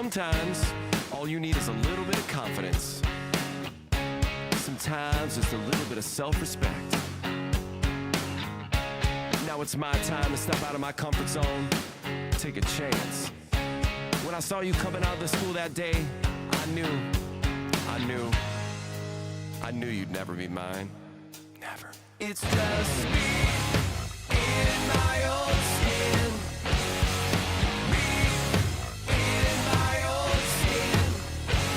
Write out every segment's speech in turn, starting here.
Sometimes, all you need is a little bit of confidence. Sometimes, just a little bit of self-respect. Now it's my time to step out of my comfort zone, take a chance. When I saw you coming out of the school that day, I knew you'd never be mine. Never. It's just me in my own skin. Me in my own skin.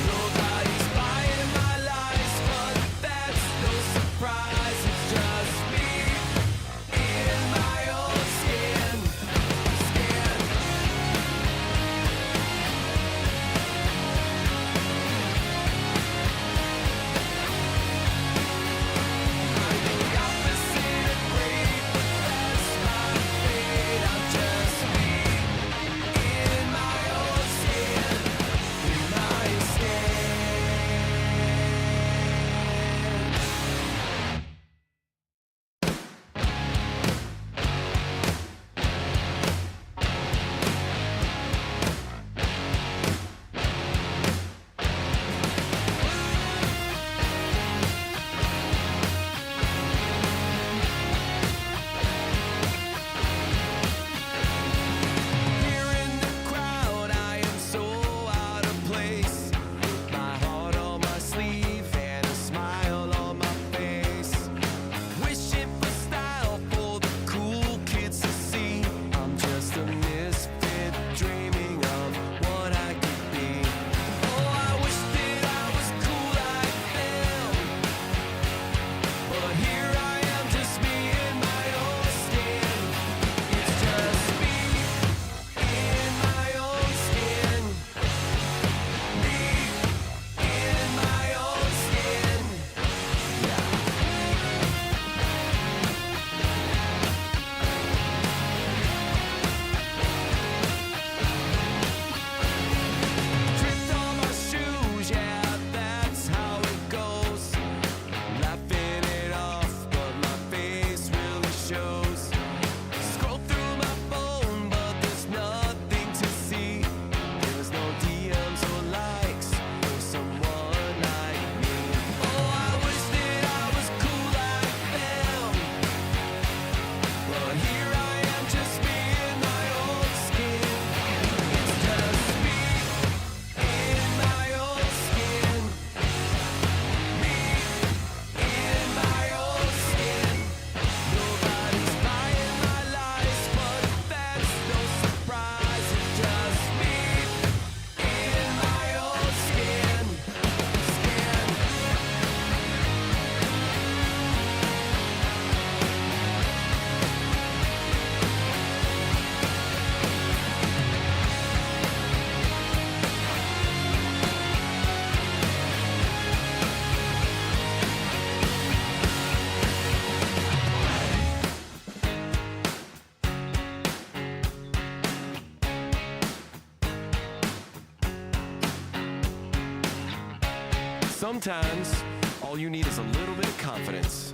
Nobody's buying my lies, but that's no surprise. It's just me in my own skin. Sometimes, all you need is a little bit of confidence.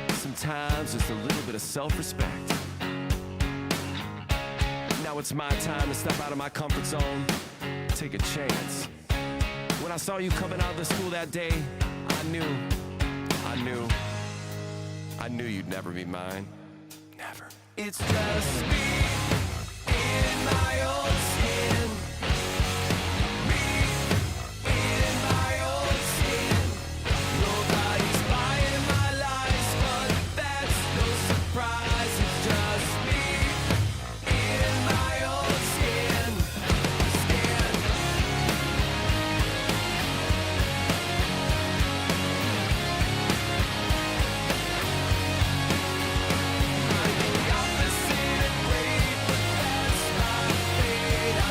Sometimes, just a little bit of self-respect. Now it's my time to step out of my comfort zone, take a chance. When I saw you coming out of the school that day, I knew you'd never be mine. Never. It's just me in my own skin. Fate.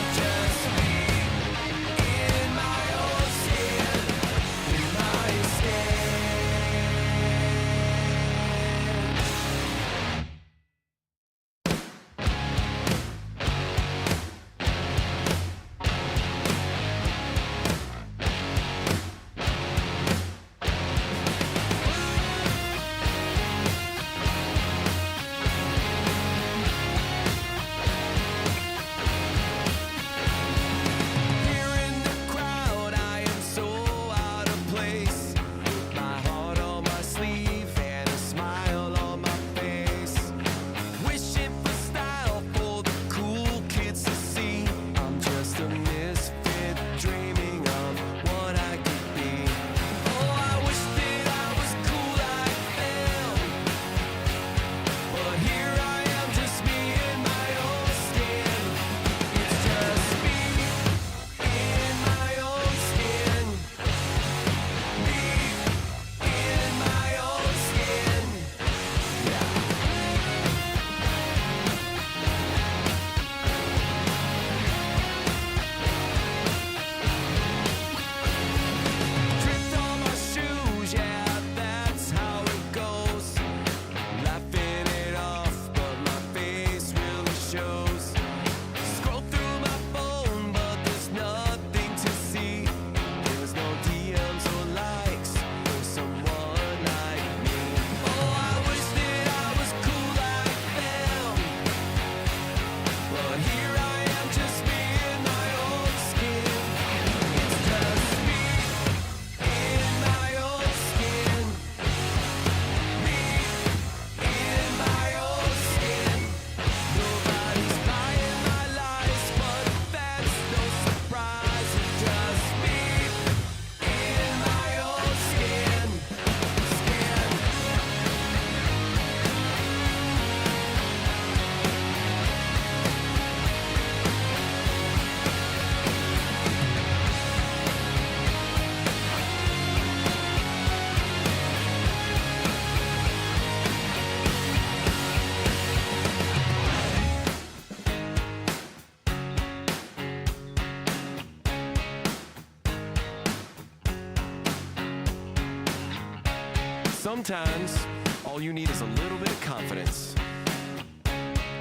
Sometimes, all you need is a little bit of confidence.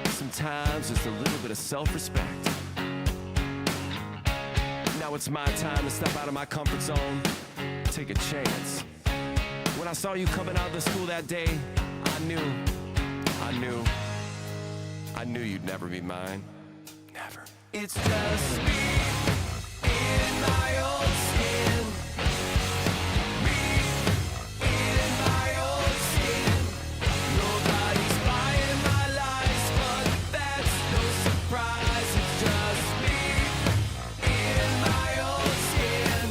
Sometimes, just a little bit of self-respect. Now it's my time to step out of my comfort zone, take a chance. When I saw you coming out of the school that day, I knew you'd never be mine. Never. It's just me in my own skin. Me in my own skin. Nobody's buying my lies, but that's no surprise. It's just me in my own skin.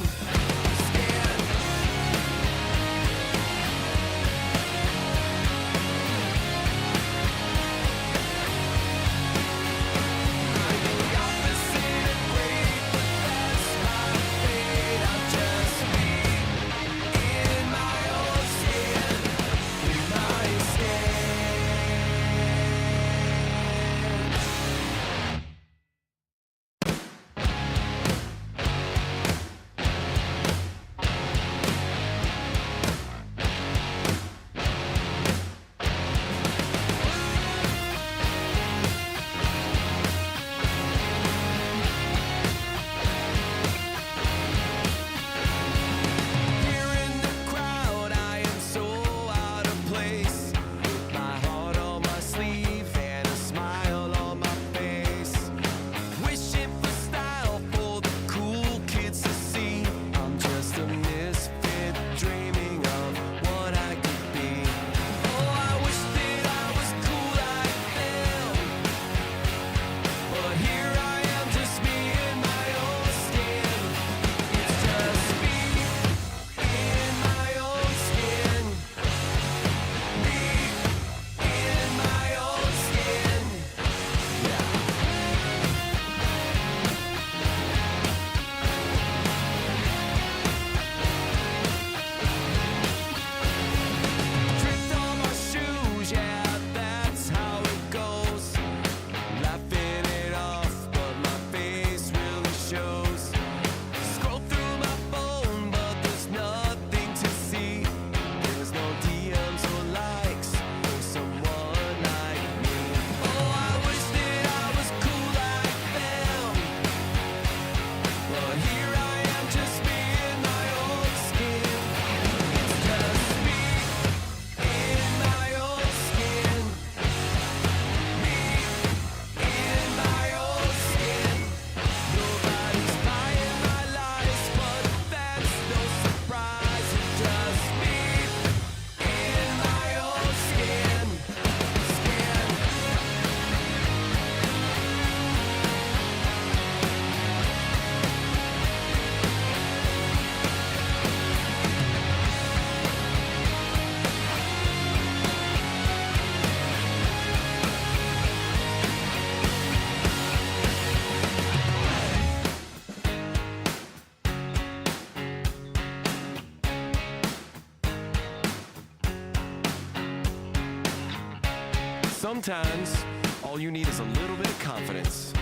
Sometimes, all you need is a little bit of confidence.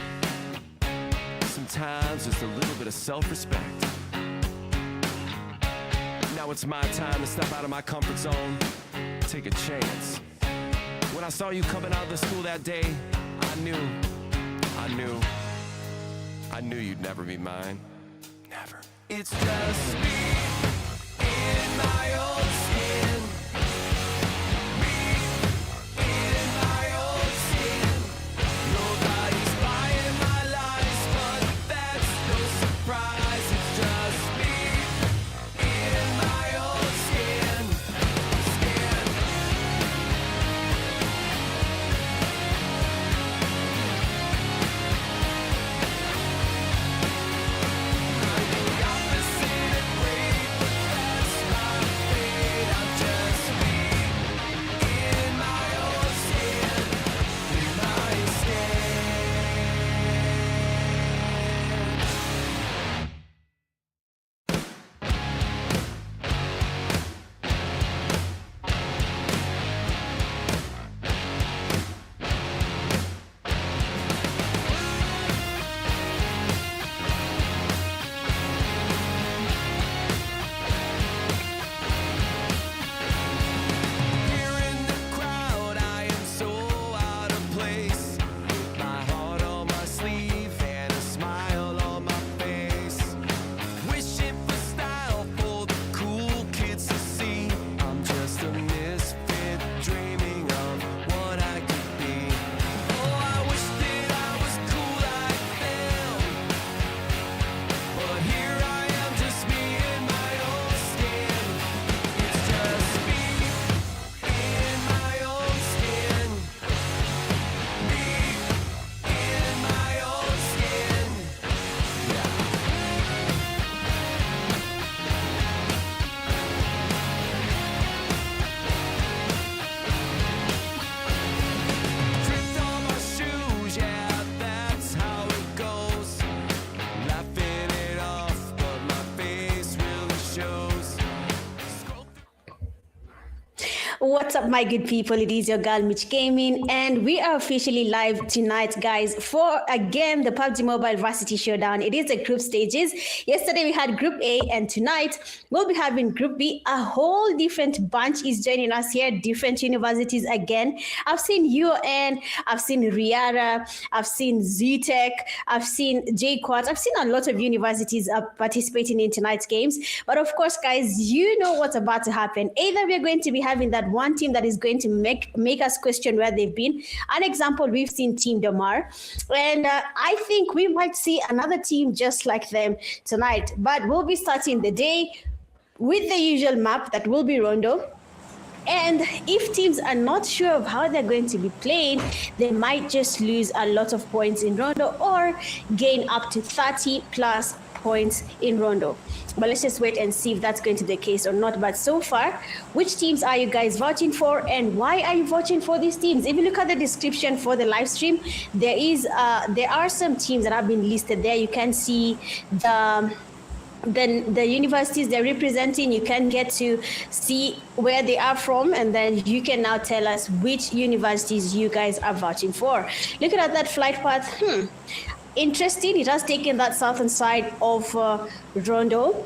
Sometimes, just a little bit of self-respect. Now it's my time to step out of my comfort zone, take a chance. When I saw you coming out of the school that day, I knew you'd never be mine. Never. It's just me in my own skin. Opposite and brave. What's up, my good people? It is your girl Mitch Gaming, and we are officially live tonight, guys, for again the PUBG Mobile Varsity Showdown. It is the group stages. Yesterday we had Group A, and tonight we'll be having Group B. A whole different bunch is joining us here, different universities again. I've seen UN, I've seen Riara, I've seen Zetech, I've seen JKUAT. I've seen a lot of universities participating in tonight's games. But of course, guys, you know what's about to happen. Either we're going to be having that one team that is going to make us question where they've been. An example, we've seen Team Damar, and I think we might see another team just like them tonight. But we'll be starting the day with the usual map that will be Rondo. And if teams are not sure of how they're going to be playing, they might just lose a lot of points in Rondo or gain up to 30 plus points in Rondo. But let's just wait and see if that's going to be the case or not. But so far, which teams are you guys voting for, and why are you voting for these teams? If you look at the description for the live stream, there are some teams that have been listed there. You can see the universities they're representing. You can get to see where they are from, and then you can now tell us which universities you guys are voting for. Looking at that flight path, interesting. It has taken that southern side of Rondo,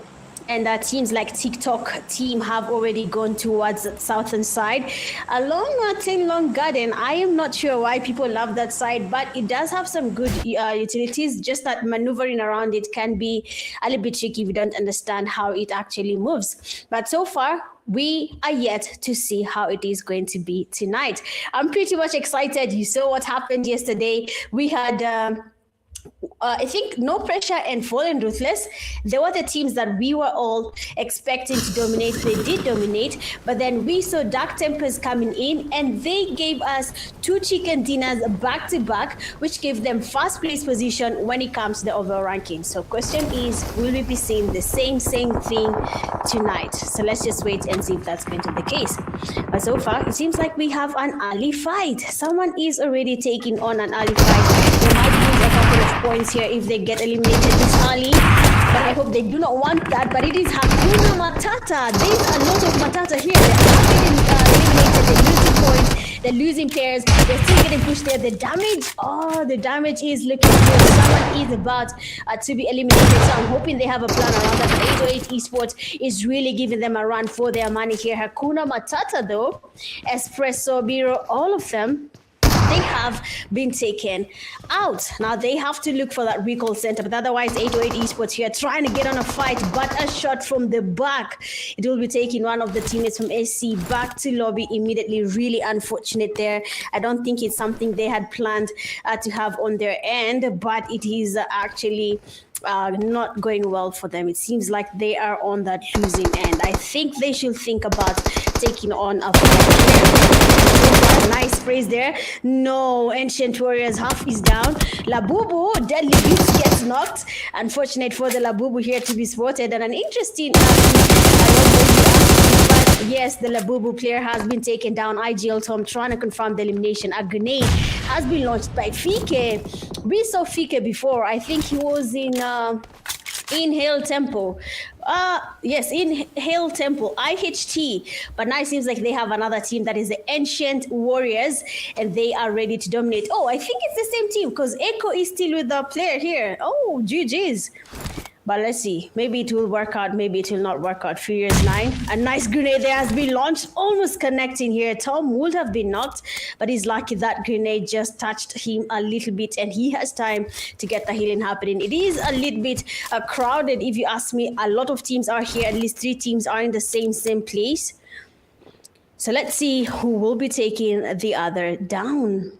and teams like TikTok team have already gone towards the southern side along Tinglong Garden. I am not sure why people love that side, but it does have some good utilities. Just that maneuvering around it can be a little bit tricky if you don't understand how it actually moves. But so far, we are yet to see how it is going to be tonight. I'm pretty much excited. You saw what happened yesterday. We had I think No Pressure and Fallen Ruthless. They were the teams that we were all expecting to dominate. They did dominate, but then we saw Dark Tempers coming in, and they gave us 2 chicken dinners back to back, which gave them first place position when it comes to the overall ranking. So question is, will we be seeing the same thing tonight? So let's just wait and see if that's going to be the case. But so far, it seems like we have an early fight. Someone is already taking on an early fight. They might lose a couple of points here if they get eliminated this early, but I hope they do not want that. But it is HAKUNA MATATA. There's a lot of MATATA here. They are getting eliminated. They're losing points. They're losing players. They're still getting pushed there. The damage is looking good. Someone is about to be eliminated. So I'm hoping they have a plan around that. 808 Esports is really giving them a run for their money here. HAKUNA MATATA though, Espresso Bureau, all of them, they have been taken out. Now they have to look for that recall center, but otherwise 808 Esports here trying to get on a fight, but a shot from the back. It will be taking one of the teammates from SC back to lobby immediately. Really unfortunate there. I don't think it's something they had planned to have on their end, but it is actually not going well for them. It seems like they are on that losing end. I think they should think about taking on a fight. Nice praise there. No, Ancient Warriors half is down. Labubu, Deadly Beast gets knocked. Unfortunate for the Labubu here to be spotted, and an interesting yes, the Labubu player has been taken down. IGL Tom trying to confirm the elimination. A grenade has been launched by Fike. We saw Fike before. I think he was in Hail Temple. Yes, in Hail Temple, IHT. But now it seems like they have another team that is the Ancient Warriors, and they are ready to dominate. Oh, I think it's the same team because Echo is still with the player here. Oh, GG's. But let's see. Maybe it will work out. Maybe it will not work out. Furious 9. A nice grenade there has been launched. Almost connecting here. Tom would have been knocked, but he's lucky that grenade just touched him a little bit, and he has time to get the healing happening. It is a little bit crowded, if you ask me. A lot of teams are here. At least 3 teams are in the same place. So let's see who will be taking the other down.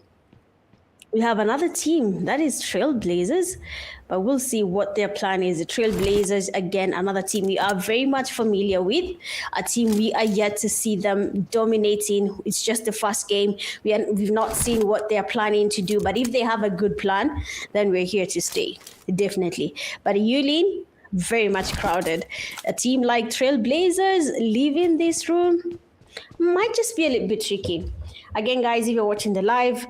We have another team. That is Trailblazers. But we'll see what their plan is. The Trailblazers, again, another team we are very much familiar with. A team we are yet to see them dominating. It's just the first game. We've not seen what they're planning to do. But if they have a good plan, then we're here to stay, definitely. But Yulin, very much crowded. A team like Trailblazers leaving this room might just be a little bit tricky. Again, guys, if you're watching the live,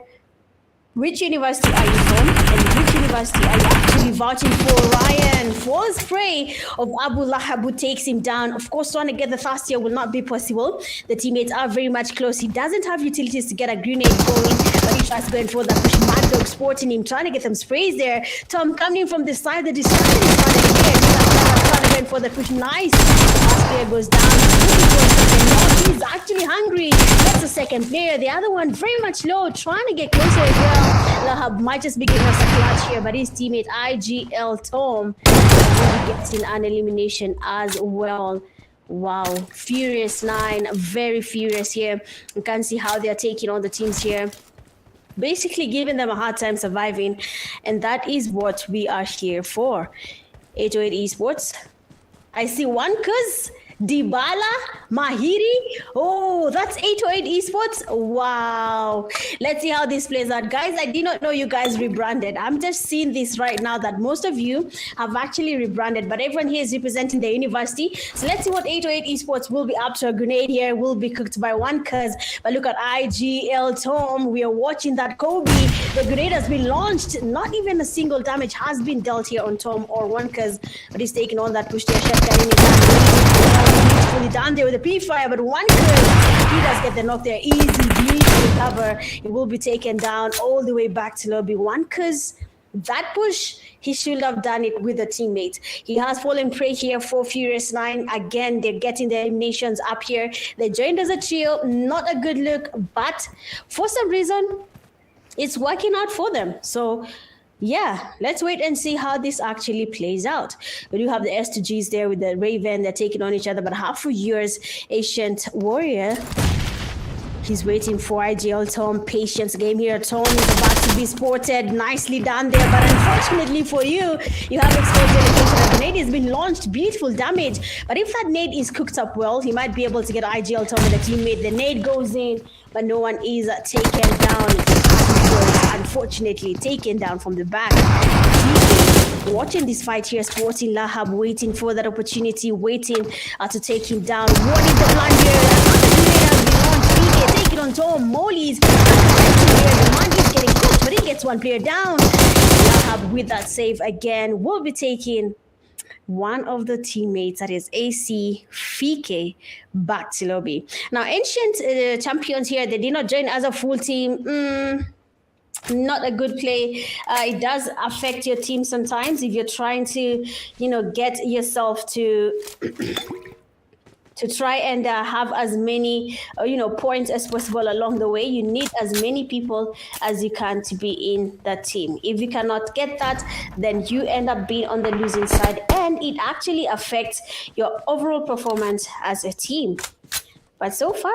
which university are you from, and which university are you actually be vouching for Ryan. Falls prey of Abu Lahab, who takes him down. Of course, trying to get the fast here will not be possible. The teammates are very much close. He doesn't have utilities to get a grenade going, but he tries going for that push. Mad Dog sporting him, trying to get some sprays there. Tom coming in from the side. The distraction is trying to get for the push. Nice. Last player goes down. He's actually hungry. That's the second player. The other one very much low, trying to get closer as well. Lahab might just be giving us a clutch here, but his teammate IGL Tom gets in an elimination as well. Wow, furious 9, very furious here. You can see how they are taking on the teams here, basically giving them a hard time surviving, and that is what we are here for. 808 Esports. I see one cuz Dybala, Mahiri. Oh, that's 808 Esports. Wow. Let's see how this plays out. Guys, I did not know you guys rebranded. I'm just seeing this right now that most of you have actually rebranded, but everyone here is representing the university. So let's see what 808 Esports will be up to. A grenade here will be cooked by one cuz. But look at IGL Tom. We are watching that Kobe. The grenade has been launched. Not even a single damage has been dealt here on Tom or one cuz, but he's taking on that push there. Beautifully done there with the P-Fire, but one cuz, he does get the knock there. Easy, beautiful recover. He will be taken down all the way back to lobby. One cuz, that push, he should have done it with a teammate. He has fallen prey here for Furious 9. Again, they're getting their eliminations up here. They joined as a trio. Not a good look, but for some reason, it's working out for them. So yeah, let's wait and see how this actually plays out. We do have the S2Gs there with the Raven. They're taking on each other, but half for years, Ancient Warrior. He's waiting for IGL Tom. Patience game here. Tom is about to be sported. Nicely done there, but unfortunately for you, you have exposed your location. The nade has been launched. Beautiful damage. But if that nade is cooked up well, he might be able to get IGL Tom with a teammate. The nade goes in, but no one is taken down. Unfortunately taken down from the back. Watching this fight here, Sporting Lahab waiting for that opportunity, waiting to take him down. What is the plan here? Take it on Tom. Molly's the man is getting cooked, but he gets one player down. Lahab with that save again will be taking one of the teammates, that is AC Fike, back to lobby. Now, Ancient champions here, they did not join as a full team. Not a good play. It does affect your team sometimes if you're trying to, get yourself to to try and have as many, points as possible along the way. You need as many people as you can to be in that team. If you cannot get that, then you end up being on the losing side, and it actually affects your overall performance as a team. But so far,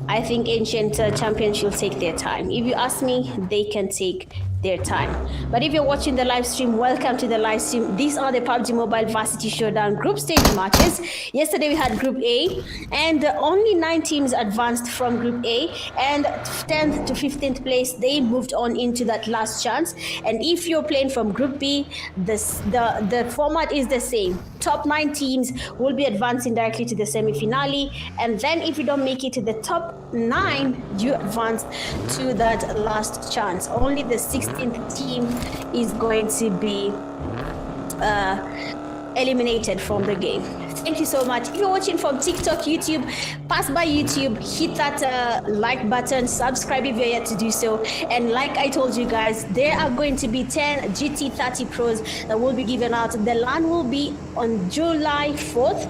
I think Ancient champions should take their time. If you ask me, they can take their time. But if you're watching the live stream, welcome to the live stream. These are the Pubg Mobile Varsity Showdown group stage matches. Yesterday we had Group A, and only 9 teams advanced from Group A, and 10th to 15th place, they moved on into that last chance. And if you're playing from Group B, the format is the same. Top 9 teams will be advancing directly to the semi-finale, and then if you don't make it to the top 9, you advance to that last chance. Only the 16th team is going to be eliminated from the game. Thank you so much. If you're watching from TikTok, YouTube, pass by YouTube, hit that like button, subscribe if you're yet to do so. And like I told you guys, there are going to be 10 GT30 Pros that will be given out. The LAN will be on July 4th.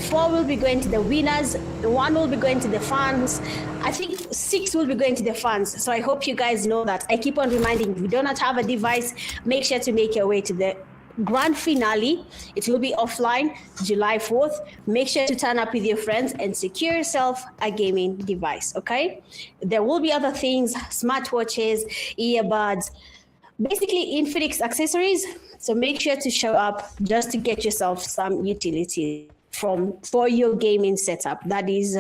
4 will be going to the winners, 1 will be going to the fans. I think 6 will be going to the fans. So I hope you guys know that. I keep on reminding, if you do not have a device, make sure to make your way to the grand finale. It will be offline July 4th. Make sure to turn up with your friends and secure yourself a gaming device, okay? There will be other things, smartwatches, earbuds, basically Infinix accessories. So make sure to show up just to get yourself some utility for your gaming setup. That is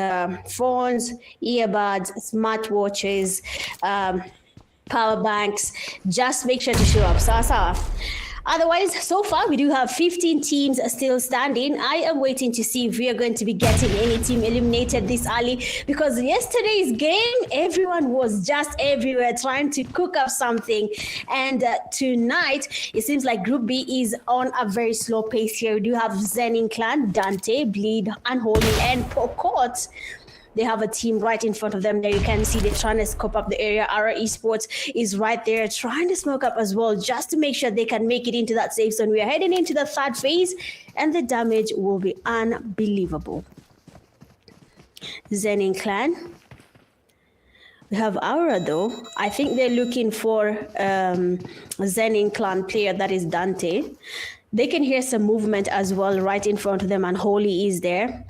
phones, earbuds, smartwatches, power banks. Just make sure to show up. Sawa. Otherwise, so far we do have 15 teams still standing. I am waiting to see if we are going to be getting any team eliminated this early, because yesterday's game, everyone was just everywhere trying to cook up something. And tonight, it seems like Group B is on a very slow pace here. We do have ZENIN Clan, Dante, Bleed, Unholy, and Pokot. They have a team right in front of them there. You can see they're trying to scope up the area. Our esports is right there trying to smoke up as well, just to make sure they can make it into that safe zone. We are heading into the third phase, and the damage will be unbelievable. ZENIN Clan. We have Aura though. I think they're looking for ZENIN Clan player, that is Dante. They can hear some movement as well right in front of them, and Holy is there.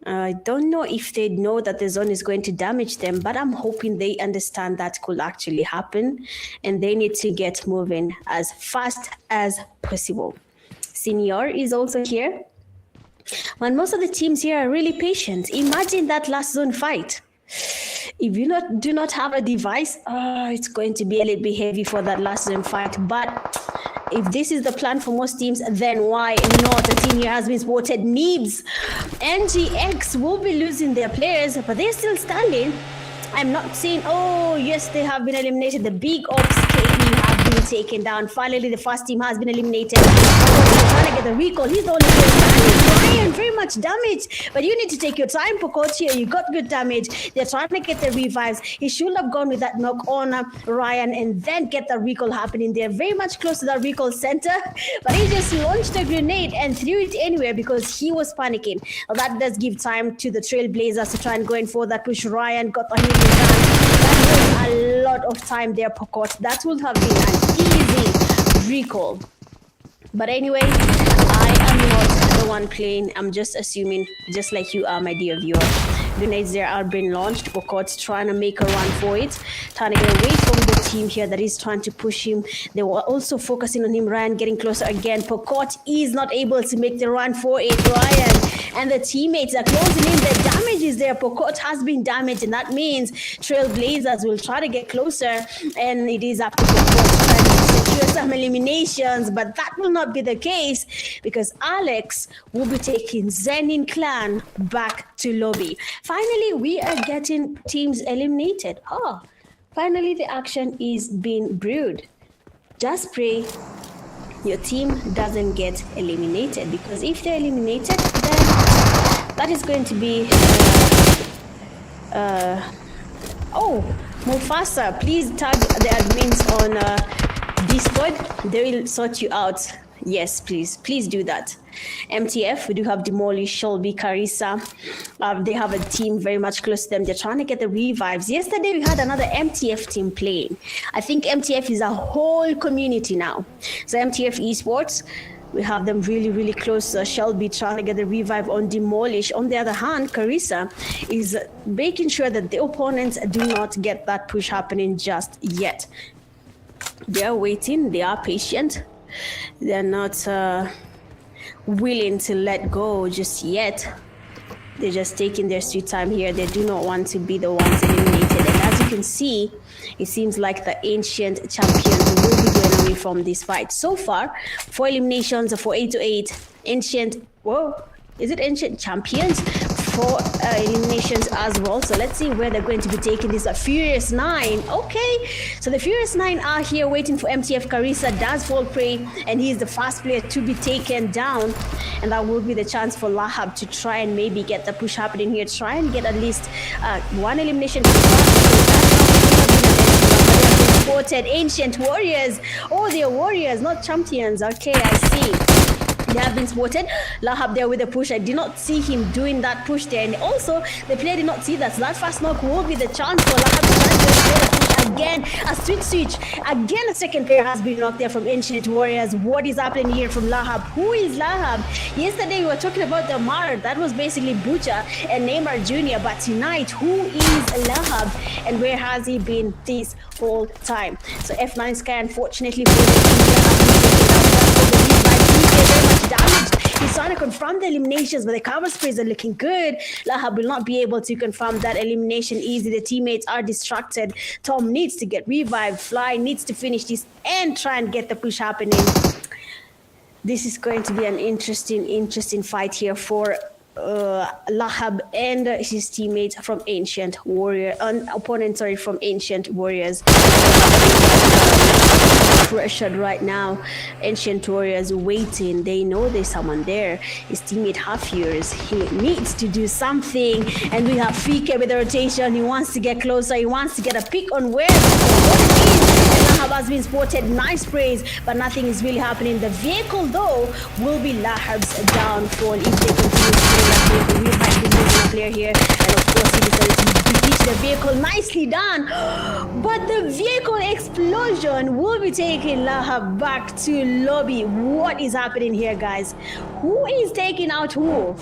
I don't know if they know that the zone is going to damage them, but I'm hoping they understand that could actually happen, and they need to get moving as fast as possible. Senior is also here. And most of the teams here are really patient. Imagine that last zone fight. If you do not have a device, it's going to be a little bit heavy for that last zone fight. But if this is the plan for most teams, then why not? A team here has been spotted. NIBS, NGX will be losing their players, but they're still standing. I'm not saying, oh, yes, they have been eliminated. The big OPPS KE have been taken down. Finally, the first team has been eliminated. Trying to get the recall. He's the only player standing. Ryan, very much damage, but you need to take your time, Pokot here. You got good damage. They're trying to get the revives. He should have gone with that knock on Ryan and then get the recall happening. They're very much close to the recall center, but he just launched a grenade and threw it anywhere because he was panicking. Well, that does give time to the Trailblazers to try and go in for that push. Ryan got the hit. That was a lot of time there, Pokot. That would have been an easy recall. But anyway, I am not the one playing. I'm just assuming, just like you are, my dear viewer. Grenades there are being launched. Pokot trying to make a run for it. Trying to get away from the team here that is trying to push him. They were also focusing on him. Ryan getting closer again. Pokot is not able to make the run for it. Ryan and the teammates are closing in. The damage is there. Pokot has been damaged, and that means Trailblazers will try to get closer, and it is up to Pokot trying to secure some eliminations, but that will not be the case because Alex will be taking ZENIN Clan back to lobby. Finally, we are getting teams eliminated. Finally the action is being brewed. Just pray your team doesn't get eliminated, because if they're eliminated, then that is going to be Mufasa, please tag the admins on Discord. They will sort you out. Yes, please do that. MTF, we do have Demolish, Shelby, Carissa. They have a team very much close to them. They're trying to get the revives. Yesterday, we had another MTF team playing. I think MTF is a whole community now. So MTF Esports, we have them really, really close. Shelby trying to get the revive on Demolish. On the other hand, Carissa is making sure that the opponents do not get that push happening just yet. They are waiting. They are patient. They're not willing to let go just yet. They're just taking their sweet time here. They do not want to be the ones eliminated. And as you can see, it seems like the ancient champions will be going away from this fight. So far, 4 eliminations for 8 to 8. Ancient, whoa, is it ancient champions? 4 eliminations as well. So let's see where they're going to be taking this. A Furious 9. Okay, so the Furious 9 are here waiting for MTF. Carissa does fall prey, and he is the first player to be taken down. And that will be the chance for Lahab to try and maybe get the push happening here. Try and get at least 1 elimination. Spotted Ancient Warriors. Oh, they're warriors, not champions. Okay, I see. They have been spotted. Lahab there with a push. I did not see him doing that push there. And also, the player did not see that. So that fast knock will be the chance for Lahab to try to push again. A switch. Again, a second player has been knocked there from Ancient Warriors. What is happening here from Lahab? Who is Lahab? Yesterday, we were talking about the Mar. That was basically Butcher and Neymar Jr. But tonight, who is Lahab? And where has he been this whole time? So F9 Sky, unfortunately, for the team, very much damage. He's trying to confirm the eliminations, but the cover sprays are looking good. Lahab will not be able to confirm that elimination easy. The teammates are distracted. Tom needs to get revived. Fly needs to finish this and try and get the push happening. This is going to be an interesting fight here for Lahab and his teammates from Ancient Warrior, from Ancient Warriors. Pressured right now. Ancient Warriors waiting. They know there's someone there. His teammate half years. He needs to do something. And we have Fike with the rotation. He wants to get closer. He wants to get a pick on where Lahab has been spotted. Nice sprays, but nothing is really happening. The vehicle though will be Lahab's downfall if they continue to that vehicle. We might be losing a player here, and of course he decided to reach the vehicle. Nicely done, but the vehicle explosion will be taking Lahab back to lobby. What is happening here, guys? Who is taking out who?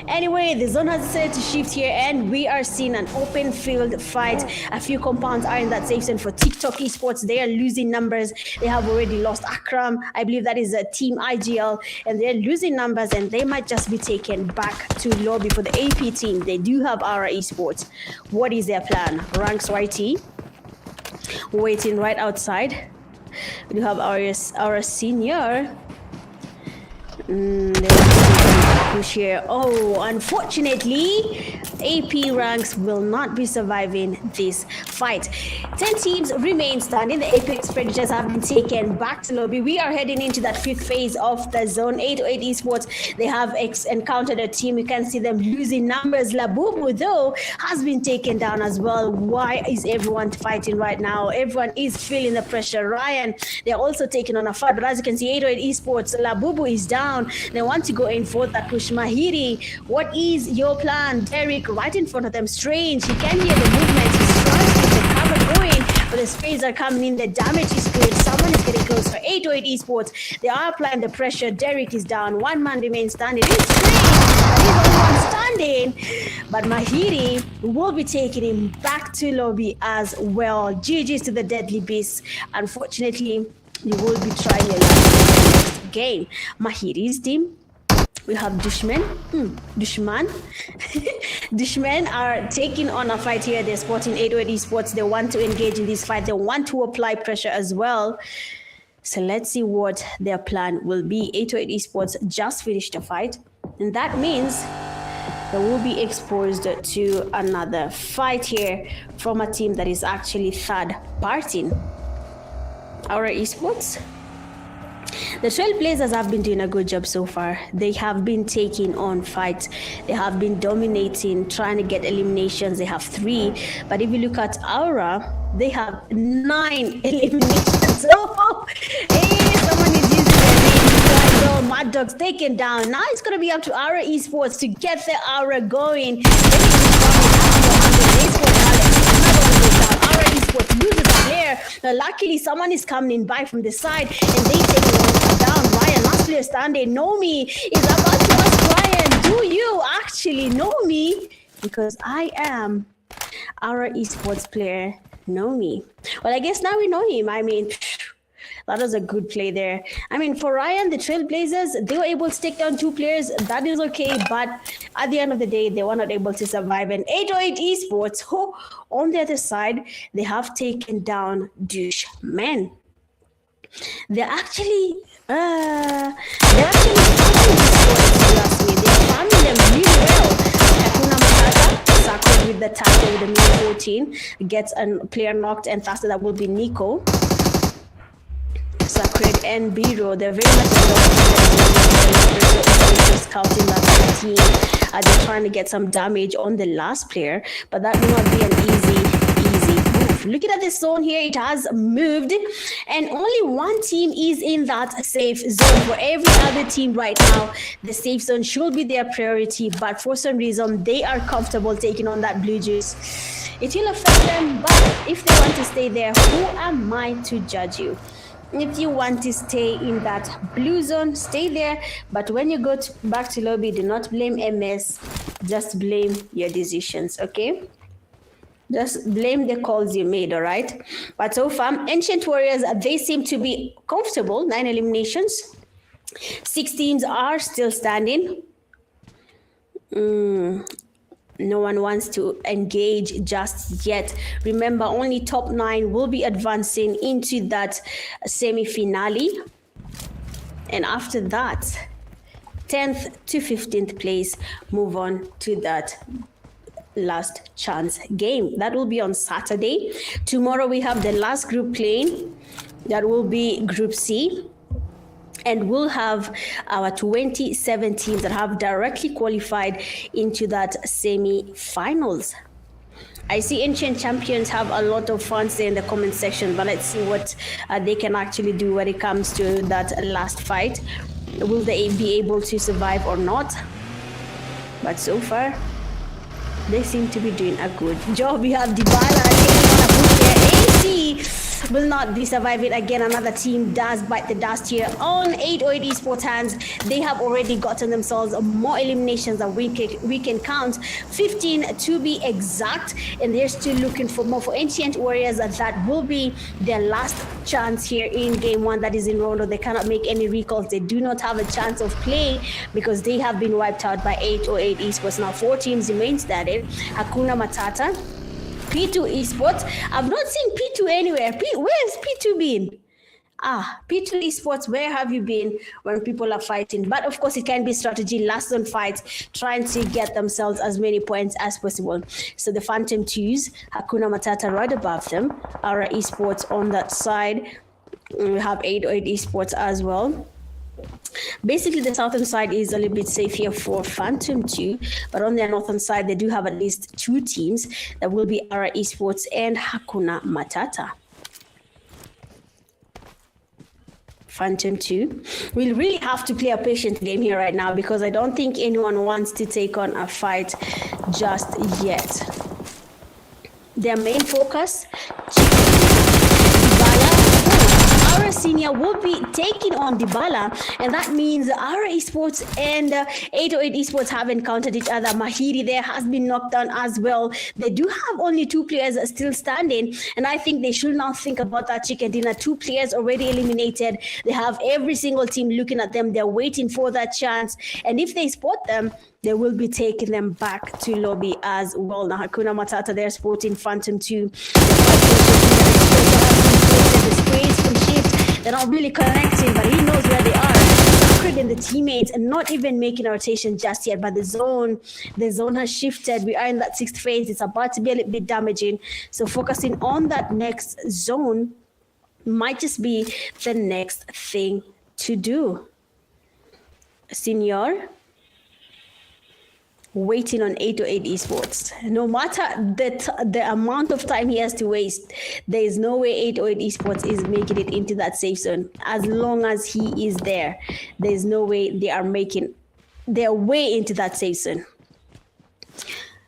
Anyway, the zone has decided to shift here, and we are seeing an open field fight. A few compounds are in that safe zone for TikTok Esports. They are losing numbers. They have already lost Akram. I believe that is a team IGL, and they're losing numbers, and they might just be taken back to lobby for the AP team. They do have Aura Esports. What is their plan? Ranks YT waiting right outside. We do have our senior. Push here. Oh, unfortunately, AP ranks will not be surviving this fight. 10 teams remain standing. The Apex Predators have been taken back to lobby. We are heading into that fifth phase of the zone. 808 Esports, they have encountered a team. You can see them losing numbers. Labubu, though, has been taken down as well. Why is everyone fighting right now? Everyone is feeling the pressure. Ryan, they're also taking on a fight, but as you can see, 808 Esports, Labubu is down. They want to go in for that push. Mahiri, what is your plan? Derek right in front of them. Strange, he can hear the movement. He's trying to get the cover going, but the sprays are coming in. The damage is good. Someone is getting close for 808 Esports. They are applying the pressure. Derek is down. One man remains standing. It's Strange, and he's the only one standing. But Mahiri will be taking him back to lobby as well. GG's to the Deadly Beast. Unfortunately, you will be trying a last game. Mahiri's team. We have DUSHMEN. DUSHMEN are taking on a fight here. They're spotting 808 Esports. They want to engage in this fight. They want to apply pressure as well. So let's see what their plan will be. 808 Esports just finished the fight, and that means they will be exposed to another fight here from a team that is actually third party. Our Esports. The Trailblazers have been doing a good job so far. They have been taking on fights. They have been dominating, trying to get eliminations. They have 3. But if you look at Aura, they have 9 eliminations. Oh, hey, someone is using their name. Mad Dog's taken down. Now it's going to be up to Aura Esports to get the Aura going. Esports loses a player. Now, luckily, someone is coming by from the side, and they take one down. Ryan, last player standing. Nomi is about to ask Ryan, do you actually know me? Because I am our esports player, Nomi. Well, I guess now we know him. I mean, that was a good play there. I mean, for Ryan, the Trailblazers, they were able to take down 2 players. That is okay. But at the end of the day, they were not able to survive. And 808 Esports, who on the other side, they have taken down DUSHMEN. They're actually farming them really well. HAKUNA MATATA, Sako with the tackle with the mid 14, gets a player knocked, and faster that will be Nico. Sacred and Biro, they're very much scouting that team. They're trying to get some damage on the last player, but that will not be an easy move. Looking at this zone here, it has moved, and only one team is in that safe zone. For every other team right now, the safe zone should be their priority, but for some reason, they are comfortable taking on that blue juice. It will affect them, but if they want to stay there, who am I to judge you? If you want to stay in that blue zone, stay there. But when you go back to lobby, do not blame MS. Just blame your decisions, okay? Just blame the calls you made, all right? But so far, Ancient Warriors, they seem to be comfortable. 9 eliminations. 6 teams are still standing. No one wants to engage just yet. Remember, only top 9 will be advancing into that semi-finale. And after that, 10th to 15th place move on to that last chance game. That will be on Saturday. Tomorrow we have the last group playing. That will be Group C. And we'll have our 27 teams that have directly qualified into that semi-finals. I see Ancient Champions have a lot of fun there in the comment section, but let's see what they can actually do when it comes to that last fight. Will they be able to survive or not? But so far, they seem to be doing a good job. We have Dybala taking on a good there. AC will not be surviving again. Another team does bite the dust here on 808 Esports hands. They have already gotten themselves more eliminations than we can count, 15 to be exact, and they're still looking for more for Ancient Warriors. That will be their last chance here in game 1. That is in Rondo. They cannot make any recalls. They do not have a chance of playing because they have been wiped out by 808 Esports. Now 4 teams remain standing. HAKUNA Matata, P2 Esports. I've not seen P2 anywhere. Where's P2 been? P2 Esports, where have you been when people are fighting? But of course, it can be strategy, last zone fights, trying to get themselves as many points as possible. So the Phantom 2s, HAKUNA Matata right above them, Aura Esports on that side. We have 808 Esports as well. Basically, the southern side is a little bit safe here for Phantom 2, but on their northern side, they do have at least 2 teams. That will be Aura Esports and HAKUNA Matata. Phantom 2 will really have to play a patient game here right now because I don't think anyone wants to take on a fight just yet. Their main focus, Aura Senior will be taking on Dybala, and that means Aura Esports and 808 Esports have encountered each other. Mahiri there has been knocked down as well. They do have only 2 players still standing, and I think they should now think about that chicken dinner. 2 players already eliminated. They have every single team looking at them. They're waiting for that chance, and if they spot them, they will be taking them back to lobby as well. Now HAKUNA Matata, they're sporting Phantom 2. The sprays from shift, they're not really connecting, but he knows where they are. Sacred and the teammates and not even making a rotation just yet, but the zone has shifted. We are in that 6th phase. It's about to be a little bit damaging. So focusing on that next zone might just be the next thing to do. Senior waiting on 808 Esports. No matter the amount of time he has to waste, there is no way 808 Esports is making it into that safe zone. As long as he is there, there is no way they are making their way into that safe zone.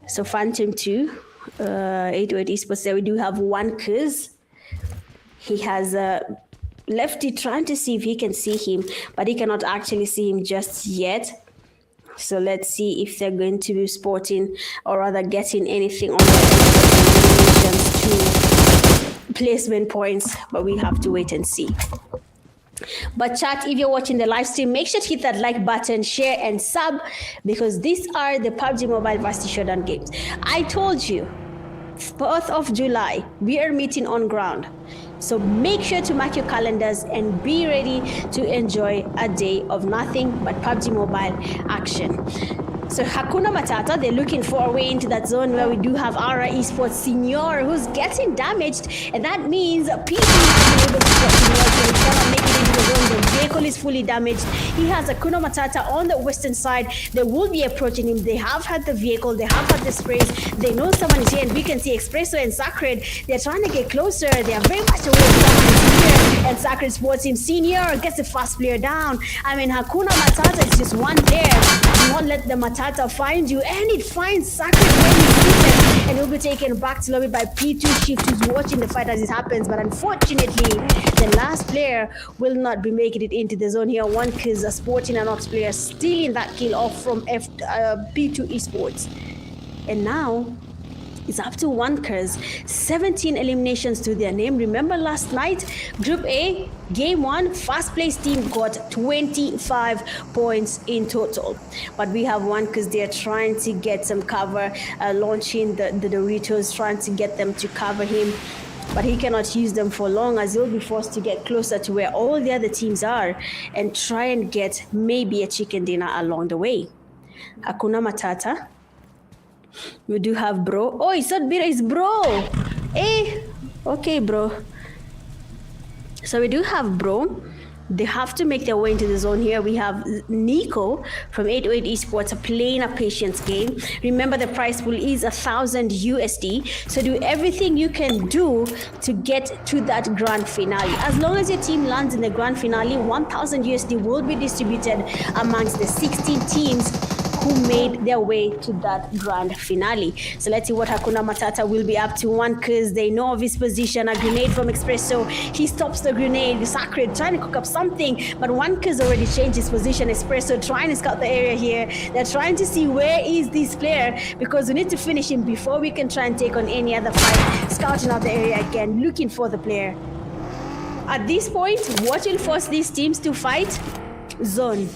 So Phantom 2, 808 Esports, there we do have one Kuz. He has Lefty trying to see if he can see him, but he cannot actually see him just yet. So let's see if they're going to be sporting or rather getting anything on their to placement points, but we have to wait and see. But chat, if you're watching the live stream, make sure to hit that like button, share and sub, because these are the PUBG Mobile Varsity Showdown games. I told you, 4th of July, we are meeting on ground. So make sure to mark your calendars and be ready to enjoy a day of nothing but PUBG Mobile action. So HAKUNA Matata, they're looking for a way into that zone where we do have Aura Esports Senior who's getting damaged, and that means PC is able to get Senior, so he cannot make it into the zone. The vehicle is fully damaged. He has HAKUNA Matata on the western side. They will be approaching him. They have had the vehicle, they have had the sprays, they know someone is here, and we can see Espresso and Sacred. They're trying to get closer. They are very much away from someone here, and Sacred sports him. Senior gets the first player down. I mean, HAKUNA Matata is just one player. Do not let the Matata find you, and it finds Sacred when he's seated, and he'll be taken back to lobby by P2 Shift, who's watching the fight as it happens. But unfortunately, the last player will not be making it into the zone here. One Kiz, a sporting and ops player, stealing that kill off from P2 Esports. And now It's up to OneCurs. 17 eliminations to their name. Remember last night, Group A, Game 1, first place team got 25 points in total. But we have OneCurs there trying to get some cover, launching the Doritos, trying to get them to cover him. But he cannot use them for long, as he'll be forced to get closer to where all the other teams are and try and get maybe a chicken dinner along the way. HAKUNA MATATA. We do have bro. Oh, it's not Bira, it's bro. Hey, okay, bro. So we do have bro. They have to make their way into the zone here. We have Nico from 808 Esports playing a patience game. Remember, the prize pool is 1,000 USD. So do everything you can do to get to that grand finale. As long as your team lands in the grand finale, 1,000 USD will be distributed amongst the 16 teams who made their way to that grand finale. So let's see what HAKUNA MATATA will be up to. OneCurs, they know of his position. A grenade from Espresso. He stops the grenade. Sacred trying to cook up something, but OneCurs already changed his position. Espresso trying to scout the area here. They're trying to see where is this player, because we need to finish him before we can try and take on any other fight. Scouting out the area again, looking for the player. At this point, what will force these teams to fight? Zone.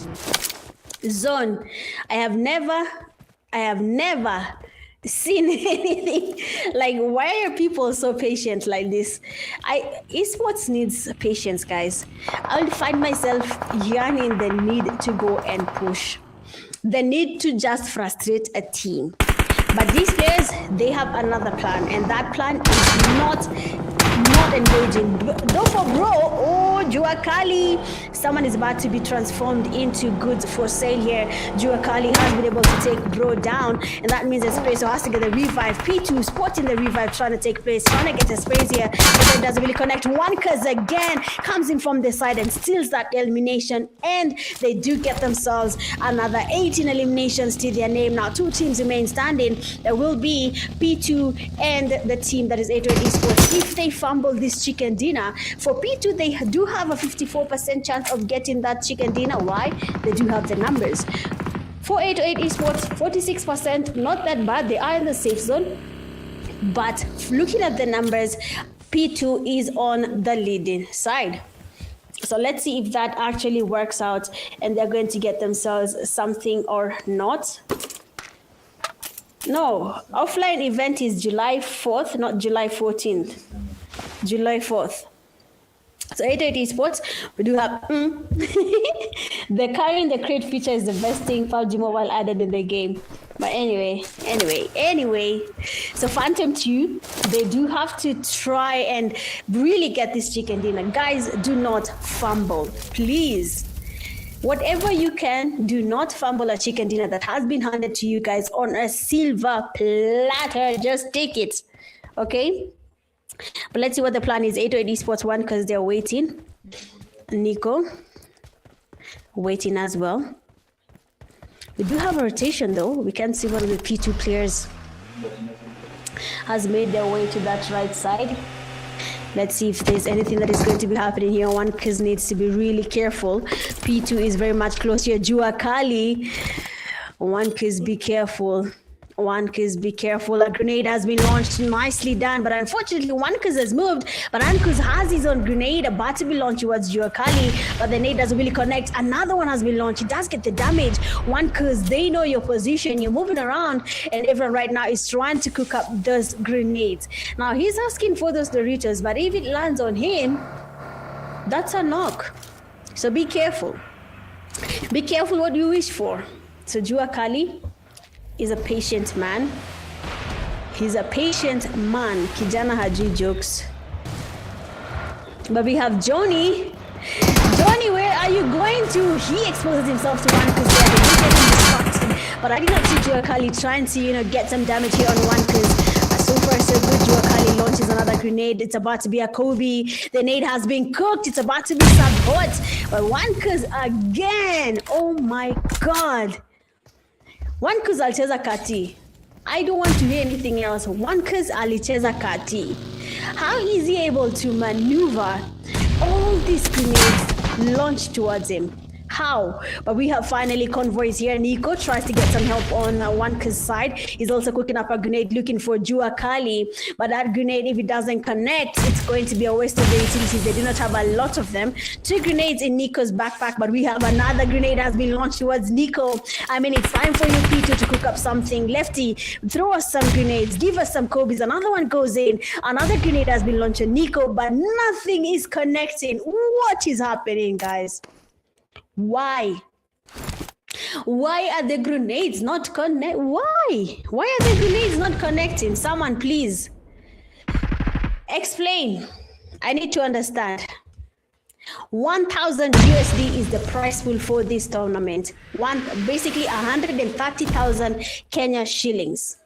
I have never seen anything like, why are people so patient like this? Esports needs patience, guys. I'll find myself yearning the need to go and push, the need to just frustrate a team. But these players, they have another plan, and that plan is not engaging. Though for bro, oh, JKUAT, someone is about to be transformed into goods for sale here. JKUAT has been able to take bro down, and that means Espresso has to get the revive. P2 spotting the revive, trying to take place, trying to get a space here, but it doesn't really connect. OneCurs again comes in from the side and steals that elimination, and they do get themselves another 18 eliminations to their name. Now 2 teams remain standing. There will be P2 and the team that is 808 Esports. If they fumble this chicken dinner, for P2 they do have a 54% chance of getting that chicken dinner. Why? They do have the numbers. For 808 Esports, 46%, not that bad. They are in the safe zone, but looking at the numbers, P2 is on the leading side. So let's see if that actually works out and they're going to get themselves something or not. No, offline event is July 4th, not July 14th. July 4th. So 808 Esports, we do have the carrying the crate feature is the best thing Pubg Mobile added in the game. But anyway. So Phantom 2, they do have to try and really get this chicken dinner. Guys, do not fumble, please. Whatever you can, do not fumble a chicken dinner that has been handed to you guys on a silver platter. Just take it, okay? But let's see what the plan is. 808 Esports 1, because they're waiting. Nico waiting as well. We do have a rotation though. We can see one of the P2 players has made their way to that right side. Let's see if there's anything that is going to be happening here. OneCurs needs to be really careful. P2 is very much close here. JKUAT. OneCurs, be careful. OneCurs, be careful. A grenade has been launched. Nicely done. But unfortunately, OneCurs has moved. But OneCurs has his own grenade about to be launched towards JKUAT. But the nade doesn't really connect. Another one has been launched. It does get the damage. OneCurs, they know your position. You're moving around. And everyone right now is trying to cook up those grenades. Now, he's asking for those Doritos. But if it lands on him, that's a knock. So be careful. Be careful what you wish for. So JKUAT is a patient man. He's a patient man. Kijana hajui jokes. But we have Johnny. Johnny, where are you going to? He exposes himself to OneCurs there. They did get him distracted. But I did not see JKUAT trying to, get some damage here on OneCurs. So far, so good. JKUAT launches another grenade. It's about to be a Kobe. The nade has been cooked. It's about to be sub-hot. But OneCurs again. Oh my God. OneCurs alicheza kati. I don't want to hear anything else. OneCurs alicheza kati. How is he able to maneuver all these grenades launched towards him? how. But we have finally convoys here. Nico tries to get some help on Wanka's side. He's also cooking up a grenade looking for Jua Kali. But that grenade, if it doesn't connect, it's going to be a waste of the utilities. They do not have a lot of them. 2 grenades in Nico's backpack, but we have another grenade has been launched towards Nico. I mean, it's time for you, P2, to cook up something. Lefty, throw us some grenades. Give us some Kobe's. Another one goes in. Another grenade has been launched on Nico, but nothing is connecting. What is happening, guys? Why? Why are the grenades not connect? Why? Why are the grenades not connecting? Someone, please explain. I need to understand. 1,000 USD is the prize pool for this tournament. Basically 130,000 Kenya shillings.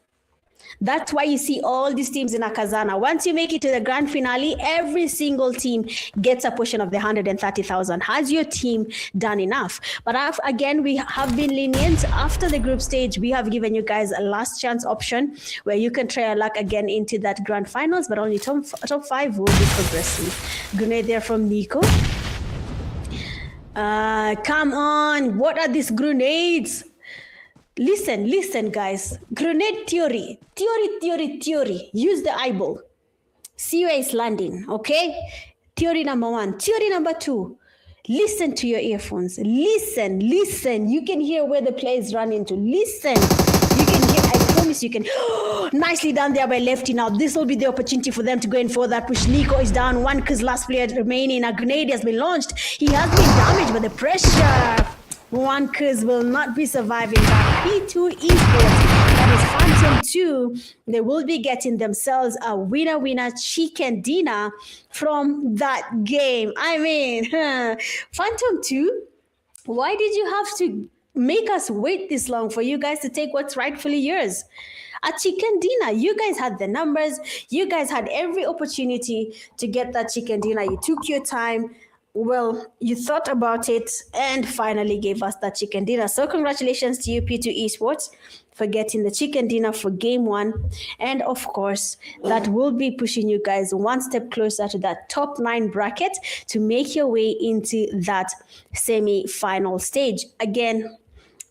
That's why you see all these teams in Akazana. Once you make it to the grand finale, every single team gets a portion of the 130,000. Has your team done enough? But again, we have been lenient. After the group stage, we have given you guys a last chance option where you can try your luck again into that grand finals, but only top 5 will be progressing. Grenade there from Nico. Come on, what are these grenades? Listen, guys. Grenade theory. Use the eyeball. See where it's landing, okay? Theory number 1. Theory number 2. Listen to your earphones. Listen. You can hear where the player is running to. Listen. You can hear. I promise you can. Nicely done there by Lefty. Now this will be the opportunity for them to go in for that push. Nico is down. One because last player remaining. A grenade has been launched. He has been damaged by the pressure. One cuz will not be surviving that. P2 Esports, that is Phantom 2, they will be getting themselves a winner chicken dinner from that game. I mean, Phantom 2, why did you have to make us wait this long for you guys to take what's rightfully yours? A chicken dinner. You guys had the numbers. You guys had every opportunity to get that chicken dinner. You took your time. Well, you thought about it and finally gave us that chicken dinner. So congratulations to you, P2 Esports, for getting the chicken dinner for game 1. And of course, that will be pushing you guys one step closer to that top 9 bracket to make your way into that semi-final stage. Again,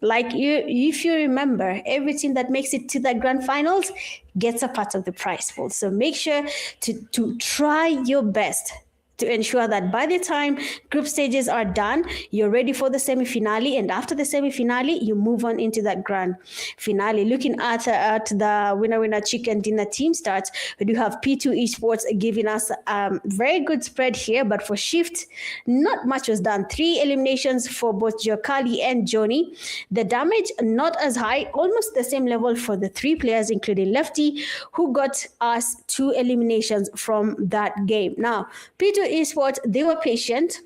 like if you remember, every team that makes it to that grand finals gets a part of the prize pool. So make sure to try your best to ensure that by the time group stages are done, you're ready for the semi-finale. And after the semi-finale, you move on into that grand finale. Looking at the winner chicken dinner team starts, we do have P2 Esports giving us very good spread here. But for Shift, not much was done. 3 eliminations for both Jokali and Johnny. The damage, not as high, almost the same level for the 3 players, including Lefty, who got us 2 eliminations from that game. Now, P2 Esports, they were patient.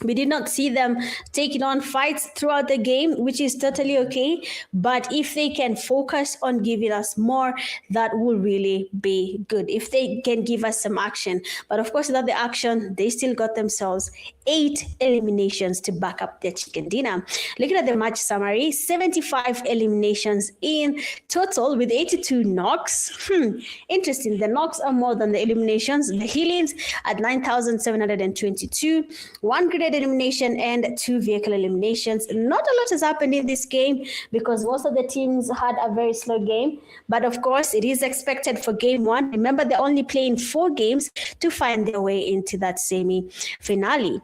We did not see them taking on fights throughout the game, which is totally okay. But if they can focus on giving us more, that will really be good. If they can give us some action. But of course, without the action, they still got themselves 8 eliminations to back up their chicken dinner. Looking at the match summary, 75 eliminations in total with 82 knocks. Interesting. The knocks are more than the eliminations. The healings at 9,722. 1 grenade elimination and 2 vehicle eliminations. Not a lot has happened in this game because most of the teams had a very slow game. But of course, it is expected for game 1. Remember, they're only playing 4 games to find their way into that semi-finale.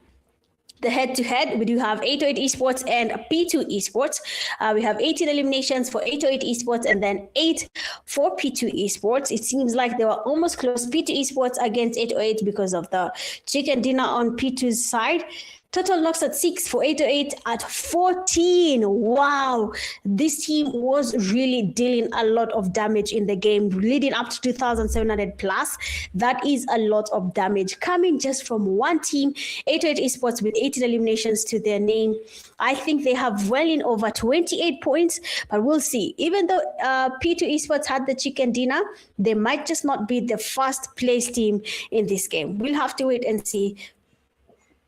The head-to-head, we do have 808 Esports and P2 Esports. We have 18 eliminations for 808 Esports and then 8 for P2 Esports. It seems like they were almost close. P2 Esports against 808 because of the chicken dinner on P2's side. Total knocks at 6 for 808 at 14. Wow. This team was really dealing a lot of damage in the game, leading up to 2,700 plus. That is a lot of damage coming just from one team. 808 Esports with 18 eliminations to their name. I think they have well in over 28 points, but we'll see. Even though P2 Esports had the chicken dinner, they might just not be the first place team in this game. We'll have to wait and see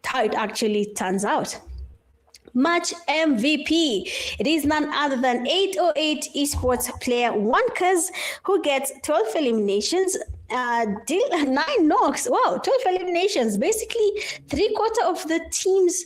how it actually turns out. Match MVP. It is none other than 808 Esports player Wankers, who gets 12 eliminations, 9 knocks. Wow, 12 eliminations. Basically, 3/4 of the team's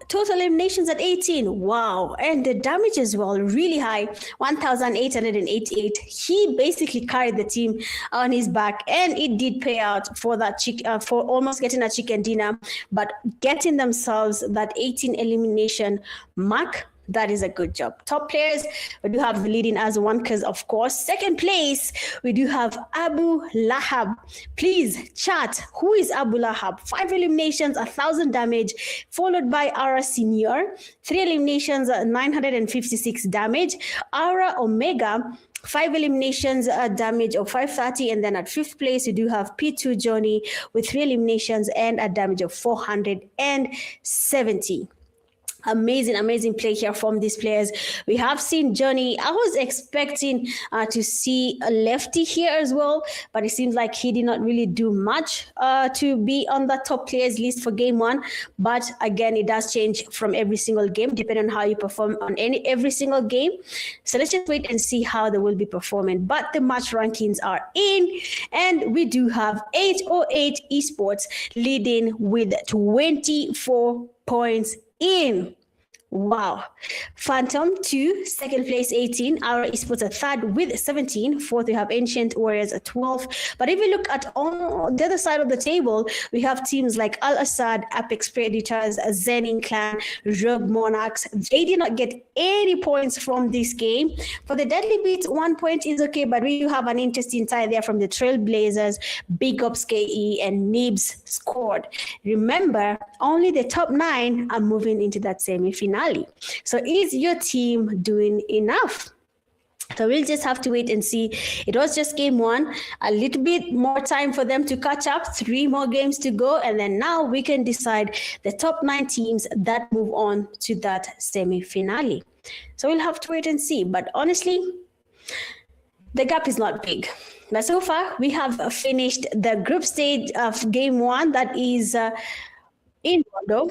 Total eliminations at 18. Wow. And the damage as well, really high, 1,888. He basically carried the team on his back, and it did pay out for that for almost getting a chicken dinner, but getting themselves that 18 elimination mark. That is a good job. Top players, we do have the leading as one, because of course, second place, we do have Abu Lahab. Please chat, who is Abu Lahab? 5 eliminations, 1,000 damage, followed by Ara Senior, 3 eliminations, 956 damage. Ara Omega, 5 eliminations, damage of 530, and then at 5th place we do have P2 Johnny with 3 eliminations and a damage of 470. Amazing play here from these players. We have seen Johnny. I was expecting to see a lefty here as well, but it seems like he did not really do much to be on the top players list for game 1. But again, it does change from every single game depending on how you perform on every single game. So let's just wait and see how they will be performing. But the match rankings are in, and we do have 808 Esports leading with 24 points in. Wow. Phantom 2, second place 18. Our Esports at third with 17. Fourth, we have Ancient Warriors at 12. But if we look at on the other side of the table, we have teams like ASAD, Apex Predators, ZENIN Clan, Rogue Monarchs. They did not get any points from this game. For the Deadly Beats, 1 point is okay, but we do have an interesting tie there from the Trailblazers, Big Ups KE, and NIBS scored. Remember, only the top 9 are moving into that semi-final. So is your team doing enough? So we'll just have to wait and see. It was just game 1, a little bit more time for them to catch up, 3 more games to go, and then now we can decide the top 9 teams that move on to that semi-finale. So we'll have to wait and see. But honestly, the gap is not big. But so far, we have finished the group stage of game 1, that is in Rondo.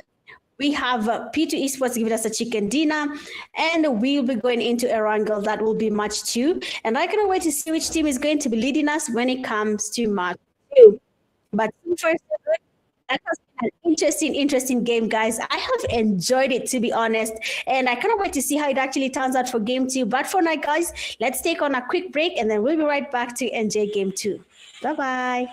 We have P2 Esports giving us a chicken dinner, and we'll be going into a wrangle that will be match 2. And I cannot wait to see which team is going to be leading us when it comes to match 2. But first, that has been an interesting game, guys. I have enjoyed it, to be honest, and I cannot wait to see how it actually turns out for game 2. But for now, guys, let's take on a quick break, and then we'll be right back to enjoy game 2. Bye-bye.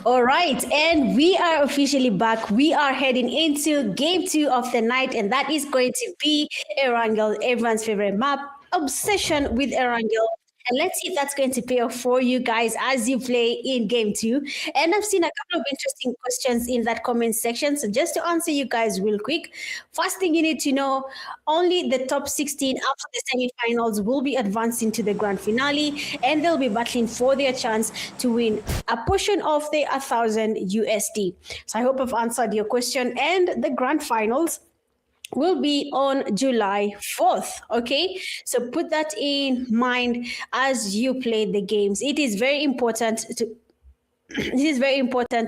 All right, and we are officially back. We are heading into game 2 of the night, and that is going to be Erangel, everyone's favorite map. Obsession with Erangel. And let's see if that's going to pay off for you guys as you play in game 2. And I've seen a couple of interesting questions in that comment section. So just to answer you guys real quick, first thing you need to know, only the top 16 after the semifinals will be advancing to the grand finale, and they'll be battling for their chance to win a portion of the 1,000 USD. So I hope I've answered your question. And the grand finals will be on July 4th. Okay, so put that in mind as you play the games. It is very important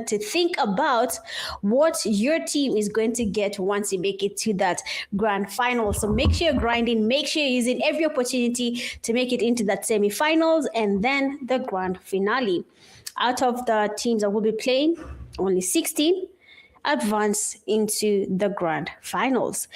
to think about what your team is going to get once you make it to that grand final. So make sure you're grinding, make sure you're using every opportunity to make it into that semifinals and then the grand finale. Out of the teams that will be playing, only 16 advance into the grand finals.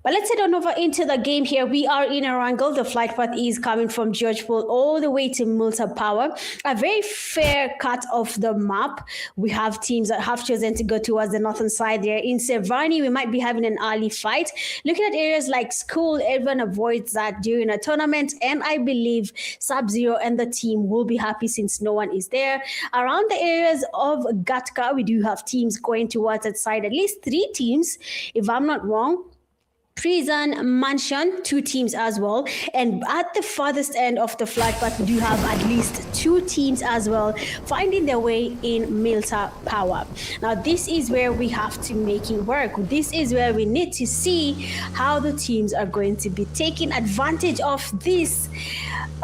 But let's head on over into the game here. We are in Erangel. The flight path is coming from Georgepol all the way to Multa Power. A very fair cut of the map. We have teams that have chosen to go towards the northern side there. In Sevani, we might be having an early fight. Looking at areas like school, everyone avoids that during a tournament. And I believe Sub-Zero and the team will be happy since no one is there. Around the areas of Gatka, we do have teams going towards that side, at least 3 teams, if I'm not wrong. Prison, Mansion, 2 teams as well. And at the farthest end of the flight path, we do have at least 2 teams as well, finding their way in Milta Power. Now, this is where we have to make it work. This is where we need to see how the teams are going to be taking advantage of this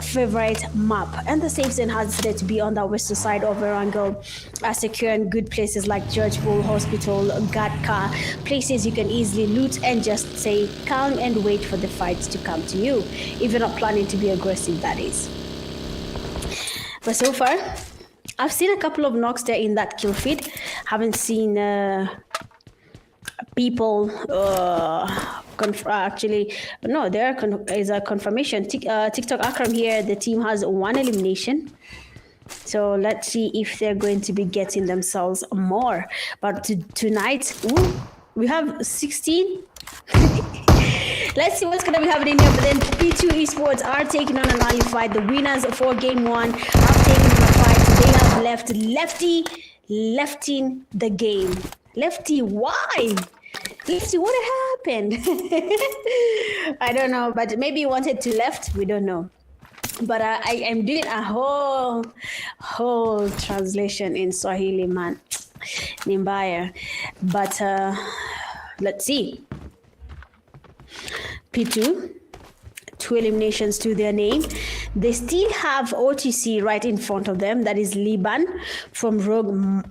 favorite map. And the safe zone has decided to be on the western side of Erangel, securing good places like Georgepol Hospital, Gatka, places you can easily loot and just say calm and wait for the fights to come to you, if you're not planning to be aggressive, that is. But so far, I've seen a couple of knocks there in that kill feed. Haven't seen people actually, no, there is a confirmation. TikTok Akram here, the team has 1 elimination. So let's see if they're going to be getting themselves more. But tonight, we have 16. Let's see what's going to be happening here. But then P2 Esports are taking on an early fight. The winners for game 1 have taken on a fight. They have left lefting the game. Lefty, why? Lefty, what happened? I don't know, but maybe he wanted to left. We don't know. But I am doing a whole translation in Swahili, man. Nimbaya. But let's see. P2, 2 eliminations to their name. They still have OTC right in front of them. That is Liban from Rogue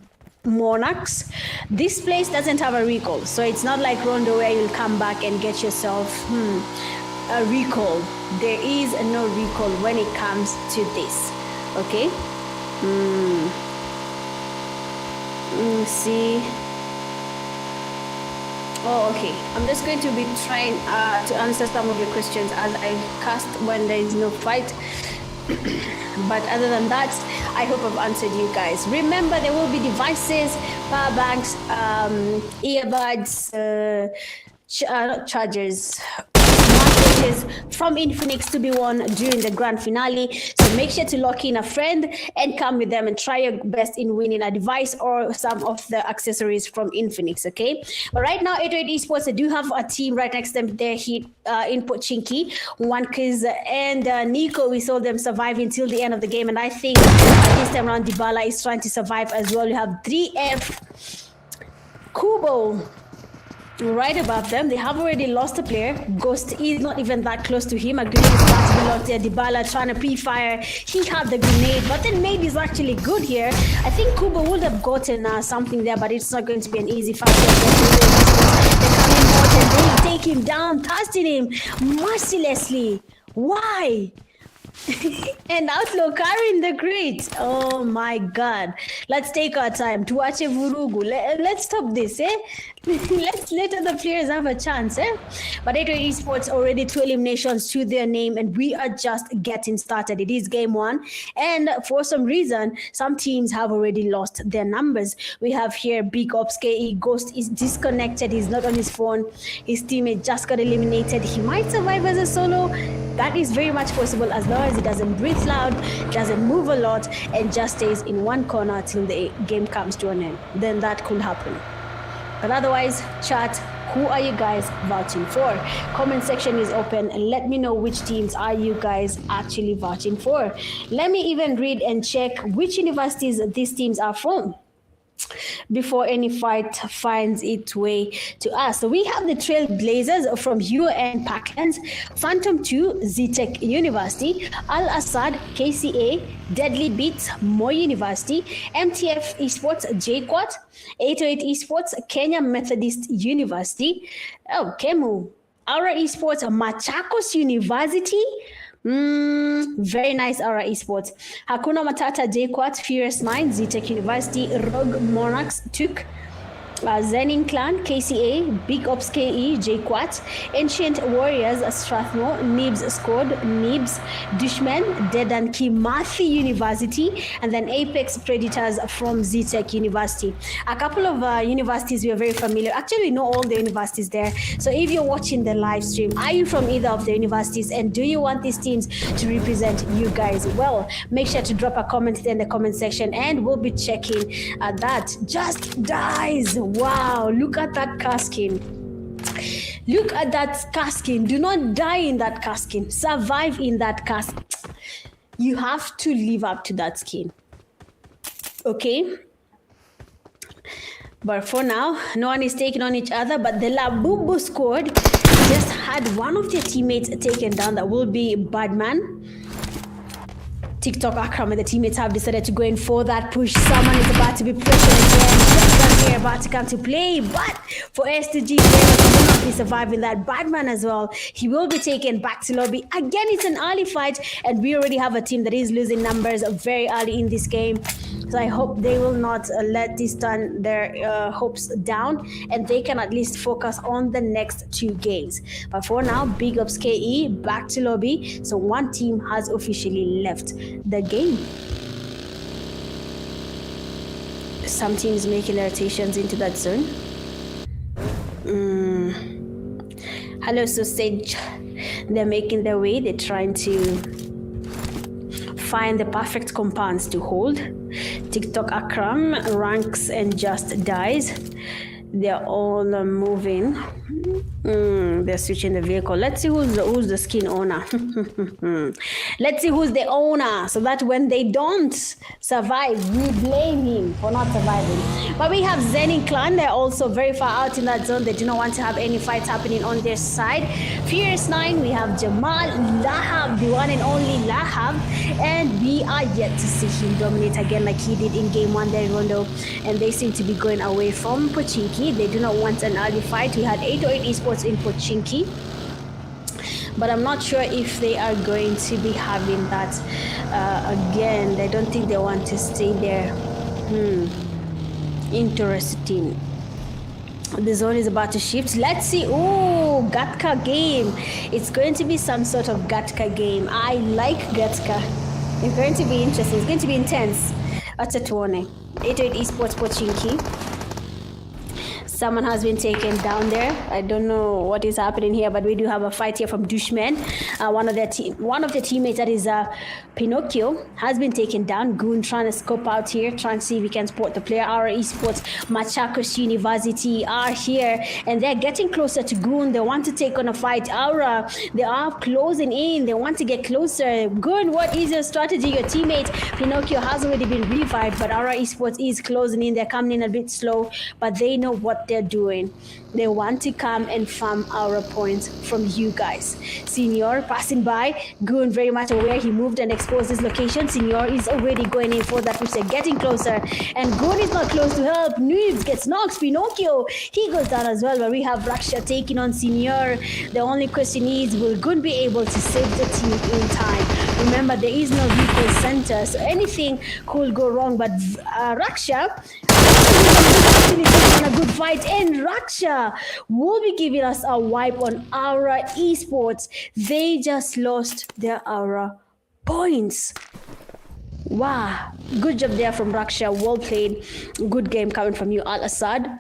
Monarchs. This place doesn't have a recall, so it's not like Rondo where you'll come back and get yourself a recall. There is no recall when it comes to this. Okay. See. Oh, okay. I'm just going to be trying to answer some of your questions as I cast when there is no fight. But other than that, I hope I've answered you guys. Remember, there will be devices, power banks, earbuds, not chargers, from Infinix to be won during the grand finale. So make sure to lock in a friend and come with them and try your best in winning a device or some of the accessories from Infinix, okay? But right now, 808 Esports, they do have a team right next to them there, in Pochinki, Wankiz and Nico. We saw them survive until the end of the game, and I think this time around, Dybala is trying to survive as well. You have 3F, Kubo, right above them. They have already lost a player. Ghost is not even that close to him. A grenade is about to be launched there. Dybala trying to pre-fire. He had the grenade, but then Maid is actually good here. I think Kubo would have gotten something there, but it's not going to be an easy fight. They come in hot and they take him down, casting him mercilessly. Why? And Outlaw carrying the grid. Oh my God. Let's take our time to watch a vurugu. Let's stop this, eh? Let's let other players have a chance, eh? But A2A Esports already 2 eliminations to their name, and we are just getting started. It is game 1, and for some reason, some teams have already lost their numbers. We have here Big Ops KE. Ghost is disconnected. He's not on his phone. His teammate just got eliminated. He might survive as a solo. That is very much possible as long as he doesn't breathe loud, doesn't move a lot, and just stays in one corner till the game comes to an end. Then that could happen. But otherwise, chat, who are you guys vouching for? Comment section is open, and let me know which teams are you guys actually vouching for. Let me even read and check which universities these teams are from before any fight finds its way to us. So we have the Trailblazers from UAN Parklands, Phantom 2, Zetech University, ASAD, KCA, Deadly Beats, Moi University, MTF Esports, JKUAT, 808 Esports, Kenya Methodist University, Kemu, Aura Esports, Machakos University. Very nice, Aura Esports. HAKUNA, MATATA, JKUAT, Furious Mind, Zetech University, Rogue Monarchs, TUK, ZENIN Clan, KCA, Big Ops KE, JKUAT, Ancient Warriors, Strathmore, NIBS Squad, NIBS, DUSHMEN, Dedan, Kimathi University, and then Apex Predators from Zetech University. A couple of universities we are very familiar. Actually, we know all the universities there. So if you're watching the live stream, are you from either of the universities, and do you want these teams to represent you guys well? Make sure to drop a comment in the comment section, and we'll be checking that. Just dies. Wow, look at that casking. Look at that casking. Do not die in that casking. Survive in that casking. You have to live up to that skin. Okay? But for now, no one is taking on each other. But the Labubu squad just had one of their teammates taken down. That will be Badman. TikTok Akram and the teammates have decided to go in for that push. Someone is about to be pressured again. They're about to come to play, but for S2G, they will not be surviving that. Badman as well. He will be taken back to lobby. Again, it's an early fight, and we already have a team that is losing numbers very early in this game. So I hope they will not let this turn their hopes down, and they can at least focus on the next 2 games. But for now, Big Ops KE back to lobby. So one team has officially left the game. Some teams making their rotations into that zone. Hello, Sausage. They're making their way. They're trying to find the perfect compounds to hold. TikTok Akram ranks and just dies. They're all moving. They're switching the vehicle. Let's see who's the skin owner. Let's see who's the owner, so that when they don't survive, we blame him for not surviving. But we have ZENIN Clan. They're also very far out in that zone. They do not want to have any fights happening on their side. Furious 9, we have Jamal, Lahab, the one and only Lahab, and we are yet to see him dominate again like he did in game 1 there, Rondo. And they seem to be going away from Pochinki. They do not want an early fight. We had 808 Esports in Pochinki, but I'm not sure if they are going to be having that again. I don't think they want to stay there. Interesting. The zone is about to shift. Let's see. Oh, Gatka game. It's going to be some sort of Gatka game. I like Gatka. It's going to be interesting. It's going to be intense. That's a 808 Esports Pochinki. Someone has been taken down there. I don't know what is happening here, but we do have a fight here from DUSHMEN. One of their teammates, that is Pinocchio, has been taken down. Goon trying to scope out here, trying to see if he can spot the player. Our esports, Machakos University are here, and they're getting closer to Goon. They want to take on a fight. Aura, they are closing in. They want to get closer. Goon, what is your strategy? Your teammate Pinocchio has already been revived, but our esports is closing in. They're coming in a bit slow, but they know what they're doing. They want to come and farm our points from you guys. Senior passing by. Goon very much aware. He moved and exposed his location. Senior is already going in for that, which they're getting closer. And Goon is not close to help. NIBS gets knocked. Pinocchio, he goes down as well. But we have Raksha taking on Senior. The only question is, will Goon be able to save the team in time? Remember, there is no recall center, so anything could go wrong. But Raksha continue taking on a good fight. And Raksha will be giving us a wipe on Aura Esports. They just lost their Aura points. Wow, good job there from Raksha. Well played. Good game coming from you. ASAD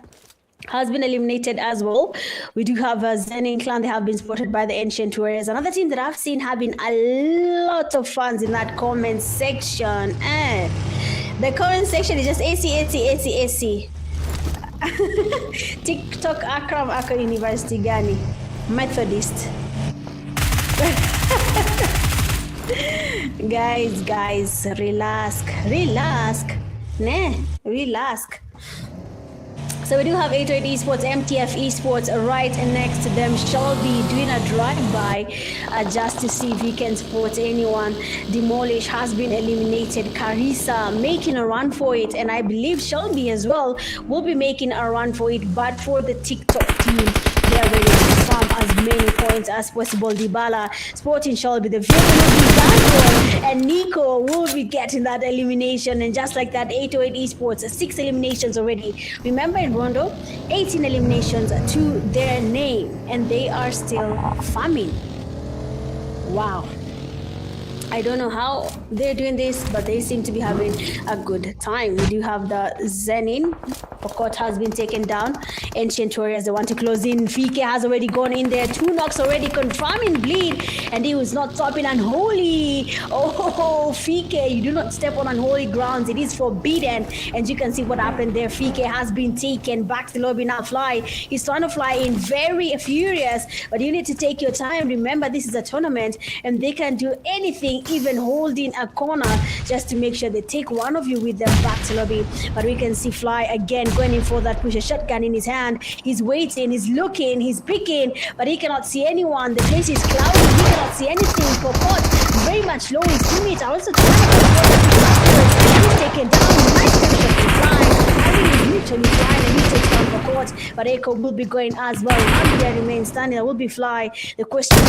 has been eliminated as well. We do have a ZENIN clan. They have been spotted by the Ancient Warriors. Another team that I've seen having a lot of fans in that comment section. The comment section is just AC. TikTok Akram Ako University Gani. Methodist. Guys, relax. Relax. So we do have 808 Esports, MTF Esports right next to them. Shall be doing a drive-by just to see if he can spot anyone. Demolish has been eliminated. Carissa making a run for it, and I believe Shelby as well will be making a run for it. But for the TikTok team, they are ready to farm as many points as possible. Dybala sporting Shelby. The video will be done, and Nico will be getting that elimination. And just like that, 808 Esports, 6 eliminations already. Remember in Rondo, 18 eliminations to their name, and they are still farming. Wow. I don't know how they're doing this, but they seem to be having a good time. We do have the ZENIN. Pokot has been taken down. Ancient Warriors, they want to close in. Fike has already gone in there. 2 knocks already confirming bleed, and he was not stopping Unholy. Oh, Fike, you do not step on unholy grounds. It is forbidden. And you can see what happened there. Fike has been taken back to the lobby, now fly. He's trying to fly in very furious, but you need to take your time. Remember, this is a tournament, and they can do anything, even holding a corner just to make sure they take one of you with them back to lobby. But we can see Fly again going in for that push, a shotgun in his hand. He's waiting, he's looking, he's picking, but he cannot see anyone. The place is cloudy, he cannot see anything. Pokot very much low. His teammates are also trying to he's taken down. Nice shot from Fly. I think he's literally flying, and he takes down Pokot, but Echo will be going as well. Ambia remains standing. There will be Fly. The question is,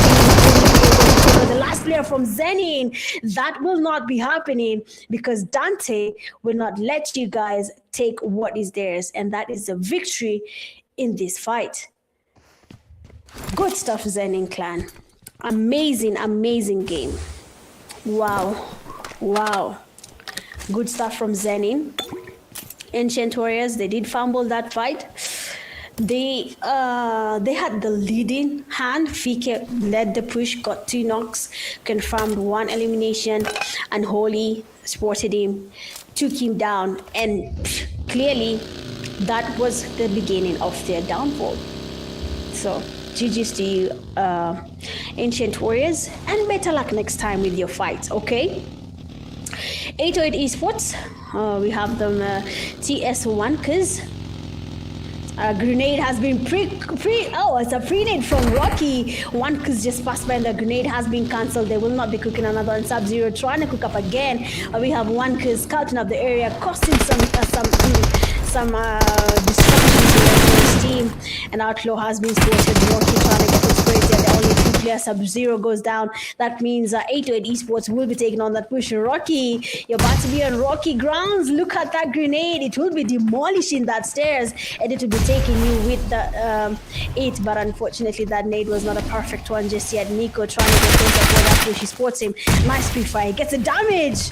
the last player from ZENIN, that will not be happening because Dante will not let you guys take what is theirs, and that is a victory in this fight. Good stuff, ZENIN clan. Amazing game. Wow. Good stuff from ZENIN. Ancient Warriors, they did fumble that fight. They had the leading hand. Fike led the push, got 2 knocks, confirmed 1 elimination, and Holy spotted him, took him down, and clearly that was the beginning of their downfall. So GG's to you, Ancient Warriors, and better luck next time with your fights, okay? 808 Esports, we have them TS1 because a grenade has been it's a pre-nade from Rocky. 1 cuz just passed by and the grenade has been cancelled. They will not be cooking another on Sub-Zero, trying to cook up again. We have 1 cuz scouting up the area, costing some distractions to his team. And Outlaw has been spotted. Rocky trying to get his sprays there. The only 2 players. Sub-Zero goes down. That means 808 Esports will be taking on that push. Rocky, you're about to be on Rocky grounds. Look at that grenade. It will be demolishing that stairs, and it will be taking you with the 8, but unfortunately that nade was not a perfect one just yet. Nico trying to get closer for that push. He spots him. Nice pre-fire. Gets a damage.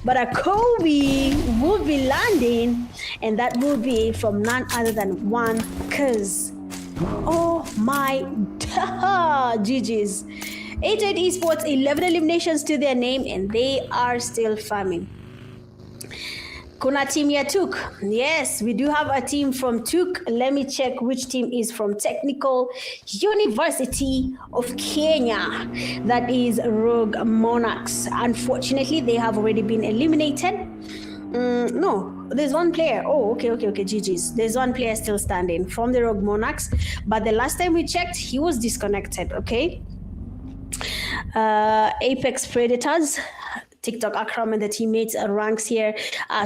But a Kobe will be landing, and that will be from none other than 1 cuz. Oh my GG's. 808 Esports, 11 eliminations to their name, and they are still farming. Kuna team ya Tuk. Yes, we do have a team from Tuk. Let me check which team is from Technical University of Kenya. That is Rogue Monarchs. Unfortunately, they have already been eliminated. No, there's 1 player. Oh, okay, GG's. There's 1 player still standing from the Rogue Monarchs, but the last time we checked, he was disconnected, okay? Apex Predators, TikTok Akram and the teammates ranks here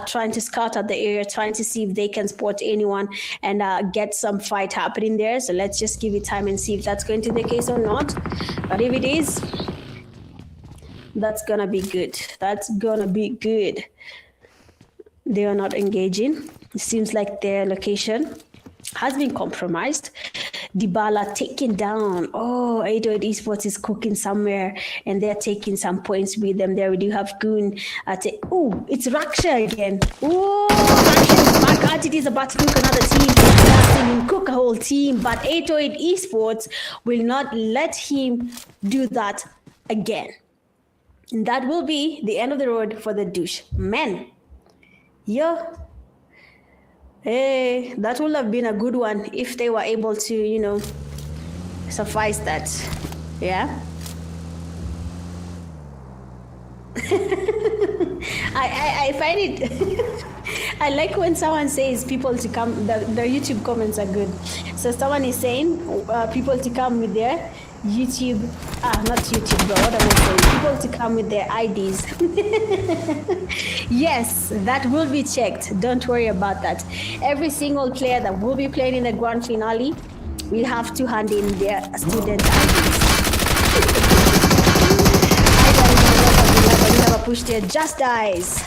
trying to scout out the area, trying to see if they can spot anyone and get some fight happening there. So let's just give it time and see if that's going to be the case or not. But if it is, that's gonna be good. They are not engaging. It seems like their location has been compromised. Dybala taken down. Oh, 808 Esports is cooking somewhere and they're taking some points with them. There we do have Goon at it. Oh, it's Raksha again. Oh, Raksha is back at it. Is about to cook another team. He'll cook a whole team, but 808 Esports will not let him do that again. And that will be the end of the road for the DUSHMEN. Yeah. Hey, that would have been a good one if they were able to, you know, suffice that. Yeah. I find it I like when someone says people to come, the YouTube comments are good. So someone is saying people to come with their YouTube, not YouTube, but what am I saying? People to come with their IDs. Yes, that will be checked. Don't worry about that. Every single player that will be playing in the grand finale will have to hand in their student IDs. I never pushed there, just dies.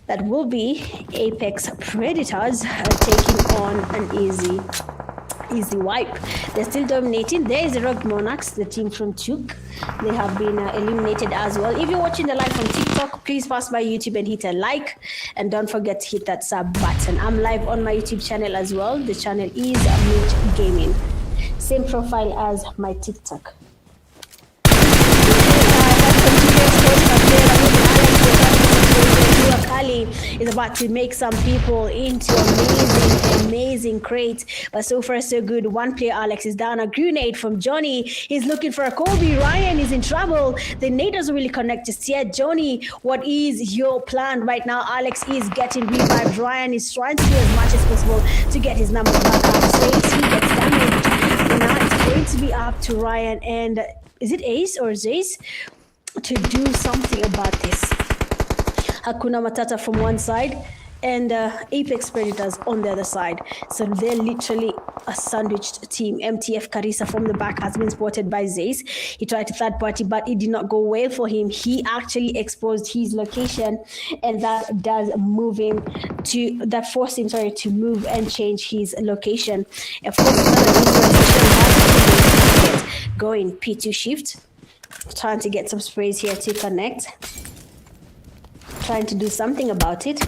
That will be Apex Predators taking on an easy wipe. They're still dominating. There is the Rogue Monarchs, the team from Chuk. They have been eliminated as well. If you're watching the live from TikTok, please pass by YouTube and hit a like. And don't forget to hit that sub button. I'm live on my YouTube channel as well. The channel is Mint Gaming. Same profile as my TikTok. Is about to make some people into amazing crates, but so far so good. One player, Alex, is down. A grenade from Johnny. He's looking for a Kobe. Ryan is in trouble. The nade doesn't really connect just yet. Johnny, what is your plan right now? Alex is getting revived. Ryan is trying to do as much as possible to get his number back up. Space, he gets damaged. Now it's going to be up to Ryan and is it Ace or Zace to do something about this. HAKUNA MATATA from one side and Apex Predators on the other side. So they're literally a sandwiched team. MTF Karisa from the back has been spotted by Zace. He tried to third party, but it did not go well for him. He actually exposed his location, and that forced him to move and change his location. Of course, going P2 shift, trying to get some sprays here to connect. Trying to do something about it.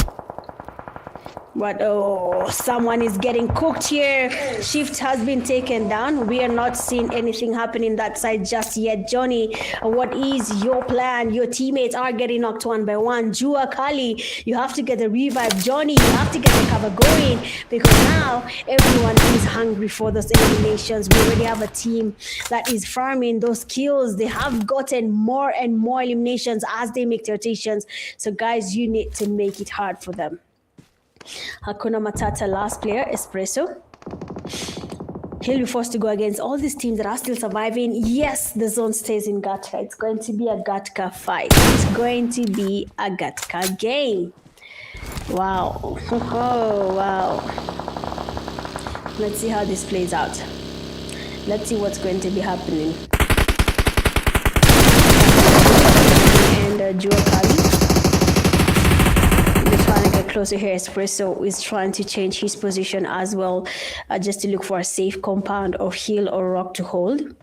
But oh, someone is getting cooked here. Shift has been taken down. We are not seeing anything happening that side just yet. Johnny, what is your plan? Your teammates are getting knocked one by one. Jua Kali, you have to get the revive. Johnny, you have to get the cover going because now everyone is hungry for those eliminations. We already have a team that is farming those kills. They have gotten more and more eliminations as they make their rotations. So guys, you need to make it hard for them. HAKUNA MATATA, last player, Espresso. He'll be forced to go against all these teams that are still surviving. Yes, the zone stays in Gatka. It's going to be a Gatka fight. It's going to be a Gatka game. Wow. Oh, wow. Let's see how this plays out. Let's see what's going to be happening. And Juakali. Trying to get closer here. Espresso is trying to change his position as well, just to look for a safe compound or hill or rock to hold.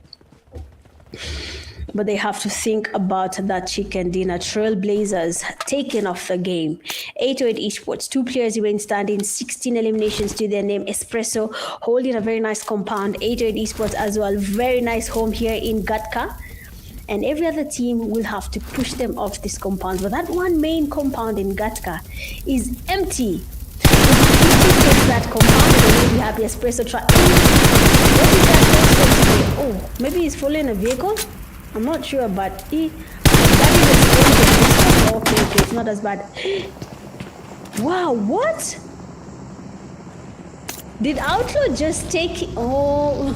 But they have to think about that chicken dinner. Trailblazers taking off the game. 808 Esports, 2 players remain standing, 16 eliminations to their name. Espresso holding a very nice compound. 808 Esports as well, very nice home here in Gatka. And every other team will have to push them off this compound. But that one main compound in Gatka is empty. If you take that compound, then you'll be happy. Espresso try. What is that? Oh, maybe he's following a vehicle? I'm not sure, but that is a okay, it's not as bad. Wow, what? Did Outlaw just take... Oh...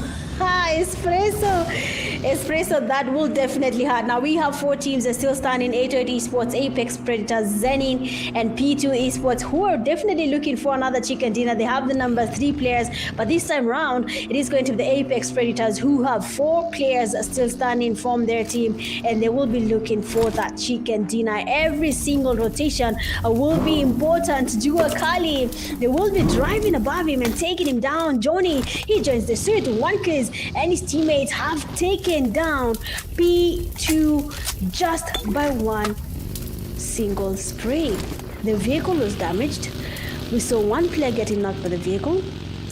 Espresso, that will definitely hurt. Now we have 4 teams that still standing: 808 Esports, Apex Predators, ZENIN, and P2 Esports, who are definitely looking for another chicken dinner. They have the number 3 players, but this time round, it is going to be the Apex Predators, who have 4 players still standing from their team, and they will be looking for that chicken dinner. Every single rotation will be important. Jua Kali, they will be driving above him and taking him down. Johnny, he joins the suit. Onkers and his teammates have taken down P2 just by one single spray. The vehicle was damaged. We saw one player getting knocked by the vehicle,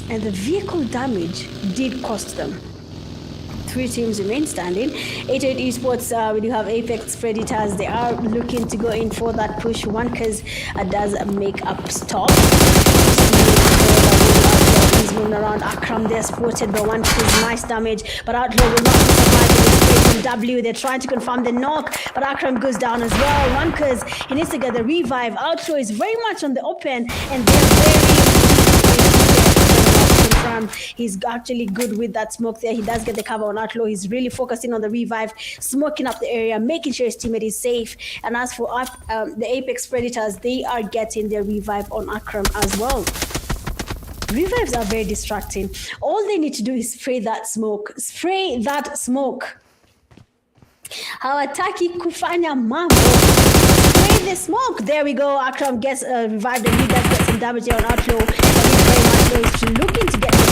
and the vehicle damage did cost them. 3 teams remain standing. 808 Esports, we do have Apex Predators. They are looking to go in for that push. One cause does make up stop. He's moving around. Akram there spotted by one cause, nice damage, but Outlaw will not be surviving. W, they're trying to confirm the knock, but Akram goes down as well. One cause he needs to get the revive. Outlaw is very much on the open, and they're very he's actually good with that smoke there. He does get the cover on Outlaw. He's really focusing on the revive, smoking up the area, making sure his teammate is safe. And as for the Apex Predators, they are getting their revive on Akram as well. Revives are very distracting. All they need to do is spray that smoke. Spray that smoke. Hawataki kufanya mambo. Spray the smoke. There we go. Akram gets revived, and he does get some damage here on Outlaw. He's looking to get the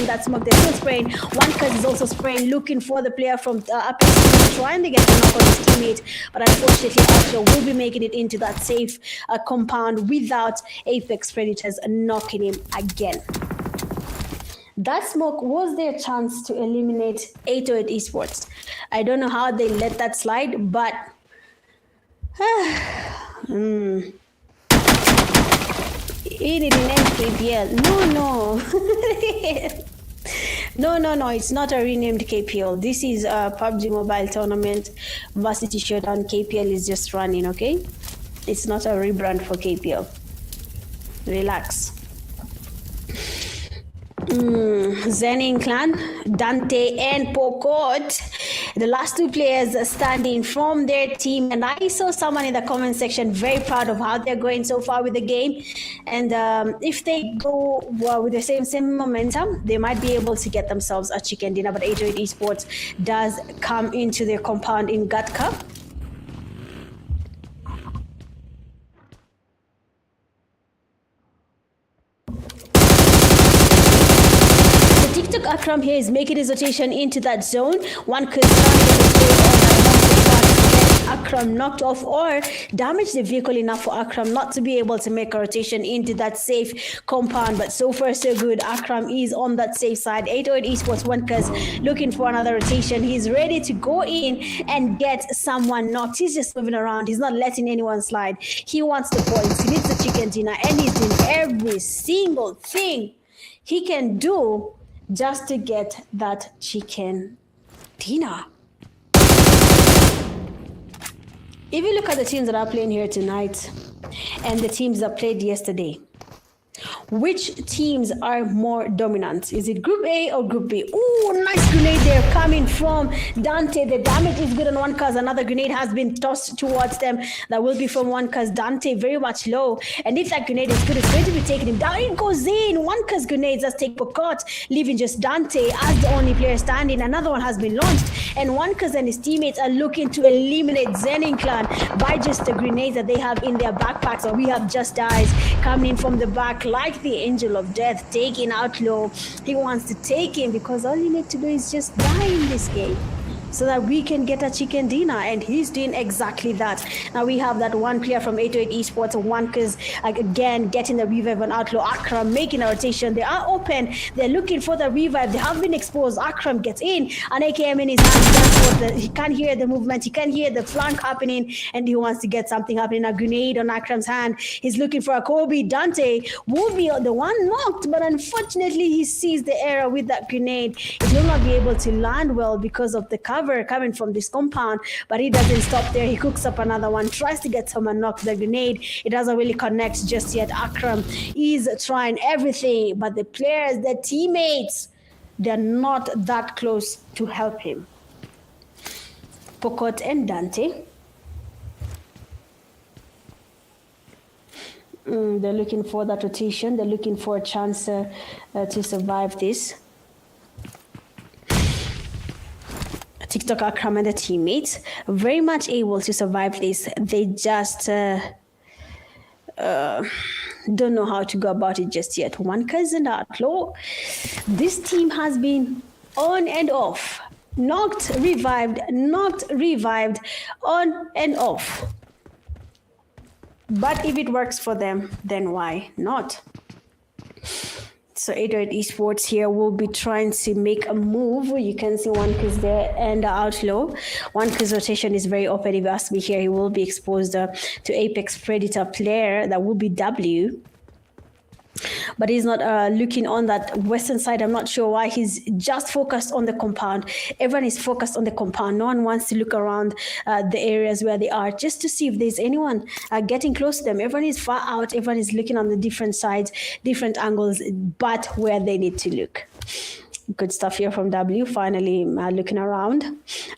that smoke. They're still spraying. One cuz is also spraying, looking for the player from Apex, trying to get the knock on his teammate, but unfortunately Outlaw will be making it into that safe compound without Apex Predators knocking him again. That smoke was their chance to eliminate 808 Esports. I don't know how they let that slide, but it didn't end KPL. No, it's not a renamed KPL. This is a PUBG mobile tournament. Varsity Showdown. KPL is just running, okay? It's not a rebrand for KPL. Relax. ZENIN clan, Dante and Pokot, the last 2 players standing from their team, and I saw someone in the comment section very proud of how they're going so far with the game, and if they go with the same momentum, they might be able to get themselves a chicken dinner. But 808 Esports does come into their compound in Gatka. Akram here is making his rotation into that zone. One could Akram knocked off or damaged the vehicle enough for Akram not to be able to make a rotation into that safe compound. But so far so good. Akram is on that safe side. 808 Esports Onkers looking for another rotation. He's ready to go in and get someone knocked. He's just moving around. He's not letting anyone slide. He wants the points. He needs the chicken dinner, and he's doing every single thing he can do just to get that chicken dinner. If you look at the teams that are playing here tonight and the teams that played yesterday, which teams are more dominant? Is it Group A or Group B? Ooh, nice grenade there coming from Dante. The damage is good on one cause. Another grenade has been tossed towards them. That will be from one cause. Dante very much low. And if that grenade is good, it's going to be taking him down. It goes in. One cause grenades has taken Pokot, leaving just Dante as the only player standing. Another one has been launched. And one cause and his teammates are looking to eliminate ZENIN clan by just the grenades that they have in their backpacks. So we have Just Eyes coming in from the back like the angel of death, taking Outlaw. He wants to take him because all you need to do is just die in this game so that we can get a chicken dinner, and he's doing exactly that. Now we have that one player from 808 Esports, Onkers, again getting the revive on Outlaw. Akram making a rotation. They are open. They're looking for the revive. They have been exposed. Akram gets in, an AKM in his hand. He can't hear the movement. He can't hear the flank happening, and he wants to get something happening. A grenade on Akram's hand. He's looking for a Kobe. Dante will be the one knocked, but unfortunately he sees the error with that grenade. He will not be able to land well because of the cover coming from this compound, but he doesn't stop there. He cooks up another one, tries to get someone knocked. The grenade, it doesn't really connect just yet. Akram is trying everything, but the players, the teammates, They're not that close to help him. Pokot and Dante. They're looking for that rotation. They're looking for a chance to survive this. TikTok Akram and the teammates very much able to survive this. They just don't know how to go about it just yet. One cousin Outlaw. This team has been on and off. Knocked, revived, on and off. But if it works for them, then why not? So 808 Esports here will be trying to make a move. You can see one Kiz there and Outlaw. One Kiz rotation is very open. If you ask me here, he will be exposed to Apex Predator player. That will be W. But he's not looking on that western side. I'm not sure why. He's just focused on the compound. Everyone is focused on the compound. No one wants to look around the areas where they are just to see if there's anyone getting close to them. Everyone is far out. Everyone is looking on the different sides, different angles, but where they need to look. Good stuff here from W, finally looking around.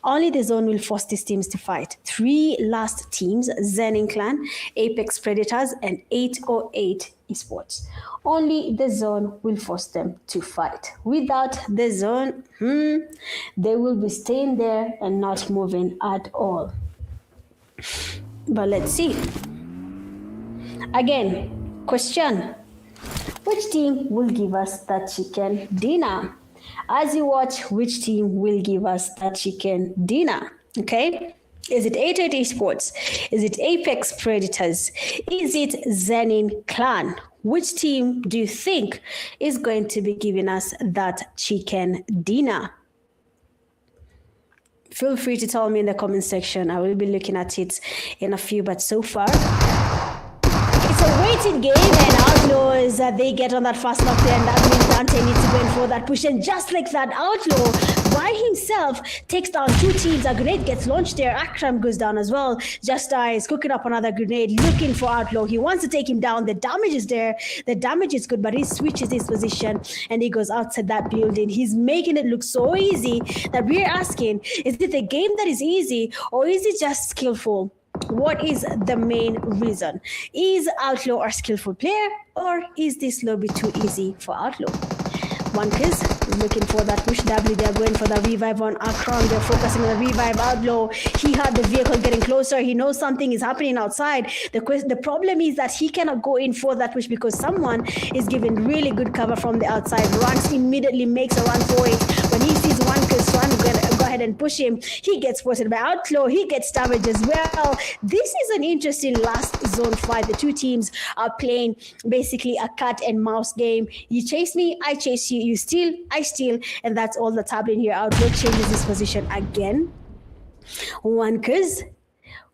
Only the zone will force these teams to fight. 3 last teams, ZENIN Clan, Apex Predators, and 808 Esports. Only the zone will force them to fight. Without the zone, they will be staying there and not moving at all. But let's see. Again, question. Which team will give us that chicken dinner? As you watch, which team will give us that chicken dinner? Okay? Is it 808 Esports? Is it Apex Predators? Is it ZENIN Clan? Which team do you think is going to be giving us that chicken dinner? Feel free to tell me in the comment section. I will be looking at it in a few, but so far, it's a waiting game, and Outlaws, they get on that fast knock there, and that means Dante needs to go in for that push. And just like that, Outlaw by himself takes down 2 teams. A grenade gets launched there. Akram goes down as well. Just dies, cooking up another grenade, looking for Outlaw. He wants to take him down. The damage is there. The damage is good, but he switches his position and he goes outside that building. He's making it look so easy that we're asking, is it a game that is easy or is it just skillful? What is the main reason? Is Outlaw a skillful player, or is this lobby too easy for Outlaw? One Kiz looking for that push W. They're going for the revive on Akron. They're focusing on the revive. Outlaw, he had the vehicle getting closer. He knows something is happening outside. The problem is that he cannot go in for that push because someone is giving really good cover from the outside. Runs immediately, makes a run for it. When he sees one Kiz run, go ahead and push him. He gets spotted by Outlaw. He gets damaged as well. This is an interesting last zone fight. The 2 teams are playing basically a cat and mouse game. You chase me, I chase you. You steal, I steal, and that's all that's happening here. Outlaw changes his position again. One Kiz,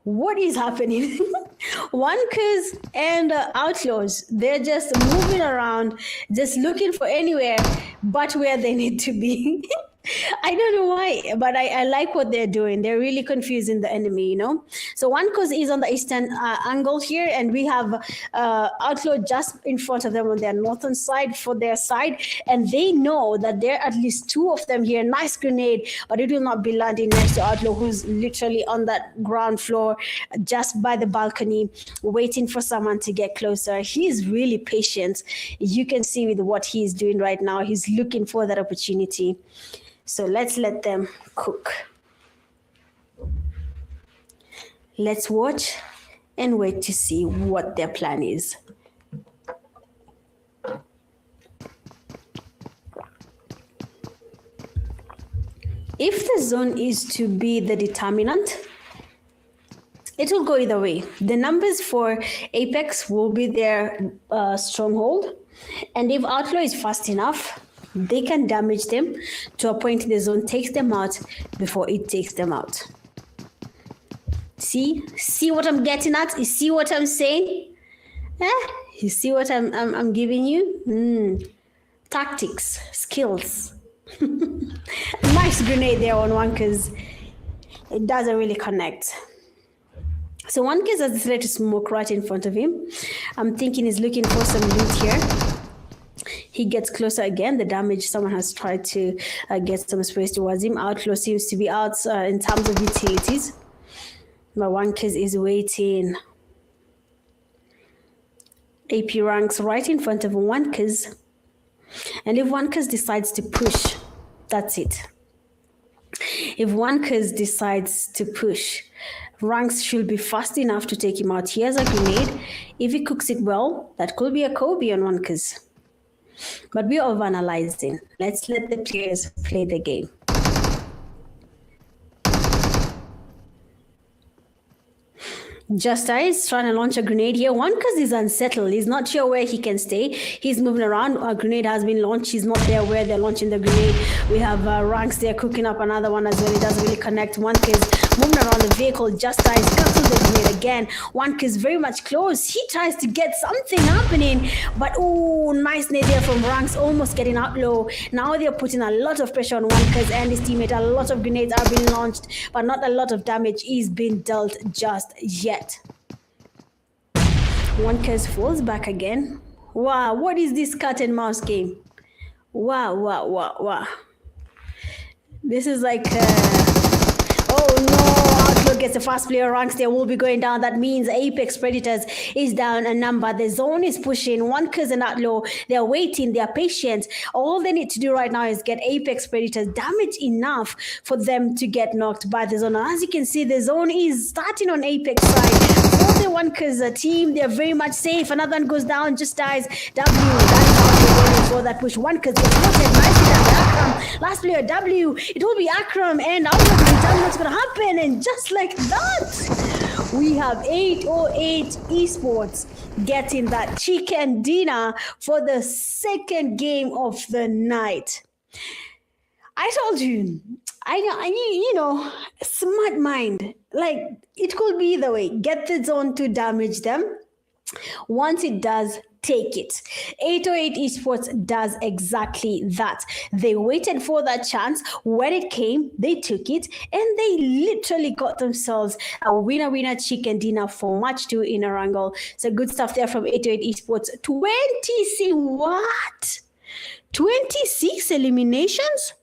what is happening? One Kiz and Outlaws, they're just moving around, just looking for anywhere but where they need to be. I don't know why, but I like what they're doing. They're really confusing the enemy, you know. So One Kiz is on the eastern angle here, and we have Outlaw just in front of them on their northern side for their side, and they know that there are at least 2 of them here. Nice grenade, but it will not be landing next to Outlaw, who's literally on that ground floor, just by the balcony, waiting for someone to get closer. He's really patient. You can see with what he's doing right now. He's looking for that opportunity. So let's let them cook. Let's watch and wait to see what their plan is. If the zone is to be the determinant, it will go either way. The numbers for Apex will be their stronghold. And if Outlaw is fast enough, they can damage them to a point the zone takes them out before it takes them out. See what I'm getting at? You see what I'm saying? You see what I'm giving you? Tactics, skills. Nice grenade there on One Kiz. It doesn't really connect. So One Kiz has decided to smoke right in front of him. I'm thinking he's looking for some loot here. He gets closer again. The damage, someone has tried to get some space towards him. Outlaw seems to be out in terms of utilities. But Wankers is waiting. AP ranks right in front of Wankers. And if Wankers decides to push, that's it. If Wankers decides to push, ranks should be fast enough to take him out. He has a grenade. If he cooks it well, that could be a Kobe on Wankers. But we're overanalyzing. Let's let the players play the game. Justice trying to launch a grenade here. Wankers is unsettled. He's not sure where he can stay. He's moving around. A grenade has been launched. He's not there where they're launching the grenade. We have ranks there cooking up another one as well. He doesn't really connect. Wankers moving around the vehicle. Justice cancels the grenade again. Wankers very much close. He tries to get something happening. But oh, nice nade there from ranks. Almost getting out low. Now they're putting a lot of pressure on Wankers and his teammate. A lot of grenades are being launched, but not a lot of damage is being dealt just yet. Wankers falls back again. Wow, what is this cat and mouse game? Wow. This is like oh no, Outlook gets a fast player ranks. They will be going down. That means Apex Predators is down a number. The zone is pushing. Wankers and Outlaw, they're waiting, they're patient. All they need to do right now is get Apex Predators damage enough for them to get knocked by the zone. As you can see, the zone is starting on Apex side. For the Wankers team, they're very much safe. Another one goes down, just dies. For that push. Wankers gets spotted nicely down by Akram. Last player W, it will be Akram, and Outlaw will tell me what's going to happen. And just like that, we have 808 Esports getting that chicken dinner for the second game of the night. I told you, you know, smart mind. Like, it could be either way. Get the zone to damage them. Once it does, take it. 808 Esports does exactly that. They waited for that chance. When it came, they took it, and they literally got themselves a winner chicken dinner for match 2 in Erangel. So good stuff there from 808 Esports. 26 eliminations?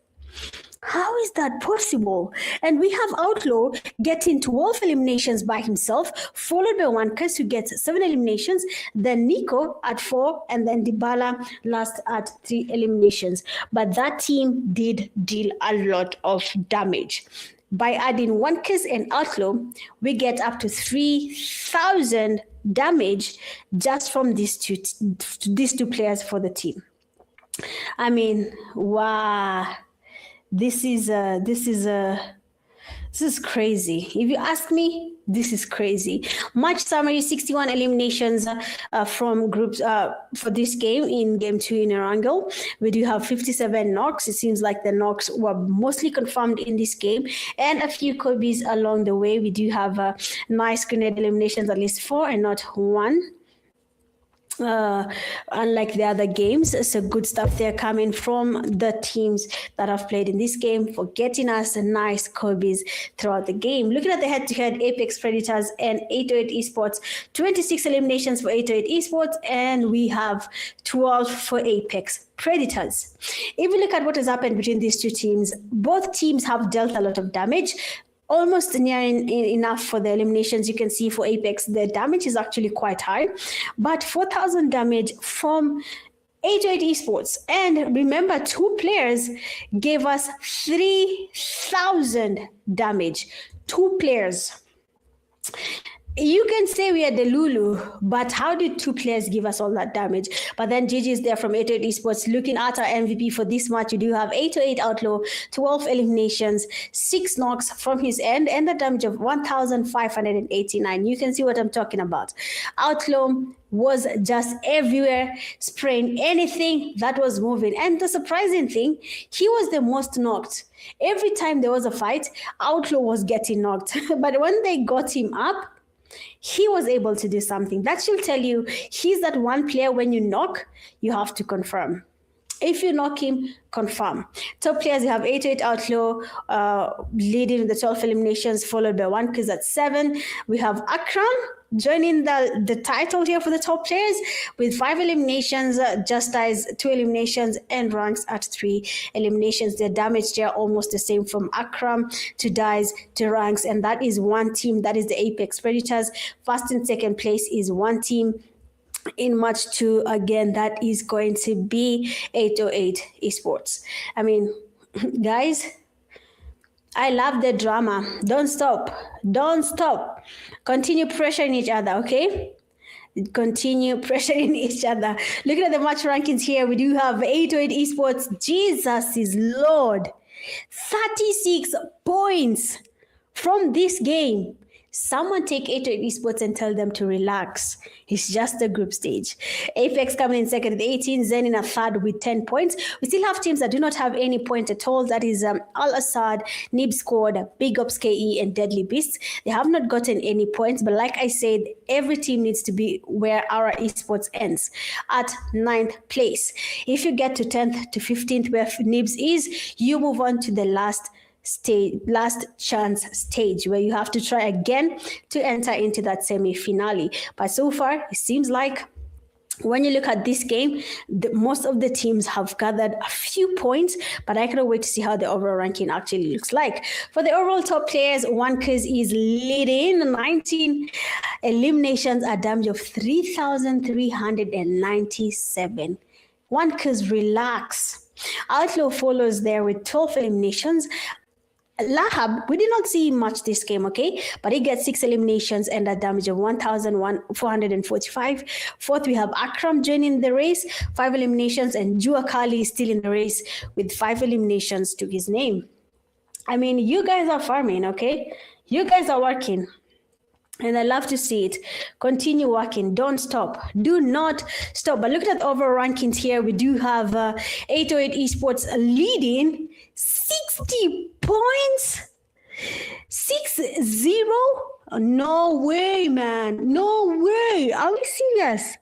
How is that possible? And we have Outlaw getting 12 eliminations by himself, followed by Wankers who gets 7 eliminations, then Nico at 4, and then Dybala last at 3 eliminations. But that team did deal a lot of damage. By adding Wankers and Outlaw, we get up to 3,000 damage just from these two players for the team. I mean, wow. This is crazy. If you ask me, this is crazy. Match summary: 61 eliminations from groups for this game in game 2 in Erangel. We do have 57 knocks. It seems like the knocks were mostly confirmed in this game, and a few Kobe's along the way. We do have nice grenade eliminations, at least 4 and not 1. Unlike the other games. So good stuff there coming from the teams that have played in this game for getting us nice Kobe's throughout the game. Looking at the head-to-head, Apex Predators and 808 Esports, 26 eliminations for 808 Esports, and we have 12 for Apex Predators. If we look at what has happened between these two teams, both teams have dealt a lot of damage. Almost near enough for the eliminations. You can see for Apex, the damage is actually quite high, but 4,000 damage from 808 Esports. And remember, 2 players gave us 3,000 damage. 2 players. You can say we are the Lulu, but how did 2 players give us all that damage? But then GG is there from 808 Esports. Looking at our MVP for this match, we do have 808 Outlaw, 12 eliminations, 6 knocks from his end, and the damage of 1,589. You can see what I'm talking about. Outlaw was just everywhere, spraying anything that was moving. And the surprising thing, he was the most knocked. Every time there was a fight, Outlaw was getting knocked. But when they got him up, he was able to do something. That should tell you he's that one player when you knock, you have to confirm. If you knock him, confirm. Top players, you have 808 Outlaw leading the 12 eliminations, followed by Wankers at 7. We have Akram joining the title here for the top players with 5 eliminations, just as 2 eliminations, and ranks at 3 eliminations. Their damage there almost the same from Akram to Dice to ranks, and that is one team. That is the Apex Predators. First and second place is one team. In match 2, again, that is going to be 808 Esports. I mean, guys, I love the drama. Don't stop. Don't stop. Continue pressuring each other, okay? Continue pressuring each other. Looking at the match rankings here, we do have 808 Esports. Jesus is Lord. 36 points from this game. Someone take 808 Esports and tell them to relax. It's just the group stage. Apex coming in second with 18, ZENIN a third with 10 points. We still have teams that do not have any point at all. That is ASAD, NIBS Squad, Big Ops KE, and Deadly Beasts. They have not gotten any points, but like I said, every team needs to be where our esports ends, at 9th place. If you get to 10th to 15th where NIBS is, you move on to the last chance stage, where you have to try again to enter into that semi-finale. But so far, it seems like when you look at this game, most of the teams have gathered a few points, but I cannot wait to see how the overall ranking actually looks like. For the overall top players, OneCuz is leading 19 eliminations, a damage of 3,397. OneCuz, relax. Outlaw follows there with 12 eliminations. Lahab, we did not see much this game, okay? But he gets 6 eliminations and a damage of 1,445. Fourth, we have Akram joining the race, 5 eliminations, and Juakali is still in the race with 5 eliminations to his name. I mean, you guys are farming, okay? You guys are working. And I love to see it. Continue working. Don't stop. Do not stop. But look at the overall rankings here. We do have 808 Esports leading 60 points. 6-0? No way, man. No way. Are we serious?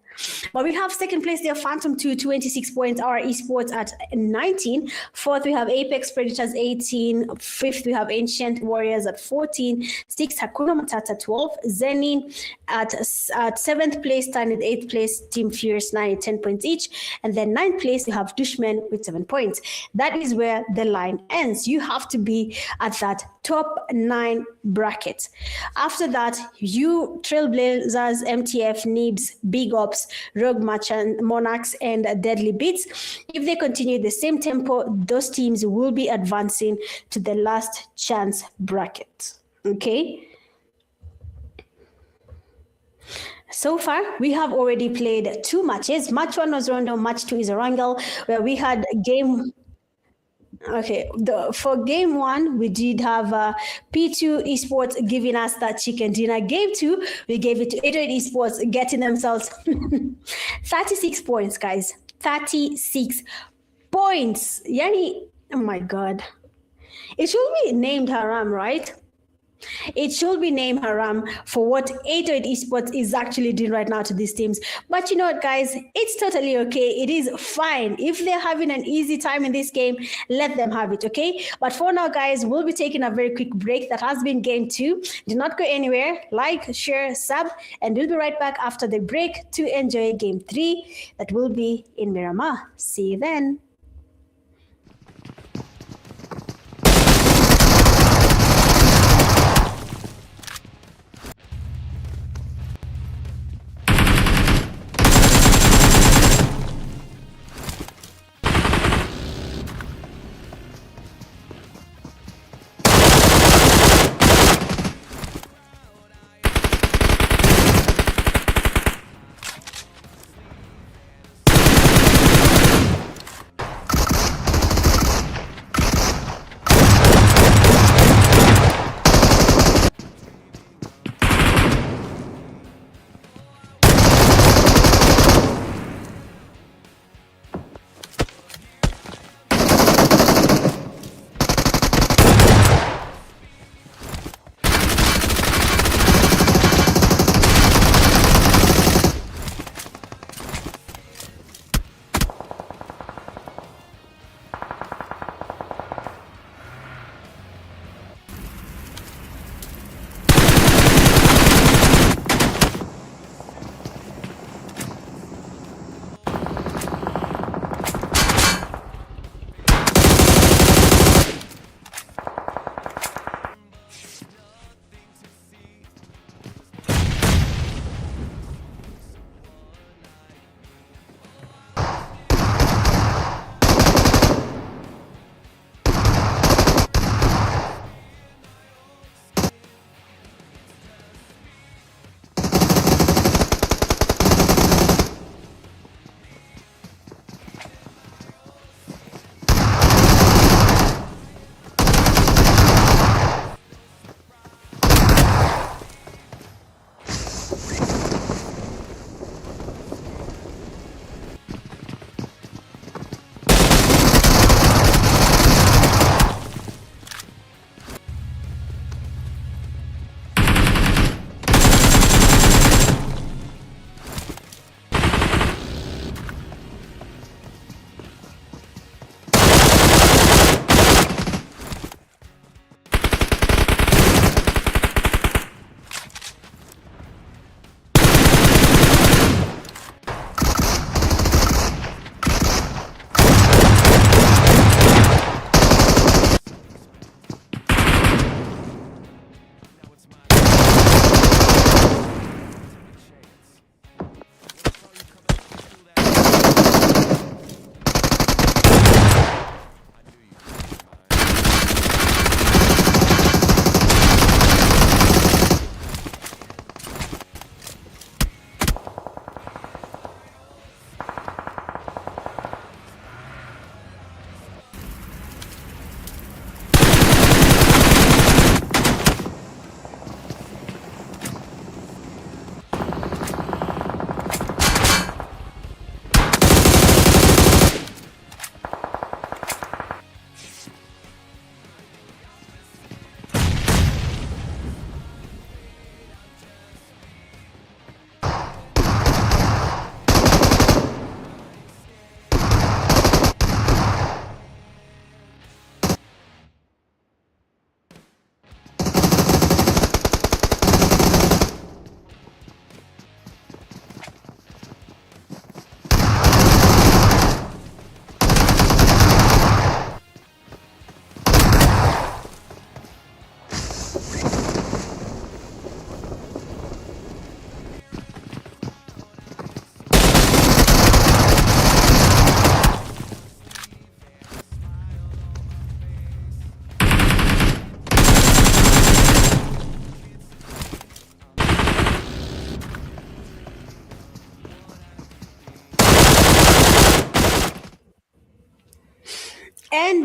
But we have second place there, Phantom 2, 26 points. Our esports at 19. Fourth, we have Apex Predators 18. Fifth, we have Ancient Warriors at 14. Sixth, HAKUNA MATATA 12. ZENIN at 7th place, tied with 8th place, Team Fierce 9, 10 points each. And then 9th place, we have DUSHMEN with 7 points. That is where the line ends. You have to be at that top 9 bracket. After that, you Trailblazers, MTF, NIBS, Big Ops, Rogue Monarchs, and Deadly Beats. If they continue the same tempo, those teams will be advancing to the last chance bracket. Okay? So far, we have already played 2 matches. Match 1 was random, match 2 is a wrangle, where we had game. Okay, for game 1, we did have P2 Esports giving us that chicken dinner. Game 2, we gave it to 808 Esports, getting themselves 36 points, guys. 36 points. Yani, oh my God. It should be named Haram, right? It should be named Haram for what 808 Esports is actually doing right now to these teams. But you know what, guys? It's totally okay. It is fine. If they're having an easy time in this game, let them have it, okay? But for now, guys, we'll be taking a very quick break. That has been game 2. Do not go anywhere. Like, share, sub, and we'll be right back after the break to enjoy game 3 that will be in Miramar. See you then.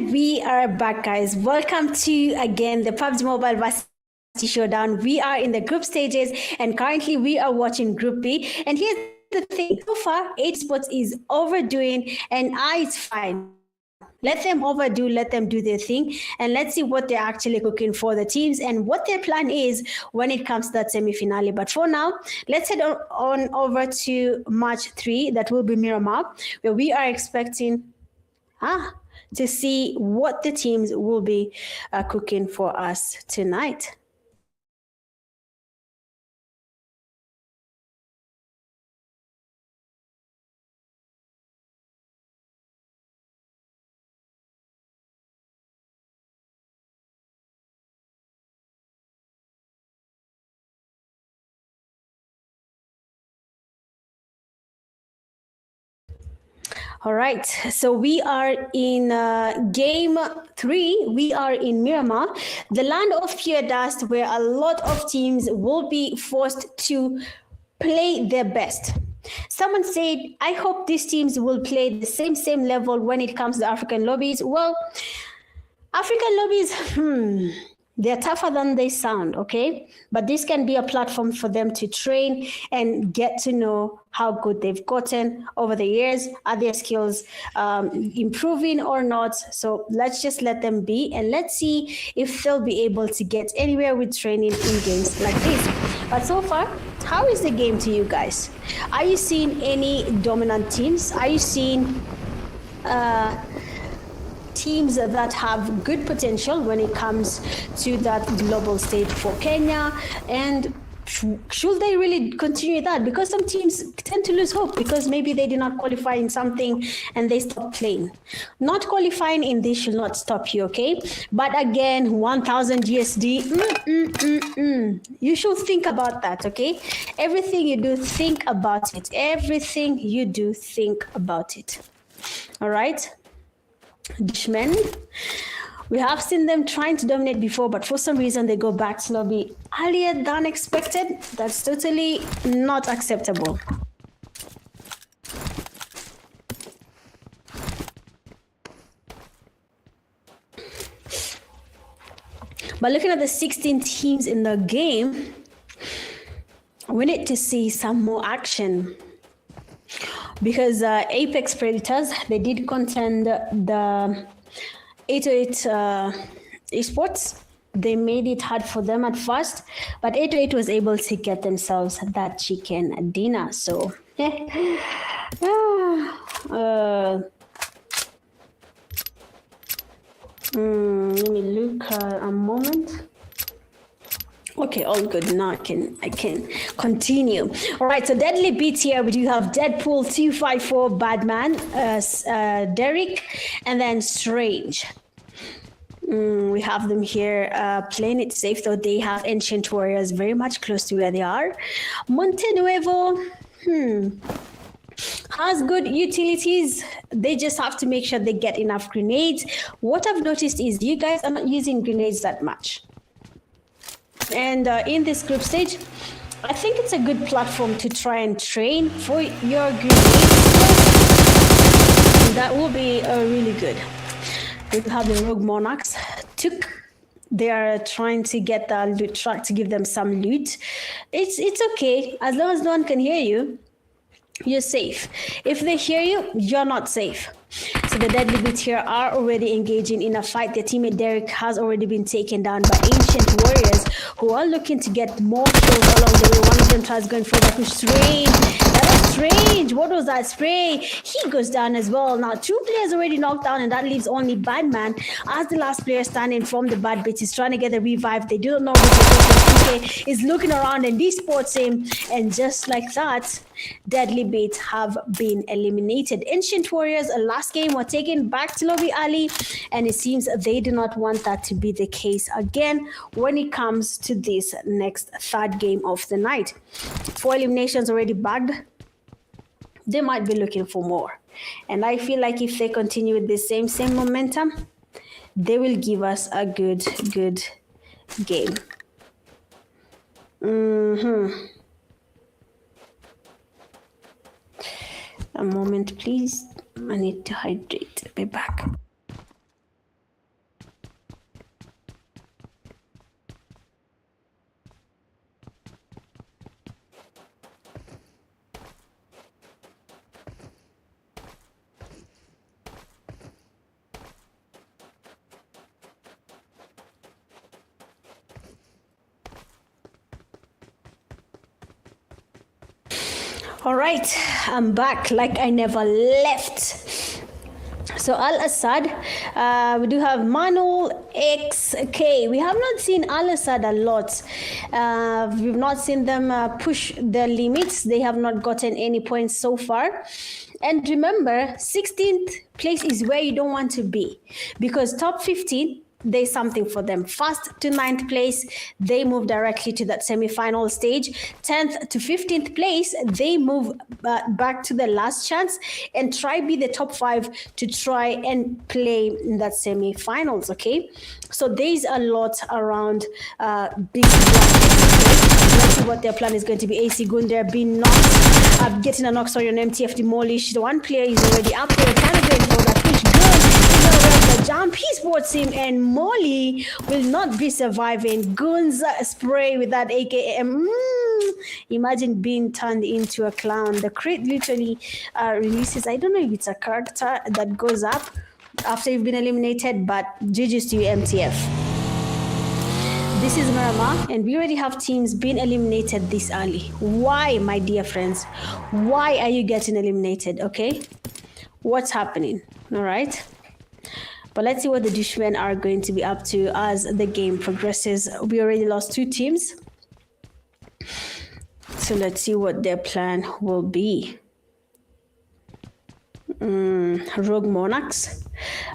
And we are back, guys. Welcome to again the PUBG Mobile Varsity Showdown. We are in the group stages, and currently we are watching Group B. And here's the thing: so far, eSports is overdoing, and it's fine. Let them overdo, let them do their thing, and let's see what they're actually cooking for the teams and what their plan is when it comes to that semi-finale. But for now, let's head on over to match 3. That will be Miramar, where we are expecting to see what the teams will be cooking for us tonight. All right, so we are in game 3. We are in Miramar, the land of pure dust, where a lot of teams will be forced to play their best. Someone said, I hope these teams will play the same level when it comes to African lobbies. Well, African lobbies, they're tougher than they sound, okay? But this can be a platform for them to train and get to know how good they've gotten over the years. Are their skills improving or not? So let's just let them be, and let's see if they'll be able to get anywhere with training in games like this. But so far, how is the game to you guys? Are you seeing any dominant teams? Are you seeing teams that have good potential when it comes to that global stage for Kenya? And should they really continue that? Because some teams tend to lose hope because maybe they did not qualify in something and they stop playing. Not qualifying in this should not stop you, okay? But again, 1,000 USD, you should think about that, okay? Everything you do, think about it. Everything you do, think about it. All right? DUSHMEN, we have seen them trying to dominate before, but for some reason they go back to lobby earlier than expected. That's totally not acceptable. But looking at the 16 teams in the game, we need to see some more action. Because Apex Predators, they did contend the 808 esports. They made it hard for them at first, but 808 was able to get themselves that chicken dinner. So, let me look a moment. Okay, all good. Now I can continue. All right, so Deadly Beats here. We do have Deadpool 254, Badman, Derek, and then Strange. We have them here playing it safe, though they have Ancient Warriors very much close to where they are. Montenuevo, has good utilities. They just have to make sure they get enough grenades. What I've noticed is you guys are not using grenades that much. And in this group stage, I think it's a good platform to try and train for your grenades. That will be really good. We have the Rogue Monarchs. They are trying to get the loot truck to give them some loot. It's okay. As long as no one can hear you, you're safe. If they hear you, you're not safe. So the Deadly Beats here are already engaging in a fight. Their teammate Derek has already been taken down by Ancient Warriors, who are looking to get more kills along the way. One of them tries going for that Strange. That was Strange. What was that spray? He goes down as well. Now 2 players already knocked down, and that leaves only Badman as the last player standing from the Bad Bits. He's trying to get the revive. They don't know who is looking around, and esports him, and just like that, Deadly Beats have been eliminated. Ancient Warriors last game were taken back to lobby early, and it seems they do not want that to be the case again when it comes to this next 3rd game of the night. 4 eliminations already bagged. They might be looking for more, and I feel like if they continue with the same momentum, they will give us a good game. A moment, please. I need to hydrate. Be back. All right, I'm back like I never left. So ASAD, we do have Manuel XK. We have not seen ASAD a lot. We've not seen them push their limits. They have not gotten any points so far. And remember, 16th place is where you don't want to be, because top 15, there's something for them. First to 9th place, they move directly to that semi-final stage. 10th to 15th place, they move back to the last chance and try be the top 5 to try and play in that semi-finals, okay? So there's a lot around big brackets, okay? Let's see what their plan is going to be. AC Gunder being knocked, getting a knock, sorry, on MTF demolished. The one player is already up there, trying to go for that push. Good. The jump, he sports him, and Molly will not be surviving. Guns spray with that AKM. Imagine being turned into a clown. The crate literally releases, I don't know if it's a character that goes up after you've been eliminated, but GG's to you, MTF. This is Marama, and we already have teams being eliminated this early. Why, my dear friends? Why are you getting eliminated, okay? What's happening, all right? But let's see what the DUSHMEN are going to be up to as the game progresses. We already lost 2 teams. So let's see what their plan will be. Rogue Monarchs.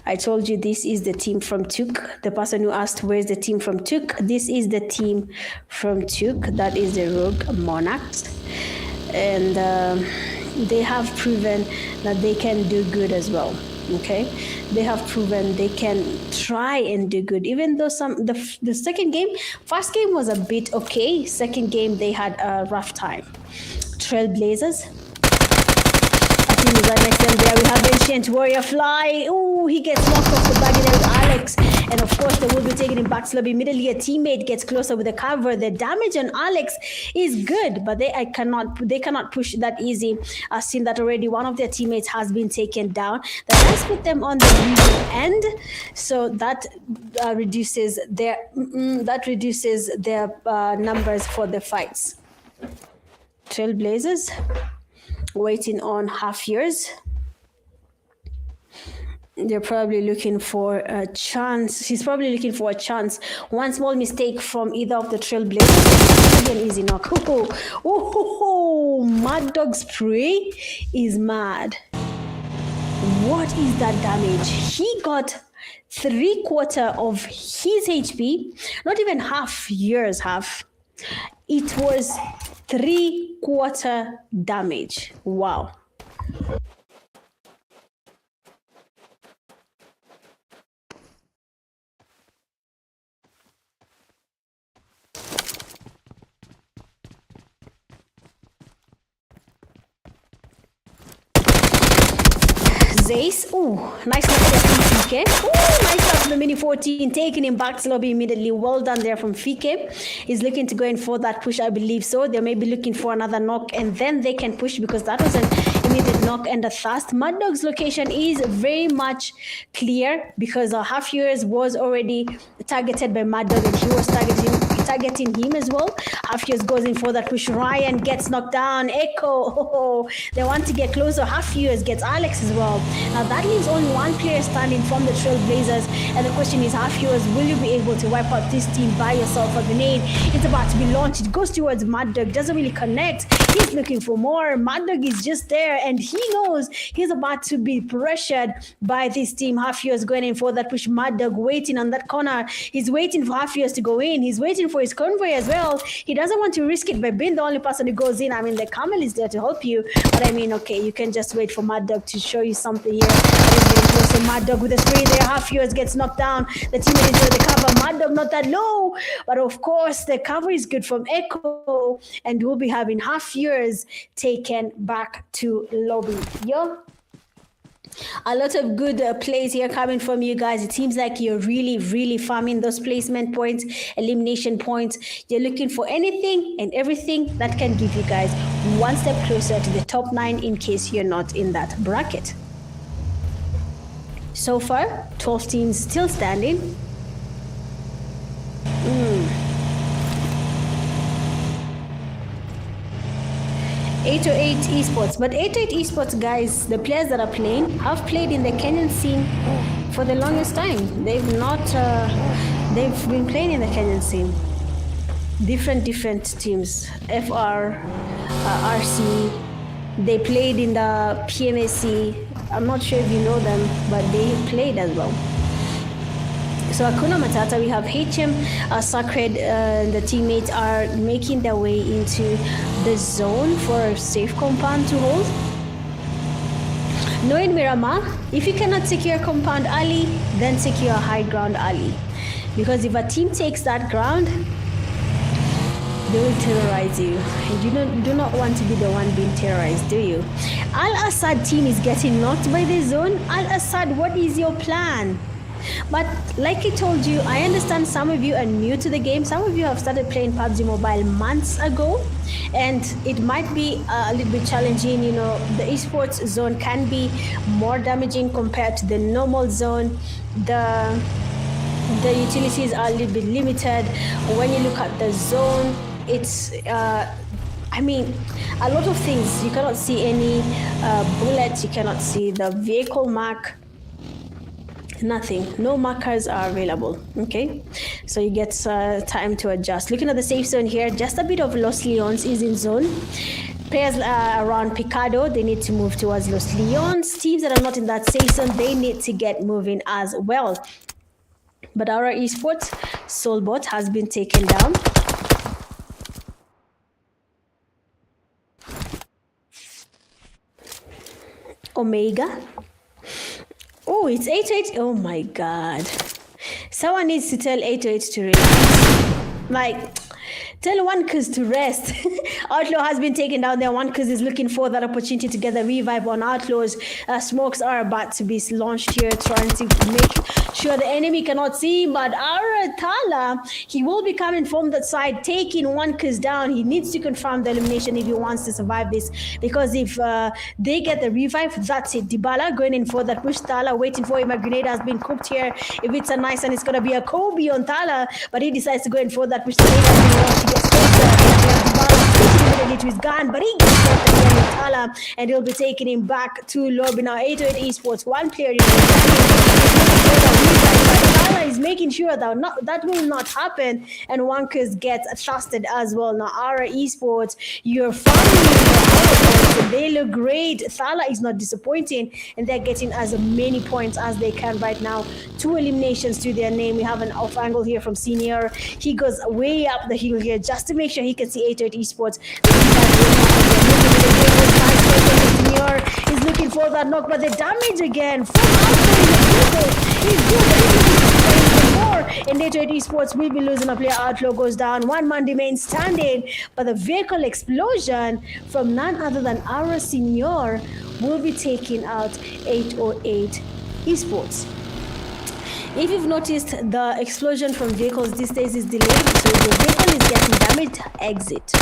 I told you this is the team from Tuk. The person who asked where's the team from Tuk, this is the team from Tuk. That is the Rogue Monarchs. And they have proven that they can do good as well. Okay, they have proven they can try and do good, even though the second game, first game was a bit okay. Second game they had a rough time. TRAILBLAZERS. I think right next to them there we have Ancient Warrior Fly. Oh, he gets knocked off the back there with Alex, and of course they will be taking him back to lobby. Immediately a teammate gets closer with the cover. The damage on Alex is good, but they cannot push that easy. I've seen that already. One of their teammates has been taken down. The rest put them on the leading end, so that reduces their numbers for the fights. TRAILBLAZERS waiting on half years. They're probably looking for a chance. She's probably looking for a chance. One small mistake from either of the TRAILBLAZERS. An easy knock. Oh, Mad Dog Spray is mad. What is that damage? He got 3/4 of his HP. Not even half. It was 3/4 damage. Wow. Zace, oh, nice FK. Oh, nice shot from the mini 14, taking him back to lobby immediately. Well done there from Fike. He's looking to go in for that push, I believe so. They may be looking for another knock, and then they can push, because that was an immediate knock and a fast. Mad Dog's location is very much clear, because Half Years was already targeted by Mad Dog, and he was targeting him as well. Half Years goes in for that push. Ryan gets knocked down. Echo, they want to get closer. Half Years gets Alex as well. Now that leaves only one player standing from the TRAILBLAZERS, and the question is, Half Years, will you be able to wipe out this team by yourself? A grenade is about to be launched. It goes towards Mad Dog, doesn't really connect. He's looking for more. Mad Dog is just there, and he knows he's about to be pressured by this team. Half Years going in for that push. Mad Dog waiting on that corner. He's waiting for Half Years to go in. He's waiting for his convoy as well. He doesn't want to risk it by being the only person who goes in. I mean, the camel is there to help you, but I mean, okay, you can just wait for Mad Dog to show you something here. So Mad Dog with a spray there. Half Years gets knocked down. The teammate is there, the cover. Mad Dog not that low, but of course the cover is good from Echo, and we'll be having Half Years taken back to lobby. A lot of good plays here coming from you guys. It seems like you're really farming those placement points, elimination points. You're looking for anything and everything that can give you guys one step closer to the top 9 in case you're not in that bracket. So far, 12 teams still standing. 808 esports. But 808 esports, guys, the players that are playing have played in the Kenyan scene for the longest time. They've not. They've been playing in the Kenyan scene. Different teams. FR, RC. They played in the PMSC. I'm not sure if you know them, but they played as well. So HAKUNA MATATA, we have HM, Sacred, the teammates are making their way into the zone for a safe compound to hold. Knowing Miramar, if you cannot secure compound early, then secure high ground early. Because if a team takes that ground, they will terrorize you. And you do not want to be the one being terrorized, do you? Al-Assad team is getting knocked by the zone. Al-Assad, what is your plan? But like I told you, I understand some of you are new to the game. Some of you have started playing PUBG Mobile months ago, and it might be a little bit challenging. You know, the esports zone can be more damaging compared to the normal zone. The utilities are a little bit limited. When you look at the zone, it's I mean, a lot of things. You cannot see any bullets. You cannot see the vehicle mark. Nothing. No markers are available. Okay, so you get time to adjust. Looking at the safe zone here, just a bit of Los Leones is in zone. Players around Picado, they need to move towards Los Leones. Teams that are not in that safe zone, they need to get moving as well. But our esports Soulbot has been taken down. Omega. Oh, it's 808. Oh my God. Someone needs to tell 808 to relax. Like, tell one cuz to rest. Outlaw has been taken down there. One cuz is looking for that opportunity to get the revive on Outlaws. Smokes are about to be launched here, trying to make sure the enemy cannot see him. But our Thala, he will be coming from that side, taking one cuz down. He needs to confirm the elimination if he wants to survive this. Because if they get the revive, that's it. Dybala going in for that push. Thala waiting for him. A grenade has been cooked here. If it's a nice one, it's going to be a Kobe on Thala. But he decides to go in for that push. The grenade has been launched. He gets to his gun, but he gets caught again with Thala, and he'll be taking him back to lobby now. 808 esports, one player. Thala is making sure that will not happen, and Wankers gets trusted as well. Now, our esports, you're farming, they look great. Thala is not disappointing, and they're getting as many points as they can right now. 2 eliminations to their name. We have an off angle here from Senior. He goes way up the hill here just to make sure he can see 808 esports. Senior is looking for that knock, but the damage again from outside is good. And 808 esports will be losing a player. Outlaw goes down. One man remains standing, but the vehicle explosion from none other than our Senior will be taking out 808 esports. If you've noticed, the explosion from vehicles these days is delayed, so the vehicle is getting damaged. Exit.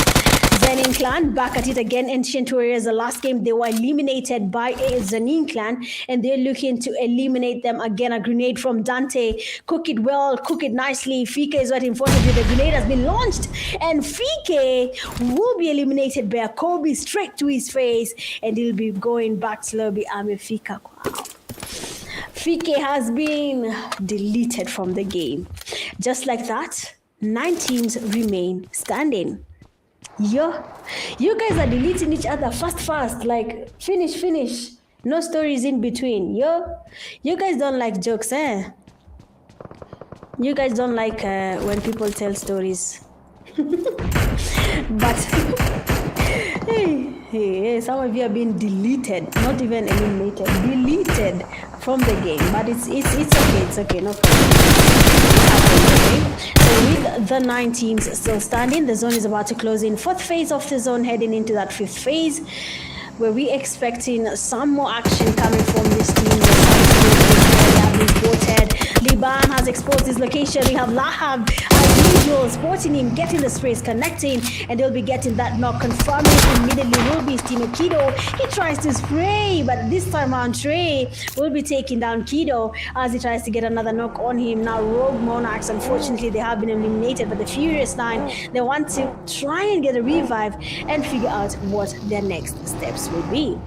ZENIN clan back at it again. Ancient Warriors, the last game they were eliminated by a ZENIN clan, and they're looking to eliminate them again. A grenade from Dante. Cook it well, cook it nicely. Fike is right in front of you. The grenade has been launched, and Fike will be eliminated by a Kobe straight to his face, and he'll be going back to lobby. Fika. Wow. Fike has been deleted from the game. Just like that, 9 teams remain standing. Yo, you guys are deleting each other fast, like finish. No stories in between. Yo, you guys don't like jokes, eh? You guys don't like when people tell stories. But hey, some of you have been deleted, not even eliminated, deleted from the game. But it's okay, no problem. So with the 9 teams still standing, the zone is about to close in. 4th phase of the zone, heading into that 5th phase, where we're expecting some more action coming from this team. Liban has exposed his location. We have Lahab usual, sporting him, getting the sprays, connecting, and they'll be getting that knock. Confirming immediately will be his teammate Kido. He tries to spray, but this time around Trey will be taking down Kido as he tries to get another knock on him. Now Rogue Monarchs, unfortunately, they have been eliminated, but the Furious 9, they want to try and get a revive and figure out what their next steps will be.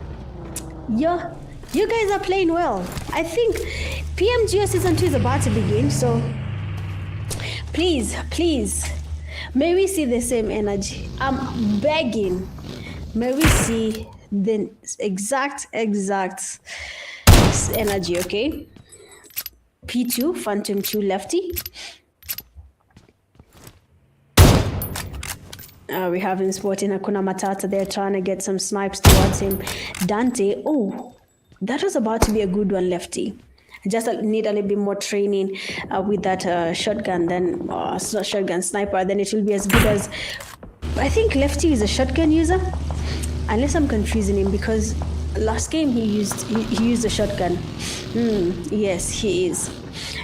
Yeah, you guys are playing well. I think PMGO Season 2 is about to begin, so please, may we see the same energy. I'm begging. May we see the exact energy, okay? P2, Phantom 2 lefty. We have him sporting HAKUNA MATATA. They're trying to get some snipes towards him. Dante, oh, that was about to be a good one, lefty. Just need a little bit more training with that shotgun, then shotgun sniper, then it will be as good as. I think lefty is a shotgun user, unless I'm confusing him, because last game he used a shotgun. Yes, he is.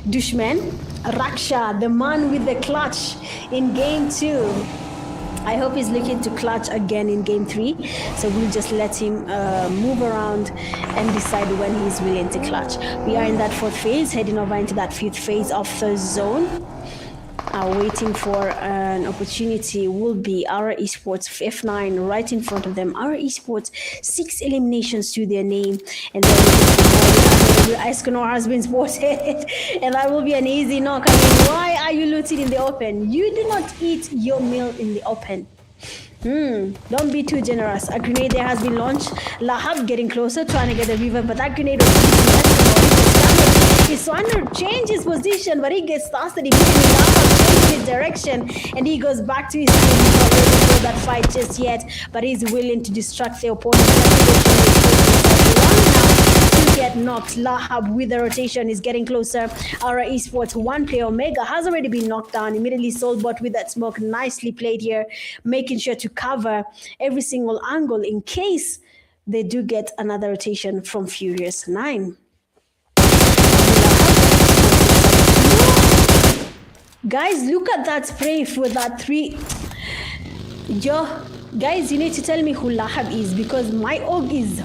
DUSHMEN, Raksha, the man with the clutch in game 2. I hope he's looking to clutch again in game 3. So we'll just let him move around and decide when he's willing to clutch. We are in that 4th phase, heading over into that 5th phase of the zone. Waiting for an opportunity will be our esports F9 right in front of them. Our esports 6 eliminations to their name, and then HAKUNA has been spotted, and that will be an easy knock. I mean, why are you looting in the open? You do not eat your meal in the open. Don't be too generous. A grenade there has been launched. Lahab getting closer, trying to get a revive, but that grenade was Swanner change his position, but he gets started immediately. Lahab changes his direction, and he goes back to his team. He's not ready for that fight just yet, but he's willing to distract the opponent. Get knocked. Lahab with the rotation is getting closer. Our esports 1 player Omega has already been knocked down. Immediately Soulbot with that smoke. Nicely played here, making sure to cover every single angle in case they do get another rotation from Furious 9. Guys, look at that spray for that 3. Yo, guys, you need to tell me who Lahab is, because my OG is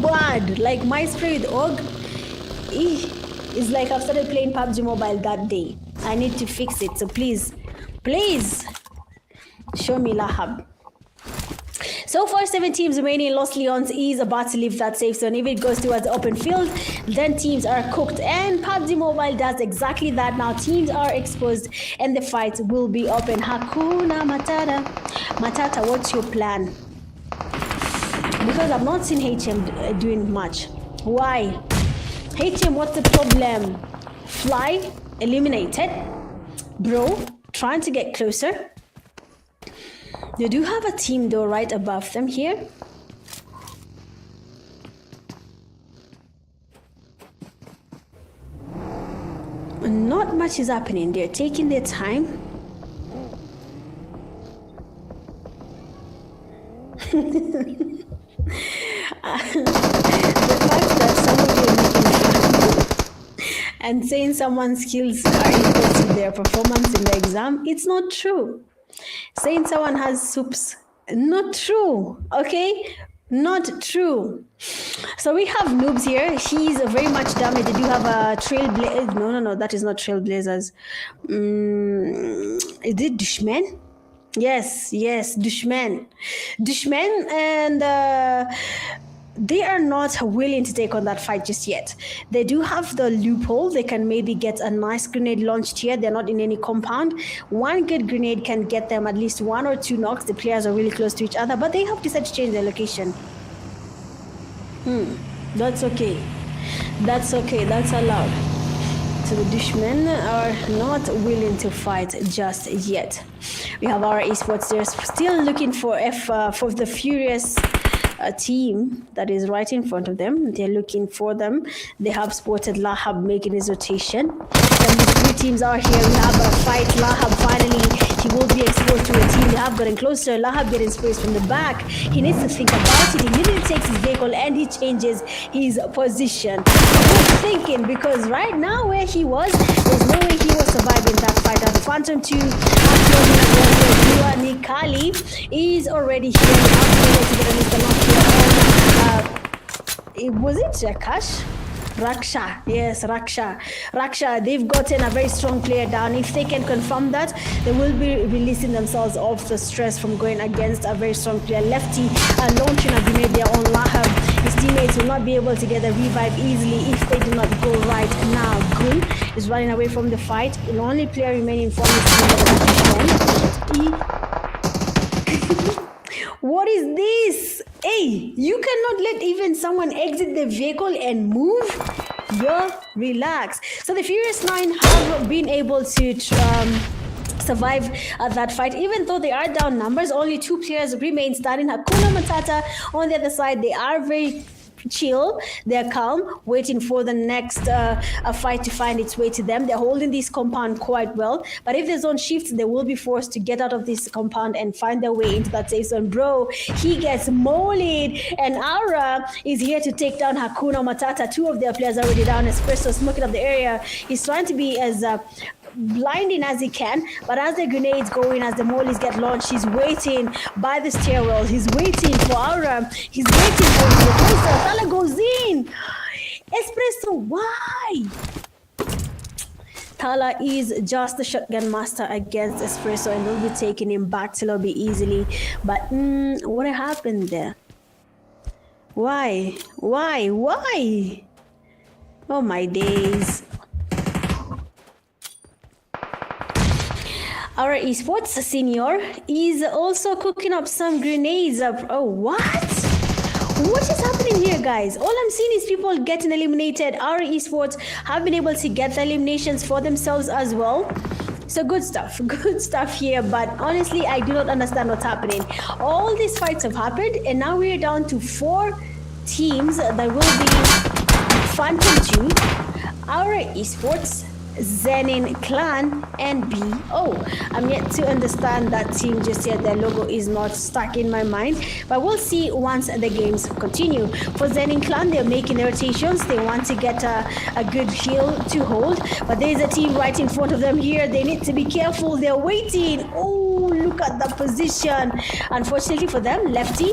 bad. Like my spray with OG is like I've started playing PUBG Mobile that day. I need to fix it. So please show me Lahab. So far, 7 teams remaining. Los Leons is about to leave that safe zone. If it goes towards the open field, then teams are cooked. And PUBG Mobile does exactly that. Now teams are exposed and the fight will be open. HAKUNA MATATA. MATATA, what's your plan? Because I've not seen HM doing much. Why? HM, what's the problem? Fly, eliminated. Bro, trying to get closer. They do have a team though right above them here. Not much is happening. They're taking their time. The fact that some of you are making fun and saying someone's skills are equal to their performance in the exam, it's not true. Saying someone has soups, not true, okay? Not true. So we have noobs here. He's very much damaged. They do have a trailblazer. No, that is not trailblazers. Is it DUSHMEN? Yes, DUSHMEN. DUSHMEN, and they are not willing to take on that fight just yet. They do have the loophole. They can maybe get a nice grenade launched here. They're not in any compound. One good grenade can get them at least 1 or 2 knocks. The players are really close to each other, but they have decided to change their location. That's okay. That's okay. That's allowed. So the DUSHMEN are not willing to fight just yet. We have our esports. They're still looking for for the Furious team that is right in front of them. They're looking for them. They have spotted Lahab making his rotation. And these 3 teams are here. We have a fight. Lahab finally, he will be exposed to a team. They have getting closer. Lahab getting space from the back. He needs to think about it. He immediately takes his vehicle and he changes his position. Good thinking, because right now where he was, there's no way he was surviving that fight. The Phantom 2 Nikali is already here. To get at least a knock here on, was it Jakash? Raksha, yes, Raksha, they've gotten a very strong player down. If they can confirm that, they will be releasing themselves off the stress from going against a very strong player. Lefty launching a grenade there on Lahab. His teammates will not be able to get the revive easily if they do not go right now. Gun is running away from the fight. The only player remaining from his team. What is this? Hey, you cannot let even someone exit the vehicle and move? Relax. So the Furious 9 have been able to survive that fight. Even though they are down numbers, only 2 players remain standing. HAKUNA, MATATA on the other side, they are very chill, they're calm, waiting for the next fight to find its way to them. They're holding this compound quite well, but if the zone shifts, they will be forced to get out of this compound and find their way into that safe zone. Bro, he gets mollied, and Aura is here to take down HAKUNA, MATATA. 2 of their players are already down. Espresso smoking up the area. He's trying to be as blinding as he can, but as the grenades go in, as the mollies get launched, he's waiting by the stairwell. He's waiting for Aura. He's waiting for the closer. Tala goes in. Espresso, why? Tala is just the shotgun master against Espresso, and they'll be taking him back to lobby easily. But what happened there? Why? Oh my days. Our esports senior is also cooking up some grenades. Oh, what? What is happening here, guys? All I'm seeing is people getting eliminated. Our esports have been able to get the eliminations for themselves as well. So good stuff here. But honestly, I do not understand what's happening. All these fights have happened, and now we're down to 4 teams that will be Phantom 2, our esports, ZENIN Clan, and BO. I'm yet to understand that team just yet. Their logo is not stuck in my mind, but we'll see once the games continue. For ZENIN Clan, they're making their rotations. They want to get a good heal to hold, but there's a team right in front of them here. They need to be careful. They're waiting. Oh, look at the position. Unfortunately for them, Lefty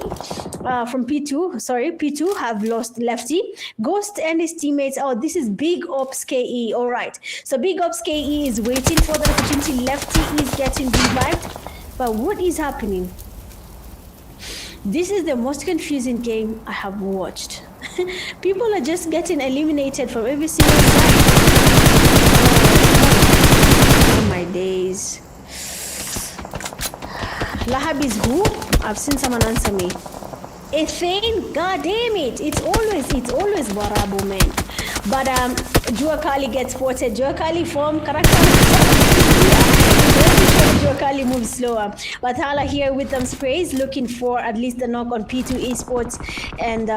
from P2 have lost Lefty. Ghost and his teammates. Oh, this is Big Ops KE. All right. So Big Ops KE is waiting for the opportunity. Lefty is getting revived. But what is happening? This is the most confusing game I have watched. People are just getting eliminated from every single side. Oh my days. Lahab is who? I've seen someone answer me. Ethane, god damn it. It's always Warabu, man. But JKUAT gets spotted. JKUAT form character. JKUAT moves slower. But Hala here with them sprays, looking for at least a knock on P2 Esports, and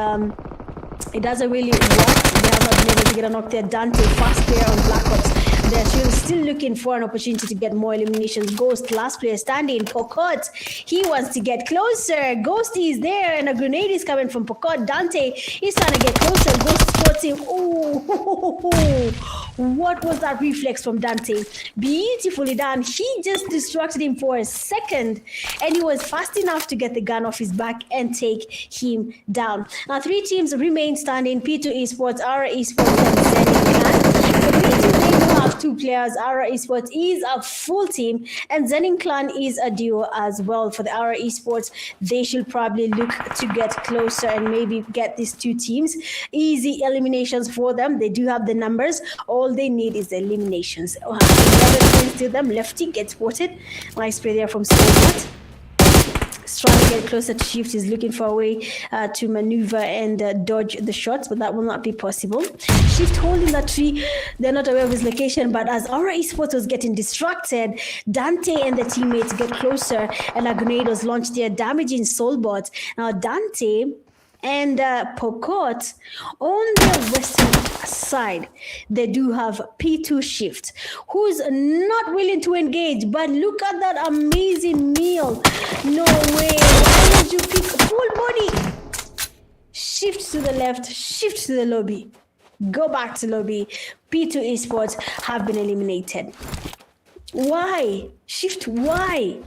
it doesn't really work. They have not been able to get a knock there. Dante, fast player on Black Ops. They're still looking for an opportunity to get more eliminations. Ghost, last player standing. Pokot, he wants to get closer. Ghost is there, and a grenade is coming from Pokot. Dante is trying to get closer. Ghost spots him. Oh, what was that reflex from Dante? Beautifully done. He just distracted him for a second, and he was fast enough to get the gun off his back and take him down. Now, 3 teams remain standing. P2 Esports, Aura Esports, and ZENIN Clan. The P2 they do have 2 players. Aura Esports is a full team, and ZENIN Clan is a duo as well. For the Aura Esports, they should probably look to get closer and maybe get these 2 teams. Easy eliminations for them. They do have the numbers. All they need is the eliminations. To them, Lefty gets spotted. Nice play there from Strathmore. Trying to get closer to Shift. Is looking for a way to maneuver and dodge the shots, but that will not be possible. Shift holding that tree. They're not aware of his location, but as Aura Esports was getting distracted, Dante and the teammates get closer, and a grenade was launched there, damaging Soulbot. Now Dante and Pokot on the western side, they do have P2 Shift, who's not willing to engage. But look at that amazing meal. to pick full body. Shift to the left, shift to the lobby. Go back to lobby. P2 Esports have been eliminated. Why? Shift, why?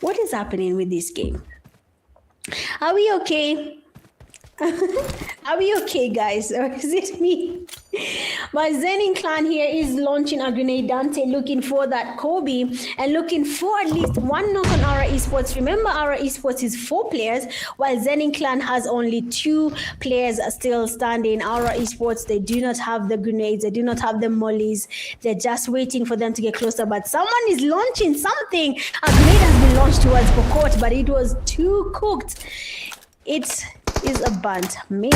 What is happening with this game? Are we okay? Are we okay, guys? Or is it me? My ZENIN clan here is launching a grenade. Dante looking for that Kobe and looking for at least one knock on our esports. Remember, our esports is 4 players, while ZENIN clan has only 2 players still standing. Our esports, they do not have the grenades, they do not have the mollies. They're just waiting for them to get closer. But someone is launching something. A grenade has been launched towards Pokot, but it was too cooked. It is a bunt. Man,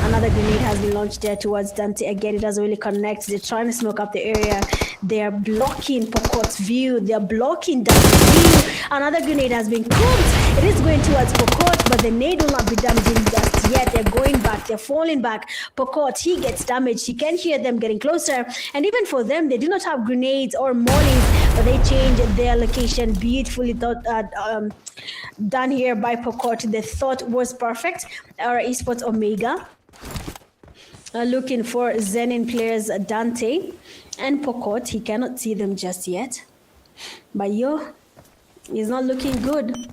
another grenade has been launched there towards Dante. Again, it doesn't really connect. They're trying to smoke up the area. They're blocking Pokot's view. They're blocking Dante's view. Another grenade has been cooked. It is going towards Pokot, but the nade will not be damaging just yet. They're going back. They're falling back. Pokot, he gets damaged. He can hear them getting closer. And even for them, they do not have grenades or mollies, but they change their location. Beautifully done here by Pokot. The thought was perfect. Our esports Omega looking for ZENIN players Dante and Pokot. He cannot see them just yet, but he's not looking good.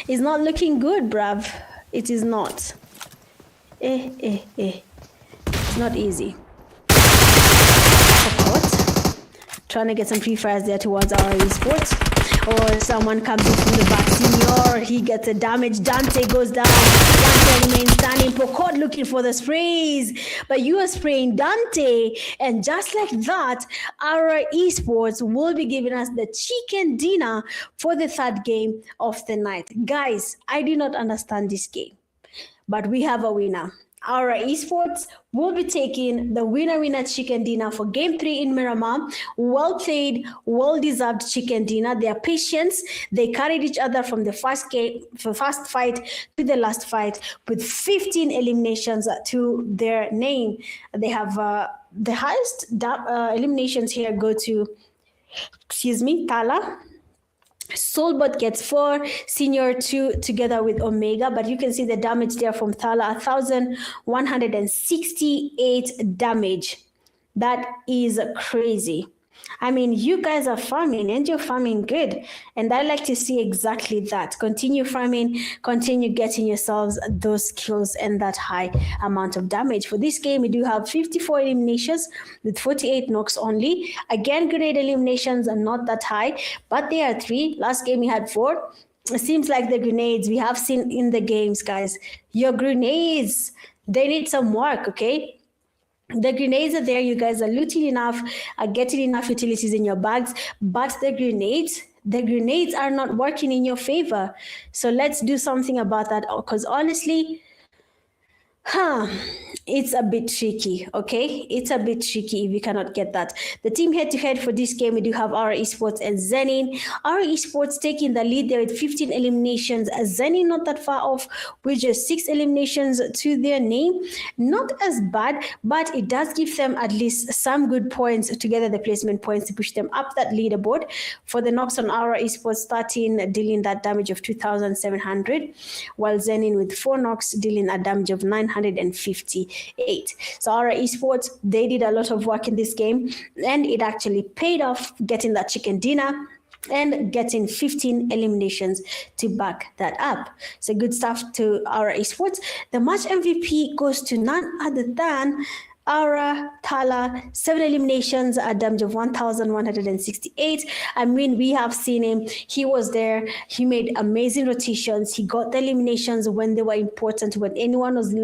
It's not looking good, bruv. It is not. It's not easy. Pokot trying to get some free fires there towards our esports. Or someone comes in from the back. Senior, he gets a damage. Dante goes down. Dante remains standing. Pokot looking for the sprays. But you are spraying Dante. And just like that, our esports will be giving us the chicken dinner for the 3rd game of the night. Guys, I do not understand this game. But we have a winner. Our esports will be taking the winner chicken dinner for game 3 in Miramar. Well played, well-deserved chicken dinner. Their patience, they carried each other from the first fight to the last fight with 15 eliminations to their name. They have the highest eliminations here go to, Thala. Soulbot gets 4, Senior 2 together with Omega, but you can see the damage there from Thala, 1,168 damage. That is crazy. I mean, you guys are farming and you're farming good. And I like to see exactly that. Continue farming, continue getting yourselves those kills and that high amount of damage. For this game, we do have 54 eliminations with 48 knocks only. Again, grenade eliminations are not that high, but they are 3. Last game we had 4. It seems like the grenades we have seen in the games, guys. Your grenades, they need some work, okay? The grenades are there. You guys are looting enough, are getting enough utilities in your bags, but the grenades are not working in your favor. So let's do something about that, because honestly, it's a bit tricky, okay? It's a bit tricky if you cannot get that. The team head-to-head for this game, we do have our esports and ZENIN. Our esports taking the lead there with 15 eliminations. ZENIN not that far off with just 6 eliminations to their name. Not as bad, but it does give them at least some good points together, the placement points to push them up that leaderboard. For the knocks on our esports, 13 dealing that damage of 2,700, while ZENIN with 4 knocks dealing a damage of 950. So our esports, they did a lot of work in this game, and it actually paid off getting that chicken dinner and getting 15 eliminations to back that up. So good stuff to our esports. The match MVP goes to none other than Aura Thala, 7 eliminations, a damage of 1,168. I mean, we have seen him. He was there. He made amazing rotations. He got the eliminations when they were important. When anyone was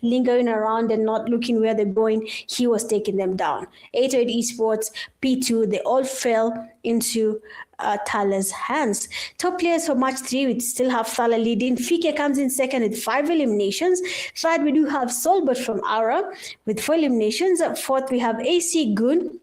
lingering around and not looking where they're going, he was taking them down. 808 Esports, P2, they all fell into Thala's hands. Top players for match 3, we still have Thala leading. Fike comes in second with 5 eliminations. Third, we do have Solbert from Aura with 4 eliminations. Fourth, we have AC Goon,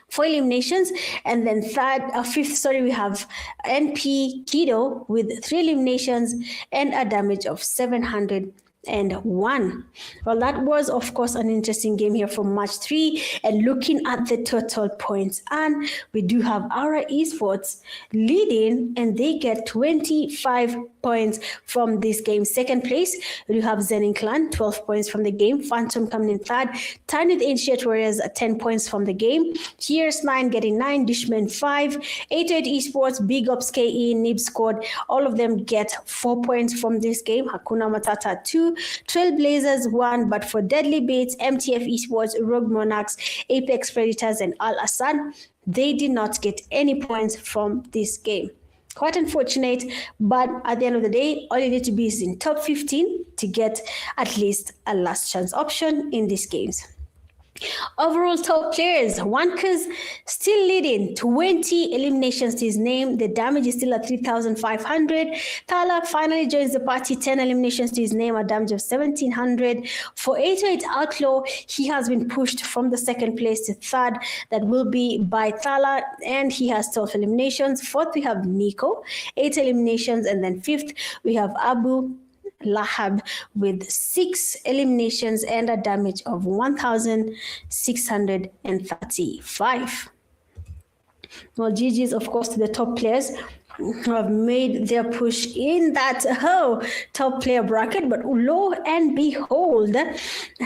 4 eliminations. And then fifth, we have NP Kido with 3 eliminations and a damage of 700 Well, that was, of course, an interesting game here from match 3. And looking at the total points, and we do have our esports leading, and they get 25 points from this game. Second place, we do have ZENIN Clan, 12 points from the game. Phantom coming in third. Tied with Ancient Warriors, 10 points from the game. Tiers 9 getting 9, DUSHMEN 5, 88 esports, Big Ups KE, NIBS squad. All of them get 4 points from this game. HAKUNA MATATA 2, TRAILBLAZERS 1, but for Deadly Beats, MTF esports, Rogue Monarchs, Apex Predators, and ASAD, they did not get any points from this game. Quite unfortunate, but at the end of the day, all you need to be is in top 15 to get at least a last chance option in these games. Overall top players, Wanka's still leading, 20 eliminations to his name. The damage is still at 3,500. Thala finally joins the party, 10 eliminations to his name, a damage of 1,700. For 88 Outlaw, he has been pushed from the second place to third. That will be by Thala, and he has 12 eliminations. Fourth, we have Nico, 8 eliminations. And then fifth, we have Abu Lahab with 6 eliminations and a damage of 1,635. Well, GG's, of course, to the top players who have made their push in that top player bracket. But lo and behold,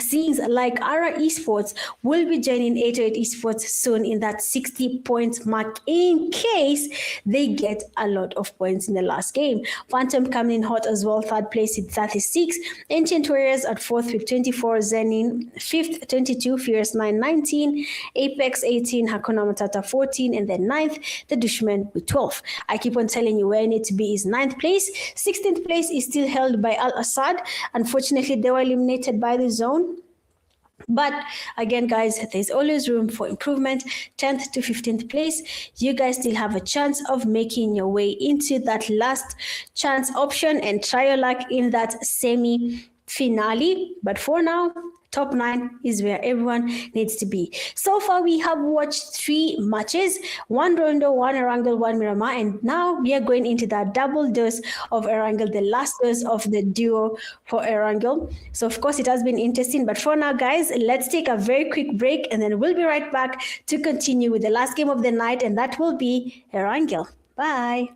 seems like our esports will be joining 88 esports soon in that 60 point mark in case they get a lot of points in the last game. Phantom coming in hot as well, third place with 36. Ancient Warriors at fourth with 24. ZENIN fifth, 22. Fierce 9, 19. Apex 18. HAKUNA MATATA 14. And then ninth, the DUSHMEN with 12. I keep on telling you where I need to be is 9th place. 16th place is still held by ASAD. Unfortunately, they were eliminated by the zone. But again, guys, there's always room for improvement. 10th to 15th place, you guys still have a chance of making your way into that last chance option and try your luck in that semi-finale. But for now, top 9 is where everyone needs to be. So far, we have watched 3 matches, 1 Rondo, 1 Erangel, 1 Miramar, and now we are going into that double dose of Erangel, the last dose of the duo for Erangel. So of course, it has been interesting, but for now, guys, let's take a very quick break, and then we'll be right back to continue with the last game of the night, and that will be Erangel. Bye.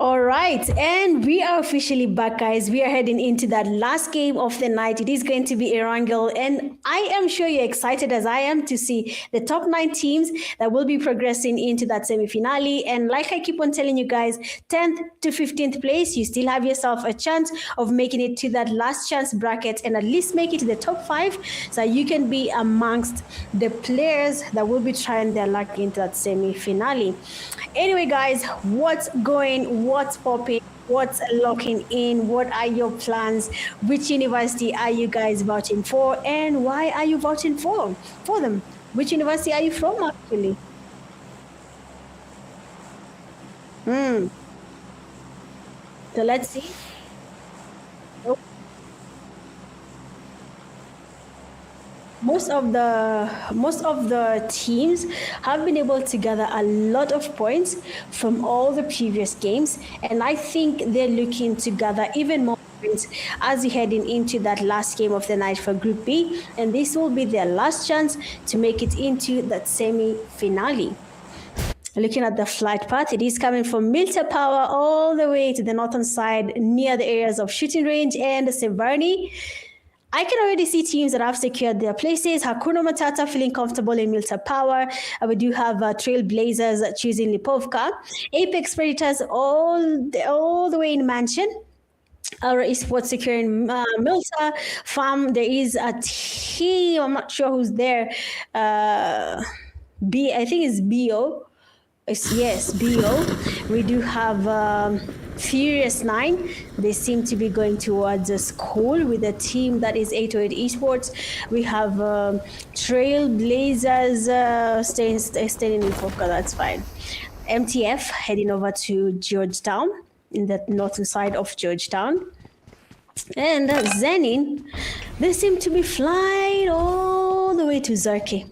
All right, and we are officially back, guys. We are heading into that last game of the night. It is going to be a wrangle, and I am sure you're excited as I am to see the top 9 teams that will be progressing into that semi-finale. And like I keep on telling you guys, 10th to 15th place, you still have yourself a chance of making it to that last chance bracket and at least make it to the top 5, so you can be amongst the players that will be trying their luck into that semi-finale. Anyway, guys, what's popping, what's locking in, what are your plans, which university are you guys vouching for, and why are you vouching for them? Which university are you from, actually? So let's see. Most of the teams have been able to gather a lot of points from all the previous games, and I think they're looking to gather even more points as we heading into that last game of the night for Group B, and this will be their last chance to make it into that semi-finale. Looking at the flight path, it is coming from Milta Power all the way to the northern side near the areas of Shooting Range and Severny. I can already see teams that have secured their places. HAKUNA MATATA feeling comfortable in Milta Power. We do have TRAILBLAZERS choosing Lipovka. Apex Predators all the way in Mansion. Our esports securing Milta Farm. There is a team, I'm not sure who's there. I think it's BO. Yes, BO. We do have Furious 9. They seem to be going towards a school with a team that is 808 Esports. We have Trailblazers staying in Fofka, that's fine. MTF heading over to Georgetown, in the northern side of Georgetown. And ZENIN, they seem to be flying all the way to Zerki.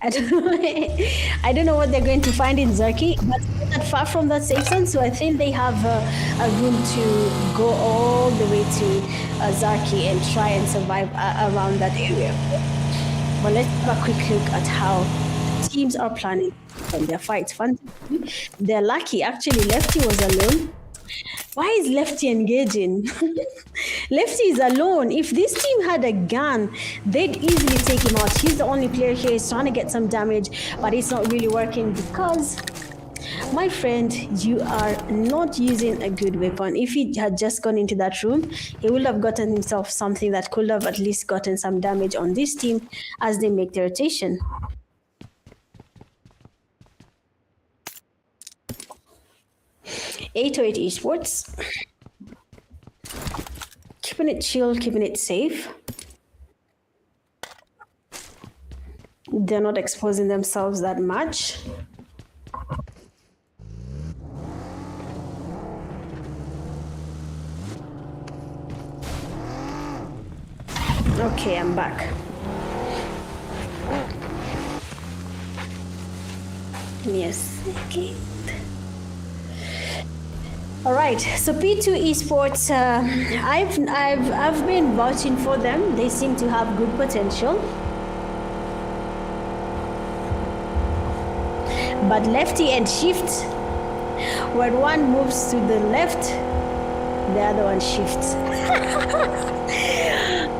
I don't know what they're going to find in Zerki, but it's not far from that safe zone, so I think they have a room to go all the way to Zerki and try and survive around that area. But let's have a quick look at how teams are planning on their fights. They're lucky, actually. Lefty was alone. Why is Lefty engaging? Lefty is alone. If this team had a gun, they'd easily take him out. He's the only player here. He's trying to get some damage, but it's not really working because, my friend, you are not using a good weapon. If he had just gone into that room, he would have gotten himself something that could have at least gotten some damage on this team as they make the rotation. (808) Esports, keeping it chill, keeping it safe. They're not exposing themselves that much. Okay, I'm back. Yes. Okay. All right, so P2 Esports, I've been vouching for them. They seem to have good potential. But Lefty and Shift, when one moves to the left, the other one shifts.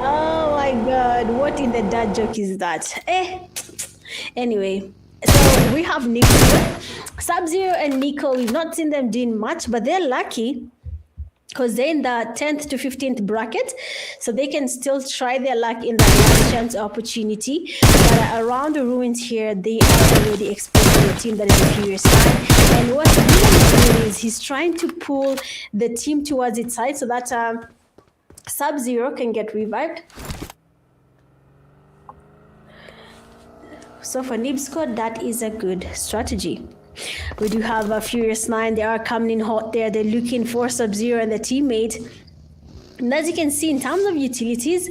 Oh my God, what in the dad joke is that? Anyway, so we have Nico. Sub-Zero and Nico, we've not seen them doing much, but they're lucky because they're in the 10th to 15th bracket, so they can still try their luck in that last chance opportunity. But around the ruins here, they are already exposing a team that is a Furious 9. And what Dedan is doing is he's trying to pull the team towards its side so that Sub-Zero can get revived. So for NIBS squad, that is a good strategy. We do have a Furious 9. They are coming in hot there. They're looking for Sub-Zero and the teammate. And as you can see, in terms of utilities,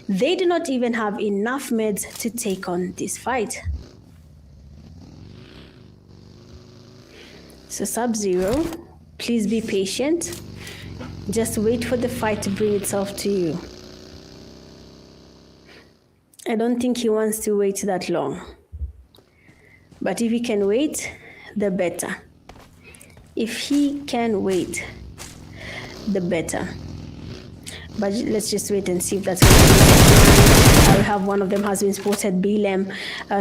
they do not even have enough meds to take on this fight. So Sub-Zero, please be patient. Just wait for the fight to bring itself to you. I don't think he wants to wait that long. But if he can wait, the better. If he can wait, the better. But let's just wait and see if that's going to be. I'll have one of them has been spotted, Bilem,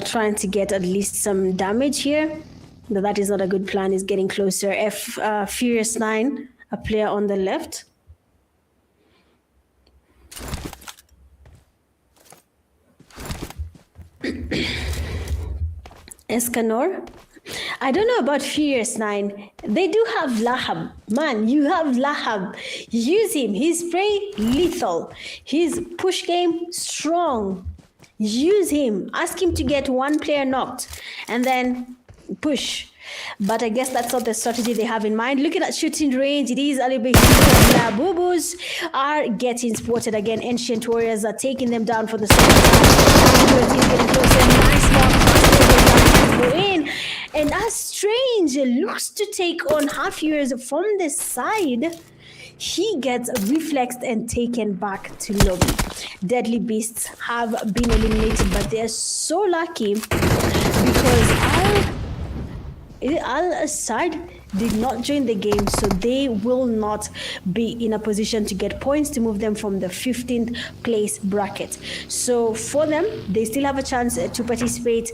trying to get at least some damage here. But that is not a good plan. He's getting closer. Furious 9, a player on the left. Escanor. I don't know about Furious 9. They do have Lahab. Man, you have Lahab. Use him. His spray, lethal. His push game, strong. Use him. Ask him to get one player knocked. And then push. But I guess that's not the strategy they have in mind. Look at that shooting range. It is a little bit. Labubus are getting spotted again. Ancient Warriors are taking them down for the second time. Getting closer. Nice long go in. And as Strange looks to take on half years from the side, he gets reflexed and taken back to lobby. Deadly Beasts have been eliminated, but they're so lucky because ASAD did not join the game, so they will not be in a position to get points to move them from the 15th place bracket. So for them, they still have a chance to participate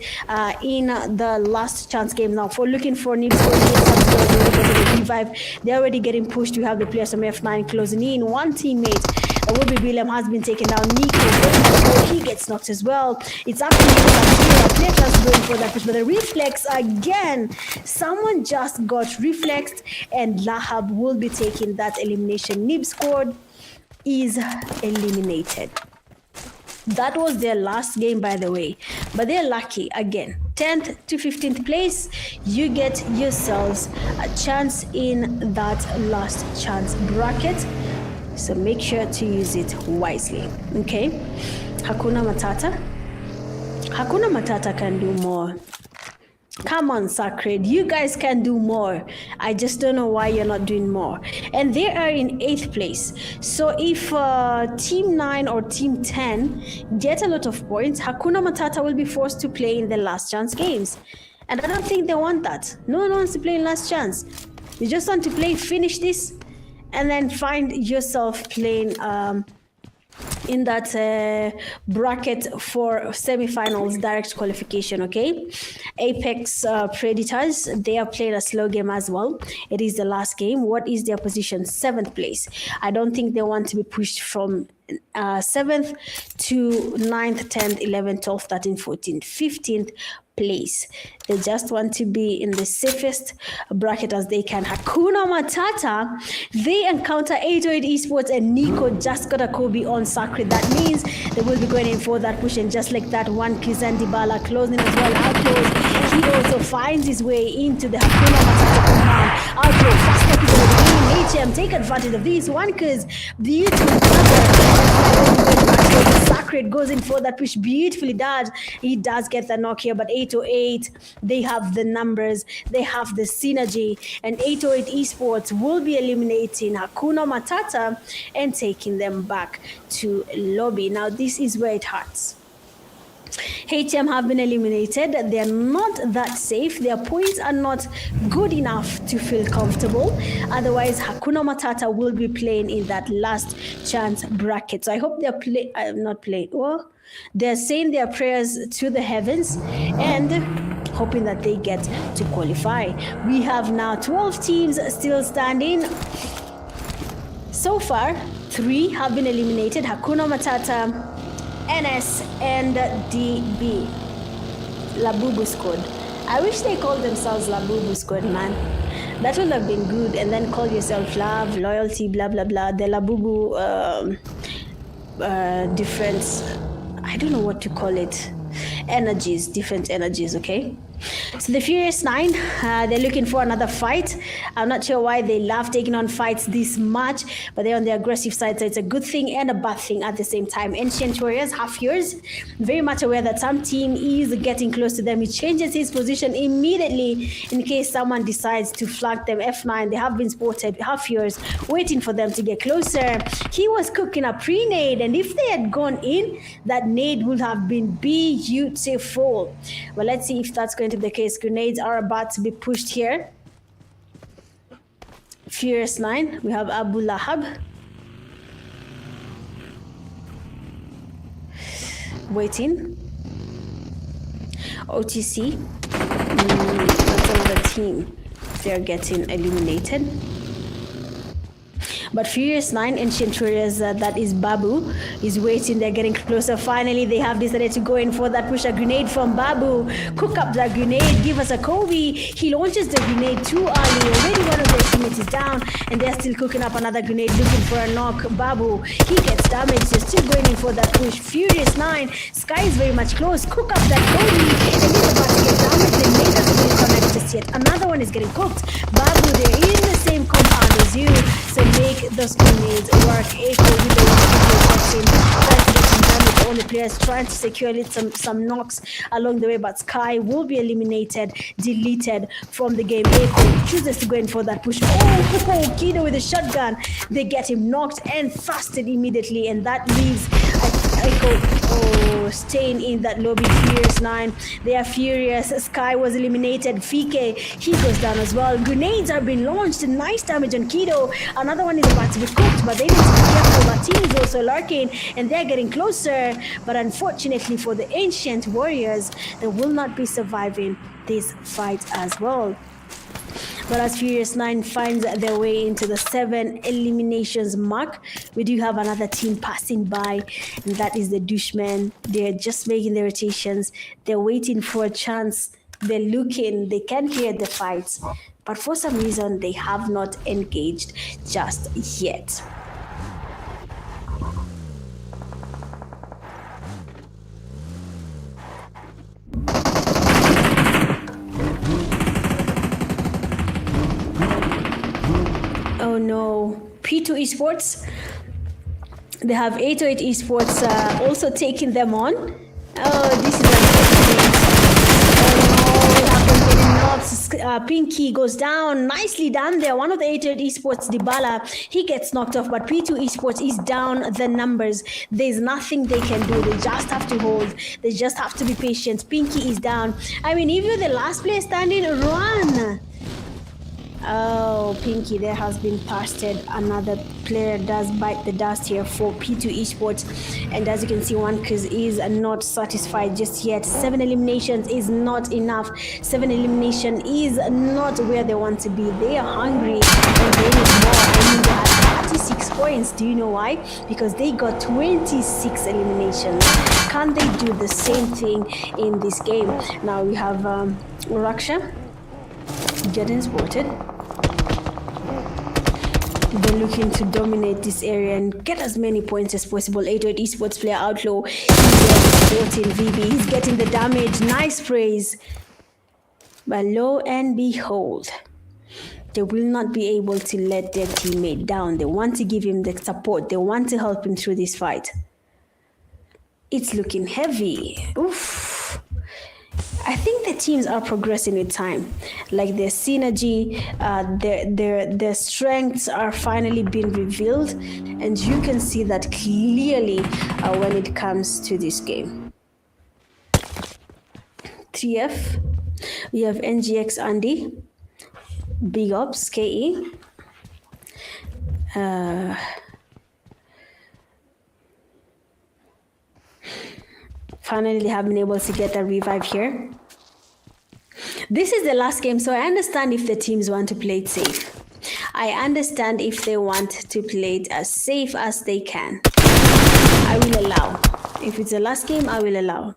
in the last chance game. Now, for looking for NIBS for they're already getting pushed. We have the players from F9 closing in. One teammate, Will William, has been taken down. Nico, he gets knocked as well. It's up to Player going for that push, but the reflex again. Someone just got reflexed, and Lahab will be taking that elimination. NIBS squad is eliminated. That was their last game, by the way, but they're lucky again. 10th to 15th place, you get yourselves a chance in that last chance bracket. So make sure to use it wisely, okay? Hakuna Matata. Hakuna Matata can do more. Come on, Sacred. You guys can do more. I just don't know why you're not doing more. And they are in 8th place. So if Team 9 or Team 10 get a lot of points, Hakuna Matata will be forced to play in the last chance games. And I don't think they want that. No one wants to play in last chance. You just want to play, finish this, and then find yourself playing in that bracket for semifinals direct qualification, okay? Apex Predators, they are playing a slow game as well. It is the last game. What is their position? 7th place. I don't think they want to be pushed from 7th to 9th, 10th, 11th, 12th, 13th, 14th, 15th place. They just want to be in the safest bracket as they can. Hakuna Matata, they encounter 808 Esports, and Nico just got a Kobe on Sacred. That means they will be going in for that push, and just like that, one Kizan Dybala closing as well. Outlaws, he also finds his way into the Hakuna Matata compound. Outlaws, fast step into the game. HM, take advantage of this one, because beautiful Sacred goes in for that push beautifully. He does get the knock here, but 808, they have the numbers, they have the synergy, and 808 Esports will be eliminating Hakuna Matata and taking them back to lobby. Now this is where it hurts. HM have been eliminated. They are not that safe. Their points are not good enough to feel comfortable. Otherwise, Hakuna Matata will be playing in that last chance bracket. So I hope they're not playing. Well, they're saying their prayers to the heavens and hoping that they get to qualify. We have now 12 teams still standing. So far, 3 have been eliminated. Hakuna Matata, NS, and DB. Labubu squad. I wish they called themselves Labubu squad, man. That would have been good. And then call yourself love, loyalty, blah, blah, blah. The Labubu different, I don't know what to call it. Energies, different energies, okay? So the Furious 9, they're looking for another fight. I'm not sure why they love taking on fights this much, but they're on the aggressive side, so it's a good thing and a bad thing at the same time. Ancient Warriors, half years, very much aware that some team is getting close to them. He changes his position immediately in case someone decides to flank them. F9, they have been spotted, half years, waiting for them to get closer. He was cooking a pre-nade, and if they had gone in, that nade would have been beautiful. Well, let's see if that's going to be the case. Grenades are about to be pushed here. Furious 9, we have Abu Lahab. Waiting. OTC. That's another team. They're getting eliminated. But Furious 9, Ancient Warriors, that is Babu, is waiting. They're getting closer. Finally, they have decided to go in for that push. A grenade from Babu. Cook up that grenade. Give us a Kobe. He launches the grenade too early. Already one of their teammates is down, and they're still cooking up another grenade, looking for a knock. Babu, he gets damaged. They're still going in for that push. Furious 9, Sky is very much close. Cook up that Kobe, and he's about to get damaged. They made us really connect just yet. Another one is getting cooked. Babu, they're in the same compound as you, so make those grenades work. Echo with the one trying to get some damage on the players, trying to secure some knocks along the way, but Sky will be eliminated, deleted from the game. Echo chooses to go in for that push. Oh, Kido with a shotgun. They get him knocked and thrusted immediately, and that leaves Echo staying in that lobby. Furious 9, they are furious. Sky was eliminated. Fike, he goes down as well. Grenades are being launched. Nice damage on Kido. Another one is about to be cooked, but they need to be careful. That team is also lurking, and they're getting closer. But unfortunately for the Ancient Warriors, they will not be surviving this fight as well. But as Furious 9 finds their way into the 7 eliminations mark, we do have another team passing by, and that is the DUSHMEN. They're just making their rotations. They're waiting for a chance. They're looking. They can hear the fights, but for some reason, they have not engaged just yet. Oh no, P2 Esports. They have 808 Esports also taking them on. Oh, this is unfortunate. Oh no, we have them getting knocked. Pinky goes down. Nicely done there. One of the 808 Esports, Dybala, he gets knocked off, but P2 Esports is down the numbers. There's nothing they can do. They just have to hold. They just have to be patient. Pinky is down. I mean, if you're the last player standing, run. Oh, Pinky, there has been busted. Another player does bite the dust here for P2 Esports. And as you can see, Wankers is not satisfied just yet. 7 eliminations is not enough. 7 elimination is not where they want to be. They are hungry and they need more. I mean, they have 36 points. Do you know why? Because they got 26 eliminations. Can they do the same thing in this game? Now we have Raksha getting spotted. They're looking to dominate this area and get as many points as possible. 808 Esports player Outlaw, he's getting VB, he's getting the damage. Nice praise. But lo and behold, they will not be able to let their teammate down. They want to give him the support. They want to help him through this fight. It's looking heavy. Oof. I think the teams are progressing with time. Like their synergy, their strengths are finally being revealed, and you can see that clearly when it comes to this game. 3F, we have NGX Andy, Big Ops KE. Finally, they have been able to get a revive here. This is the last game, so I understand if the teams want to play it safe. I understand if they want to play it as safe as they can. I will allow. If it's the last game, I will allow.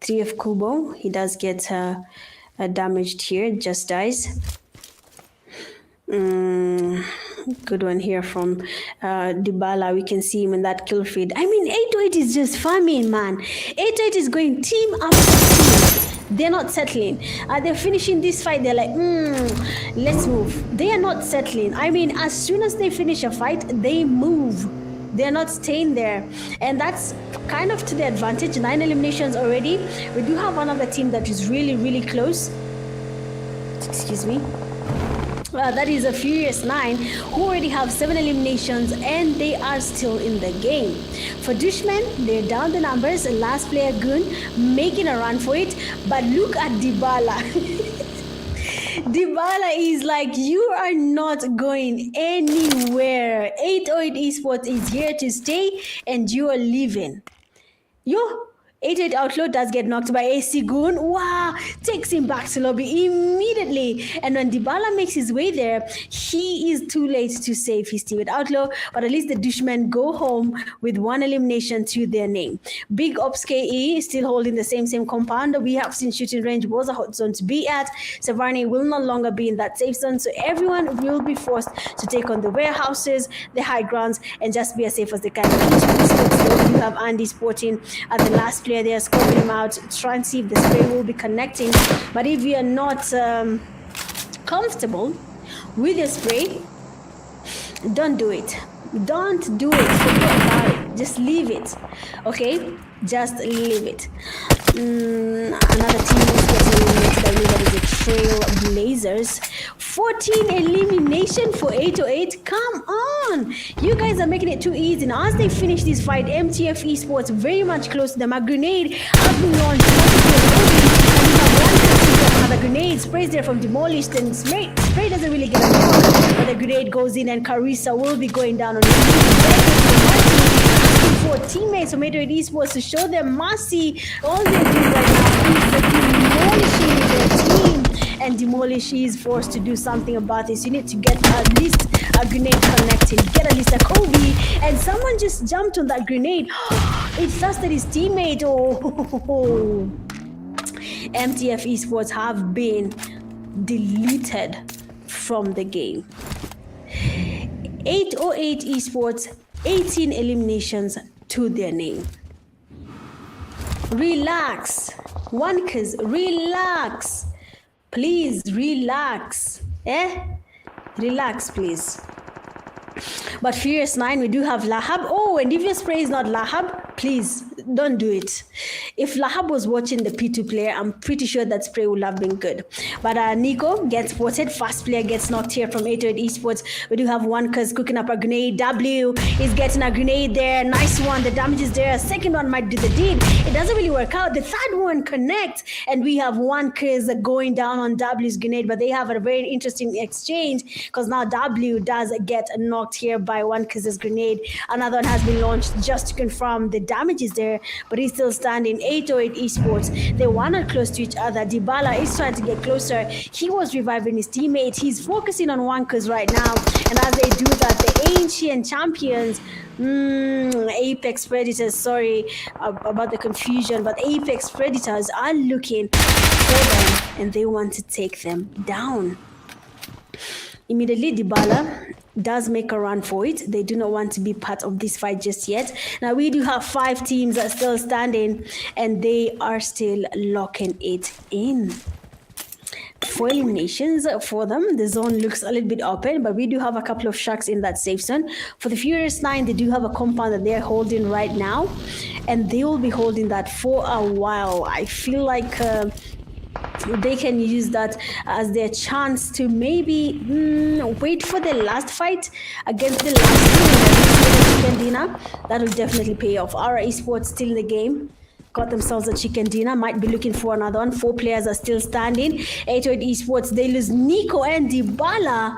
3F Kubo, he does get damaged here, just dies. Good one here from Dybala. We can see him in that kill feed. I mean, 808 is just farming, man. 808 is going team after team. They're not settling. They're finishing this fight. They're like, let's move. They are not settling. I mean, as soon as they finish a fight, they move. They're not staying there. And that's kind of to their advantage. 9 eliminations already. We do have another team that is really, really close. Excuse me. That is a Furious 9 who already have 7 eliminations and they are still in the game. For DUSHMEN, they're down the numbers. Last player Gun making a run for it, but look at Dybala. Dybala is like, you are not going anywhere. 808 Esports is here to stay and you are leaving. Yo, 88 Outlaw does get knocked by AC Goon. Wow, takes him back to lobby immediately. And when Dybala makes his way there, he is too late to save his teammate Outlaw. But at least the DUSHMEN go home with 1 elimination to their name. Big OPPS KE is still holding the same compound. We have seen shooting range was a hot zone to be at. Savarni will no longer be in that safe zone. So everyone will be forced to take on the warehouses, the high grounds, and just be as safe as they can. You have Andy Sporting at the last player there, scoping him out, trying to see if the spray will be connecting. But if you are not comfortable with your spray, don't do it. Don't do it. Forget about it. Just leave it. Okay? Just leave it. Another team is getting eliminated. I believe that is the Trailblazers. 14 elimination for 808. Come on. You guys are making it too easy. Now, as they finish this fight, MTF Esports very much close to them. A grenade has been launched. The grenade sprays there from Demolished, and spray doesn't really get a knock, but the grenade goes in and Carissa will be going down on for teammates from 808 Esports to show them mercy. All they're doing right now is demolishing their team, and Demolish is forced to do something about this. You need to get at least a grenade connected, get at least a Kobe, and someone just jumped on that grenade. It dusted his teammate. Oh. MTF Esports have been deleted from the game. 808 Esports, 18 eliminations to their name. Relax. Onkers, relax. Please, relax. Relax, please. But Furious 9, we do have Lahab. Oh, and if your spray is not Lahab, please don't do it. If Lahab was watching the P2 player, I'm pretty sure that spray would have been good. But Nico gets spotted. Fast player gets knocked here from 808 Esports. We do have Onkers cooking up a grenade. W is getting a grenade there. Nice one. The damage is there. Second one might do the deed. It doesn't really work out. The third one connects. And we have Onkers going down on W's grenade. But they have a very interesting exchange because now W does get knocked here by Onkers' grenade. Another one has been launched just to confirm the damage is there. But he's still standing. 808 Esports. They were not close to each other. Dybala is trying to get closer. He was reviving his teammate. He's focusing on Onkers right now. And as they do that, the ancient champions, Apex Predators, sorry about the confusion, but Apex Predators are looking for them and they want to take them down. Immediately, Dybala does make a run for it. They do not want to be part of this fight just yet. Now, we do have 5 teams that are still standing, and they are still locking it in. 4 eliminations for them. The zone looks a little bit open, but we do have a couple of sharks in that safe zone. For the Furious 9, they do have a compound that they're holding right now, and they will be holding that for a while. I feel like they can use that as their chance to maybe wait for the last fight against the last chicken dinner. That will definitely pay off. Our esports still in the game. Got themselves a chicken dinner. Might be looking for another one. 4 players are still standing. 808 Esports, they lose Nico and Dybala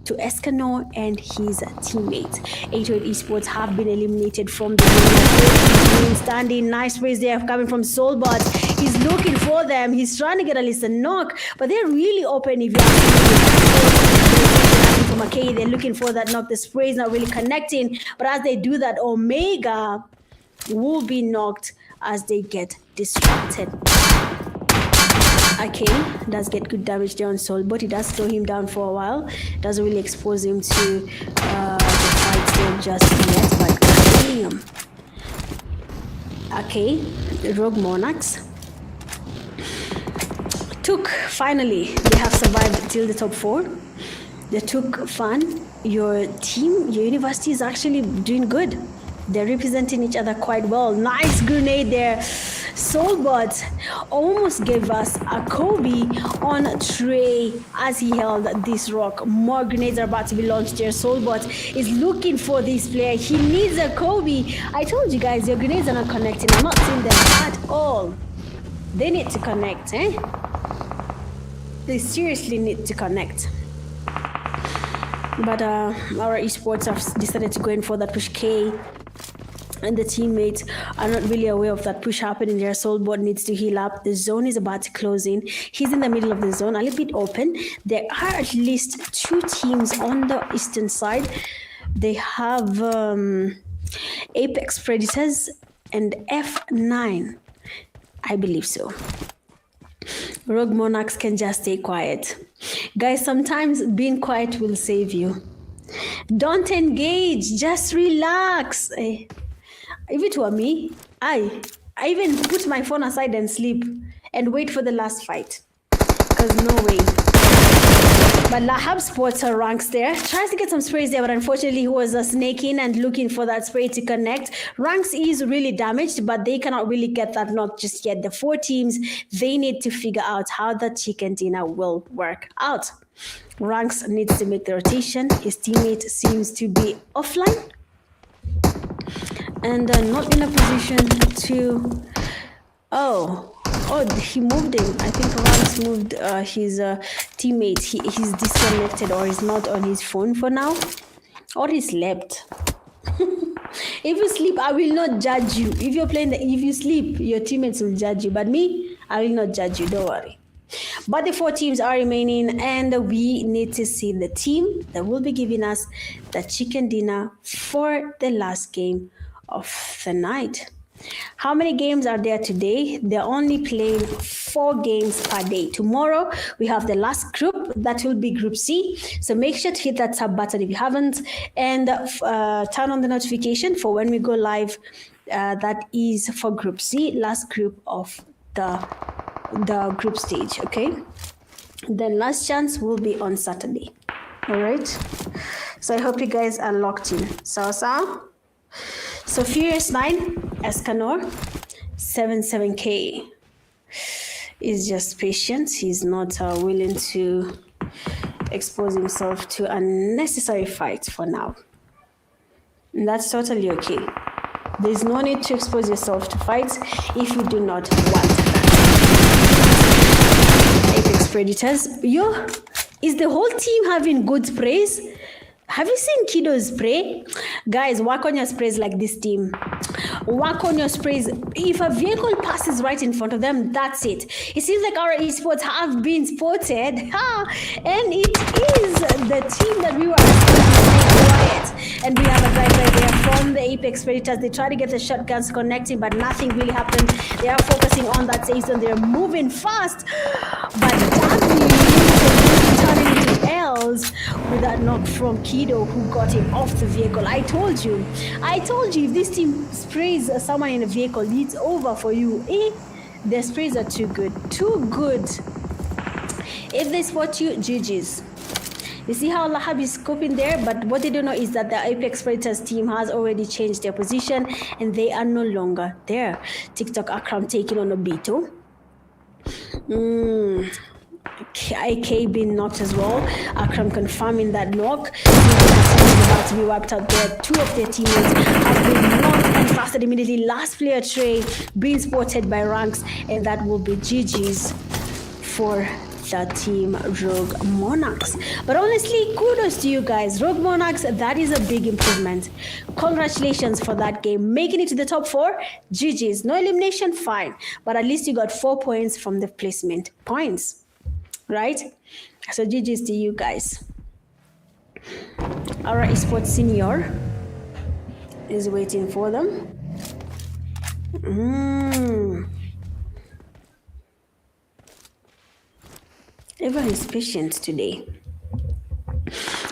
to Escanor and his teammates. 808 Esports have been eliminated from the game. Standing, nice raise there coming from Soulbot. He's looking for them. He's trying to get at least a knock, but they're really open if you're from McKay. They're looking for that knock. The spray is not really connecting, but as they do that, Omega will be knocked as they get distracted. Okay, does get good damage there on Soul, but it does slow him down for a while. Doesn't really expose him to the fight there just yet, but damn. Okay, Rogue Monarchs finally, they have survived till the top 4. They took fun. Your team, your university is actually doing good. They're representing each other quite well. Nice grenade there. Soulbot almost gave us a Kobe on Trey as he held this rock. More grenades are about to be launched here. Soulbot is looking for this player. He needs a Kobe. I told you guys, your grenades are not connecting. I'm not seeing them at all. They need to connect, They seriously need to connect. But our esports have decided to go in for that push K, and the teammates are not really aware of that push happening. Their soul bot needs to heal up. The zone is about to close in. He's in the middle of the zone, a little bit open. There are at least 2 teams on the eastern side. They have Apex Predators and F9. I believe so. Rogue Monarchs can just stay quiet. Guys, sometimes being quiet will save you. Don't engage, just relax. If it were me, I even put my phone aside and sleep and wait for the last fight. Because no way. But Lahab spots her ranks there. Tries to get some sprays there, but unfortunately he was snaking and looking for that spray to connect. Ranks is really damaged, but they cannot really get that knock just yet. The 4 teams, they need to figure out how the chicken dinner will work out. Ranks needs to make the rotation. His teammate seems to be offline and not in a position to... Oh, he moved him. I think Ranks moved his teammate. He's disconnected or is not on his phone for now. Or he slept. If you sleep, I will not judge you. If you're playing, if you sleep, your teammates will judge you. But me, I will not judge you. Don't worry. But the 4 teams are remaining, and we need to see the team that will be giving us the chicken dinner for the last game of the night. How many games are there today? They're only playing 4 games per day. Tomorrow, we have the last group. That will be Group C. So make sure to hit that sub button if you haven't. And turn on the notification for when we go live. That is for Group C, last group of the group stage, okay? Then last chance will be on Saturday. All right? So I hope you guys are locked in. So Furious 9, Escanor, 77K is just patient. He's not willing to expose himself to unnecessary fights for now. And that's totally okay. There's no need to expose yourself to fights if you do not want that. Apex Predators. Is the whole team having good sprays? Have you seen Kido's spray? Guys, work on your sprays like this team. Work on your sprays. If a vehicle passes right in front of them, that's it. It seems like our esports have been spotted. And it is the team that we were quiet. And we have a drive right there from the Apex Predators. They try to get the shotguns connecting, but nothing really happened. They are focusing on that safe zone. They're moving fast. But turning into L's with that knock from Kido, who got him off the vehicle. I told you if this team sprays someone in a vehicle, it's over for you. Their sprays are too good. If they spot you, GG's. You see how Lahab is scoping there, but what they don't know is that the Apex Predators team has already changed their position and they are no longer there. TikTok Akram taking on Obito. IK being knocked as well. Akram confirming that knock. Is about to be wiped out there. 2 of their teammates have been knocked and fasted immediately. Last player Trey being spotted by Ranks, and that will be GG's for the team Rogue Monarchs. But honestly, kudos to you guys. Rogue Monarchs, that is a big improvement. Congratulations for that game. Making it to the top 4, GG's. No elimination, fine. But at least you got 4 points from the placement points. Right? So GG's to you guys. Our esports senior is waiting for them. Everyone is patient today.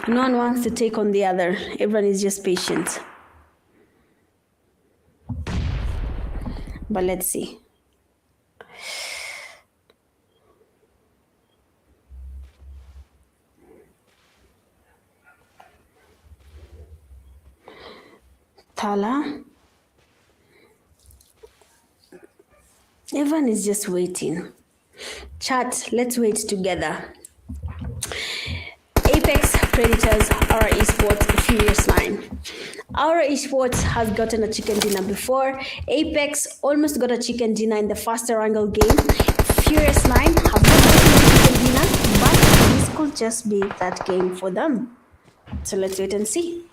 No one wants to take on the other. Everyone is just patient. But let's see. Tala. Everyone is just waiting. Chat, let's wait together. Apex Predators, our esports, Furious 9. Our esports has gotten a chicken dinner before. Apex almost got a chicken dinner in the faster angle game. Furious 9 have not gotten a chicken dinner. might just be that game for them. So let's wait and see.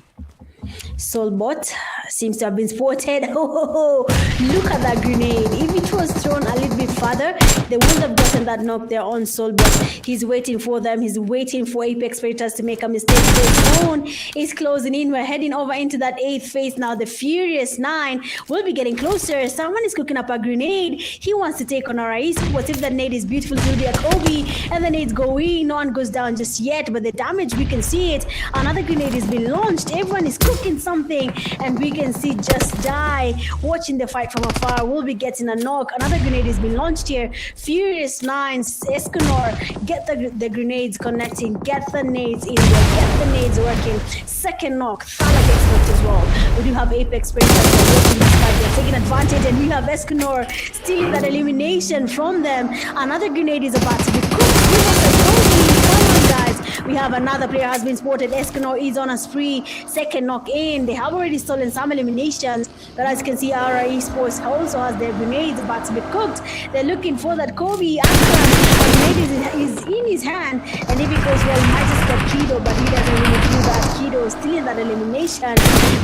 Soulbot seems to have been spotted. Oh, look at that grenade. If it was thrown a little bit further, they wouldn't have gotten that knock there on Soulbot. He's waiting for them. He's waiting for Apex Predators to make a mistake. The zone is closing in. We're heading over into that 8th phase now. The Furious 9 will be getting closer. Someone is cooking up a grenade. He wants to take on our esports. If the nade is beautiful to the Kobe and the nade's going, no one goes down just yet, but the damage, we can see it. Another grenade is being launched. Everyone is cooking something, and we can see Just Die watching the fight from afar. We'll be getting a knock. Another grenade is being launched here. Furious 9, Escanor, get the grenades connecting, get the nades in there, get the nades working. Second knock, Thala gets knocked as well. We do have Apex Predators watching this fight. They're taking advantage, and we have Escanor stealing that elimination from them. Another grenade is about to be cooked. Give us a Kobe. Come on, guys. We have another player has been spotted. Escanor is on a spree. Second knock in. They have already stolen some eliminations, but as you can see, our esports also has their grenades about to be cooked. They're looking for that Kobe. Grenade is in his hand, and if it goes well, he might just get Kido, but he doesn't really do that. Kido stealing that elimination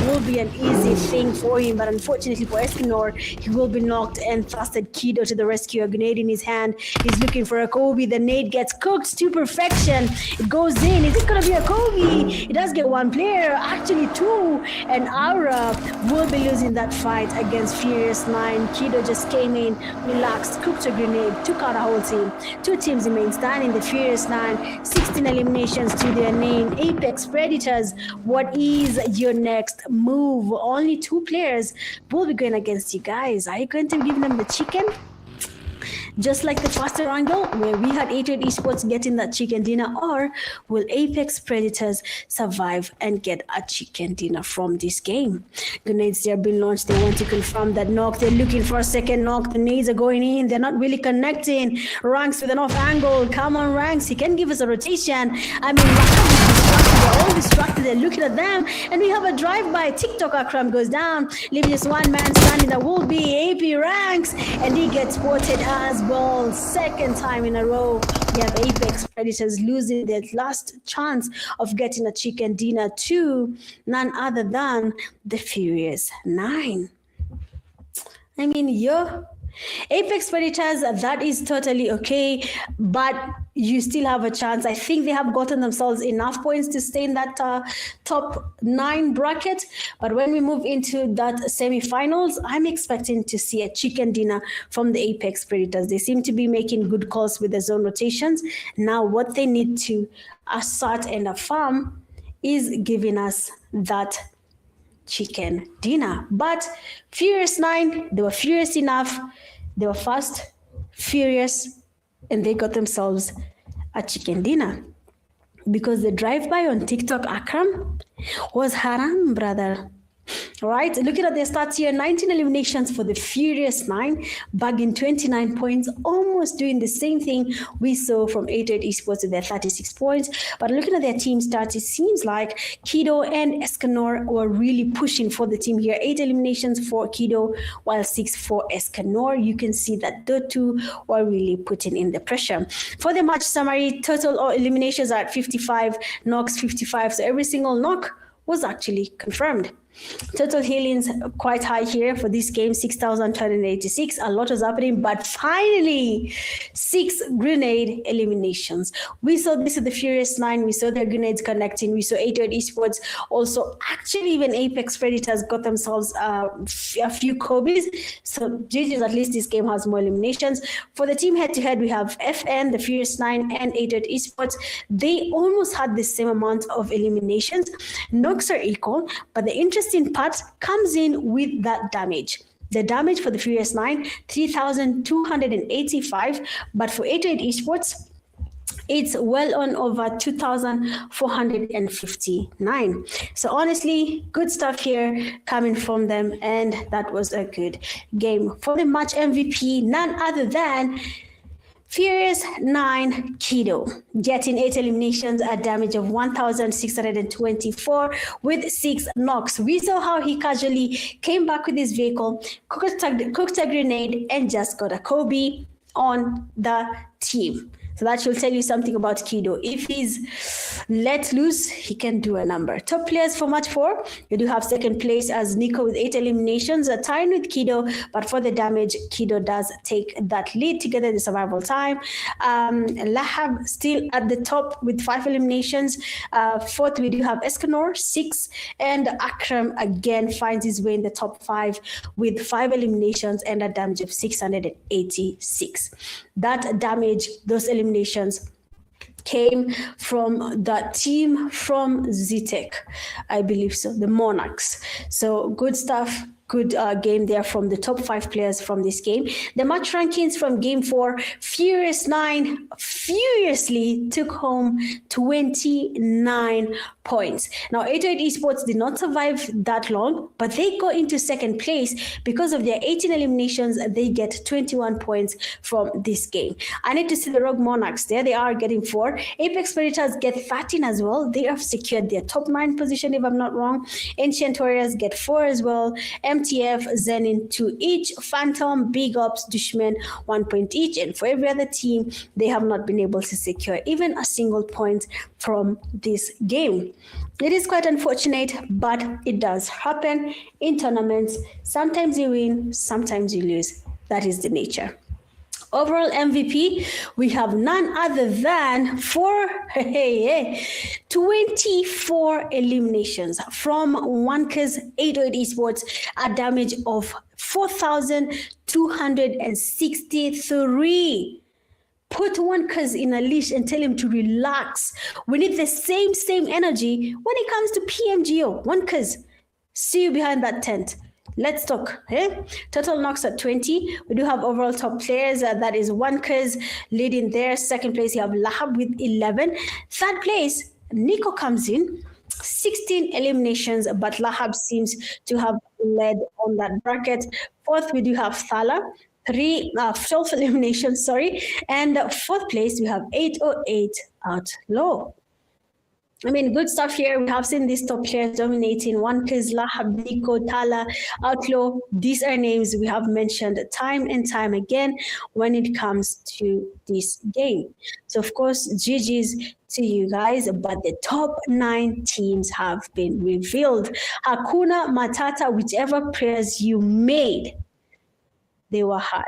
will be an easy thing for him, but unfortunately for Escanor, he will be knocked and thrusted Kido to the rescue. A grenade in his hand. He's looking for a Kobe. The nade gets cooked to perfection. It goes in. Is it gonna be a Kobe? It does get one player, actually two, and Aura will be losing that fight against Furious 9. Kido just came in, relaxed, cooked a grenade, took out a whole team. Two teams remain standing. The Furious 9, 16 eliminations to their name. Apex Predators, what is your next move? Only two players will be going against you guys. Are you going to give them the chicken? Just like the first angle where we had 88 esports getting that chicken dinner, or will Apex Predators survive and get a chicken dinner from this game? Grenades are being launched. They want to confirm that knock. They're looking for a second knock. The nades are going in. They're not really connecting. Ranks with an off angle. Come on, Ranks. He can give us a rotation. I mean, they're all distracted. They're looking at them, and we have a drive-by. TikTok Akram goes down, leaving just one man standing. That will be AP Ranks, and he gets spotted as well. Second time in a row, we have Apex Predators losing their last chance of getting a chicken dinner to none other than the Furious 9. I mean, Apex Predators, that is totally okay, but you still have a chance. I think they have gotten themselves enough points to stay in that top 9 bracket. But when we move into that semifinals, I'm expecting to see a chicken dinner from the Apex Predators. They seem to be making good calls with the zone rotations. Now, what they need to assert and affirm is giving us that chicken dinner. But Furious 9, they were furious enough. They were fast, furious, and they got themselves a chicken dinner. Because the drive-by on TikTok, Akram, was haram, brother. All right, looking at their stats here, 19 eliminations for the Furious 9, bagging 29 points, almost doing the same thing we saw from 88 esports with their 36 points. But looking at their team stats, it seems like Kido and Escanor were really pushing for the team here. 8 eliminations for Kido, while 6 for Escanor. You can see that the two were really putting in the pressure. For the match summary, total eliminations are at 55, knocks 55, so every single knock was actually confirmed. Total healings quite high here for this game, 6,286. A lot was happening, but finally, 6 grenade eliminations. We saw this at the Furious 9. We saw their grenades connecting. We saw 88 esports. Also, actually, even Apex Predators got themselves a few Kobe's. So, GG's, at least this game has more eliminations. For the team head-to-head, we have FN, the Furious 9, and 88 esports. They almost had the same amount of eliminations. Knocks are equal, but the interesting part comes in with that damage. The damage for the Furious 9, 3,285, but for 88 esports, it's well on over 2,459. So honestly, good stuff here coming from them, and that was a good game. For the match MVP, none other than Furious 9 Kido, getting 8 eliminations, a damage of 1,624 with 6 knocks. We saw how he casually came back with his vehicle, cooked a grenade, and just got a Kobe on the team. So that should tell you something about Kido. If he's let loose, he can do a number. Top players for match 4, you do have second place as Nico with 8 eliminations, tied with Kido, but for the damage, Kido does take that lead together the survival time. Lahab still at the top with 5 eliminations. Fourth, we do have Escanor, 6, and Akram again finds his way in the top 5 with 5 eliminations and a damage of 686. That damage, those eliminations, came from the team from Zetech, I believe so, the Monarchs. So good stuff. Good game there from the top 5 players from this game. The match rankings from game 4, Furious 9 furiously took home 29 points. Now, 808 Esports did not survive that long, but they got into second place because of their 18 eliminations. They get 21 points from this game. I need to see the Rogue Monarchs. There they are getting 4. Apex Predators get 13 as well. They have secured their top 9 position, if I'm not wrong. Ancient Warriors get 4 as well. MTF, ZENIN 2 each. Phantom, Big Ops, DUSHMEN 1 point each. And for every other team, they have not been able to secure even a single point from this game. It is quite unfortunate, but it does happen in tournaments. Sometimes you win, sometimes you lose. That is the nature. Overall MVP, we have none other than 24 eliminations from 1K's 808 Esports, a damage of 4,263. Put 1K's in a leash and tell him to relax. We need the same energy when it comes to PMGO. 1K's, see you behind that tent. Let's talk. Total knocks at 20. We do have overall top players. That is 1K's leading there. Second place, you have Lahab with 11. Third place, Nico comes in. 16 eliminations, but Lahab seems to have led on that bracket. Fourth, we do have Thala. 12 eliminations, and fourth place, we have 808 Outlaw. I mean, good stuff here. We have seen these top players dominating. 1K's, Lahab, Nico, Thala, Outlaw. These are names we have mentioned time and time again when it comes to this game. So, of course, GG's to you guys, but the top 9 teams have been revealed. HAKUNA, MATATA, whichever players you made, they were hard.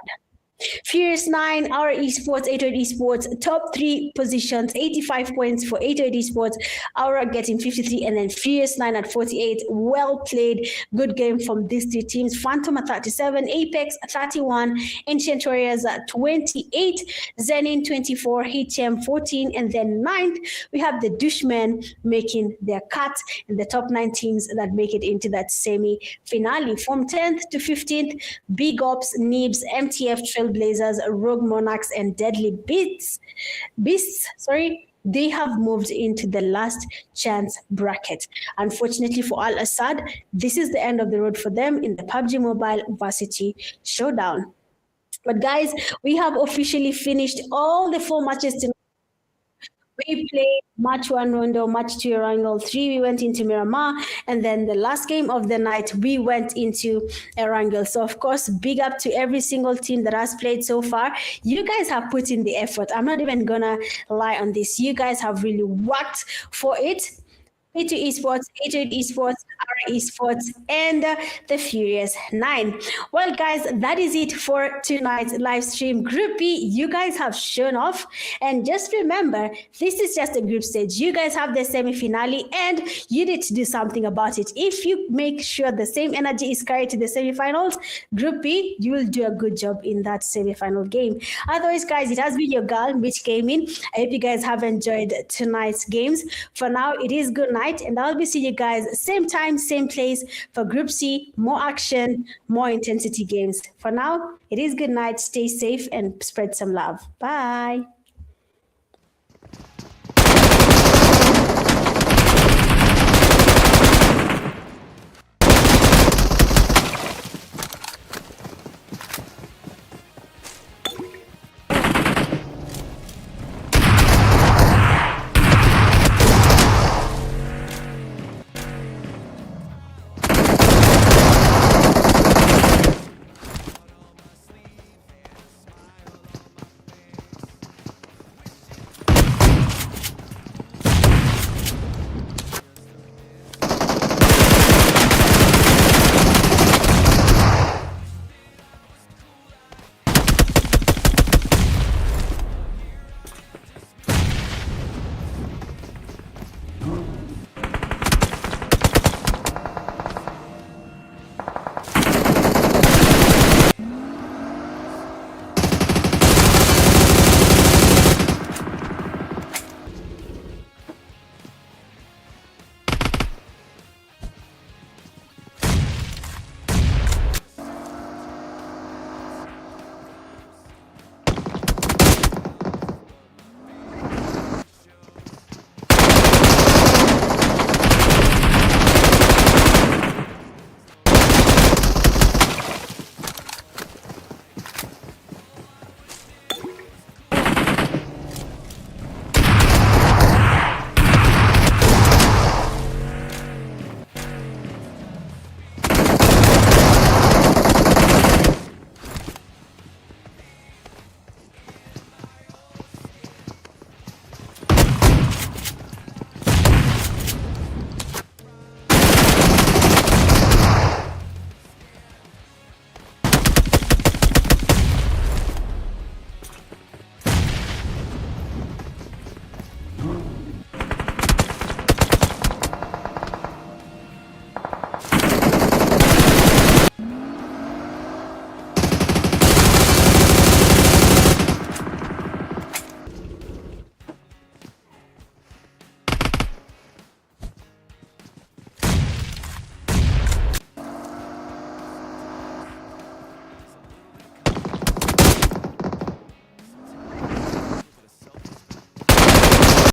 Furious 9, our esports, 808 esports, top 3 positions, 85 points for 808 esports, Aura getting 53, and then Furious 9 at 48. Well played, good game from these 3 teams. Phantom at 37, Apex 31, Ancient Warriors at 28, ZENIN 24, HM 14, and then 9th, we have the DUSHMEN making their cut in the top 9 teams that make it into that semi-finale. From 10th to 15th, Big Ops, NIBS, MTF, TRAILBLAZERS, Rogue Monarchs, and Deadly Beasts, they have moved into the last chance bracket. Unfortunately for ASAD, this is the end of the road for them in the PUBG Mobile Varsity Showdown. But guys, we have officially finished all the 4 matches tonight. We played match 1 Rondo, match 2 Erangel, 3 we went into Miramar, and then the last game of the night we went into Erangel. So of course, big up to every single team that has played so far. You guys have put in the effort. I'm not even gonna lie on this. You guys have really worked for it. P2 Esports, 808 Esports, RA Esports, and the Furious 9. Well, guys, that is it for tonight's live stream. Group B, you guys have shown off. And just remember, this is just a group stage. You guys have the semi-finale, and you need to do something about it. If you make sure the same energy is carried to the semi-finals, Group B, you will do a good job in that semi-final game. Otherwise, guys, it has been your girl, Mitch came in. I hope you guys have enjoyed tonight's games. For now, it is good night, and I'll be seeing you guys same time, same place for Group C. More action, more intensity games. For now, it is good night. Stay safe and spread some love. Bye.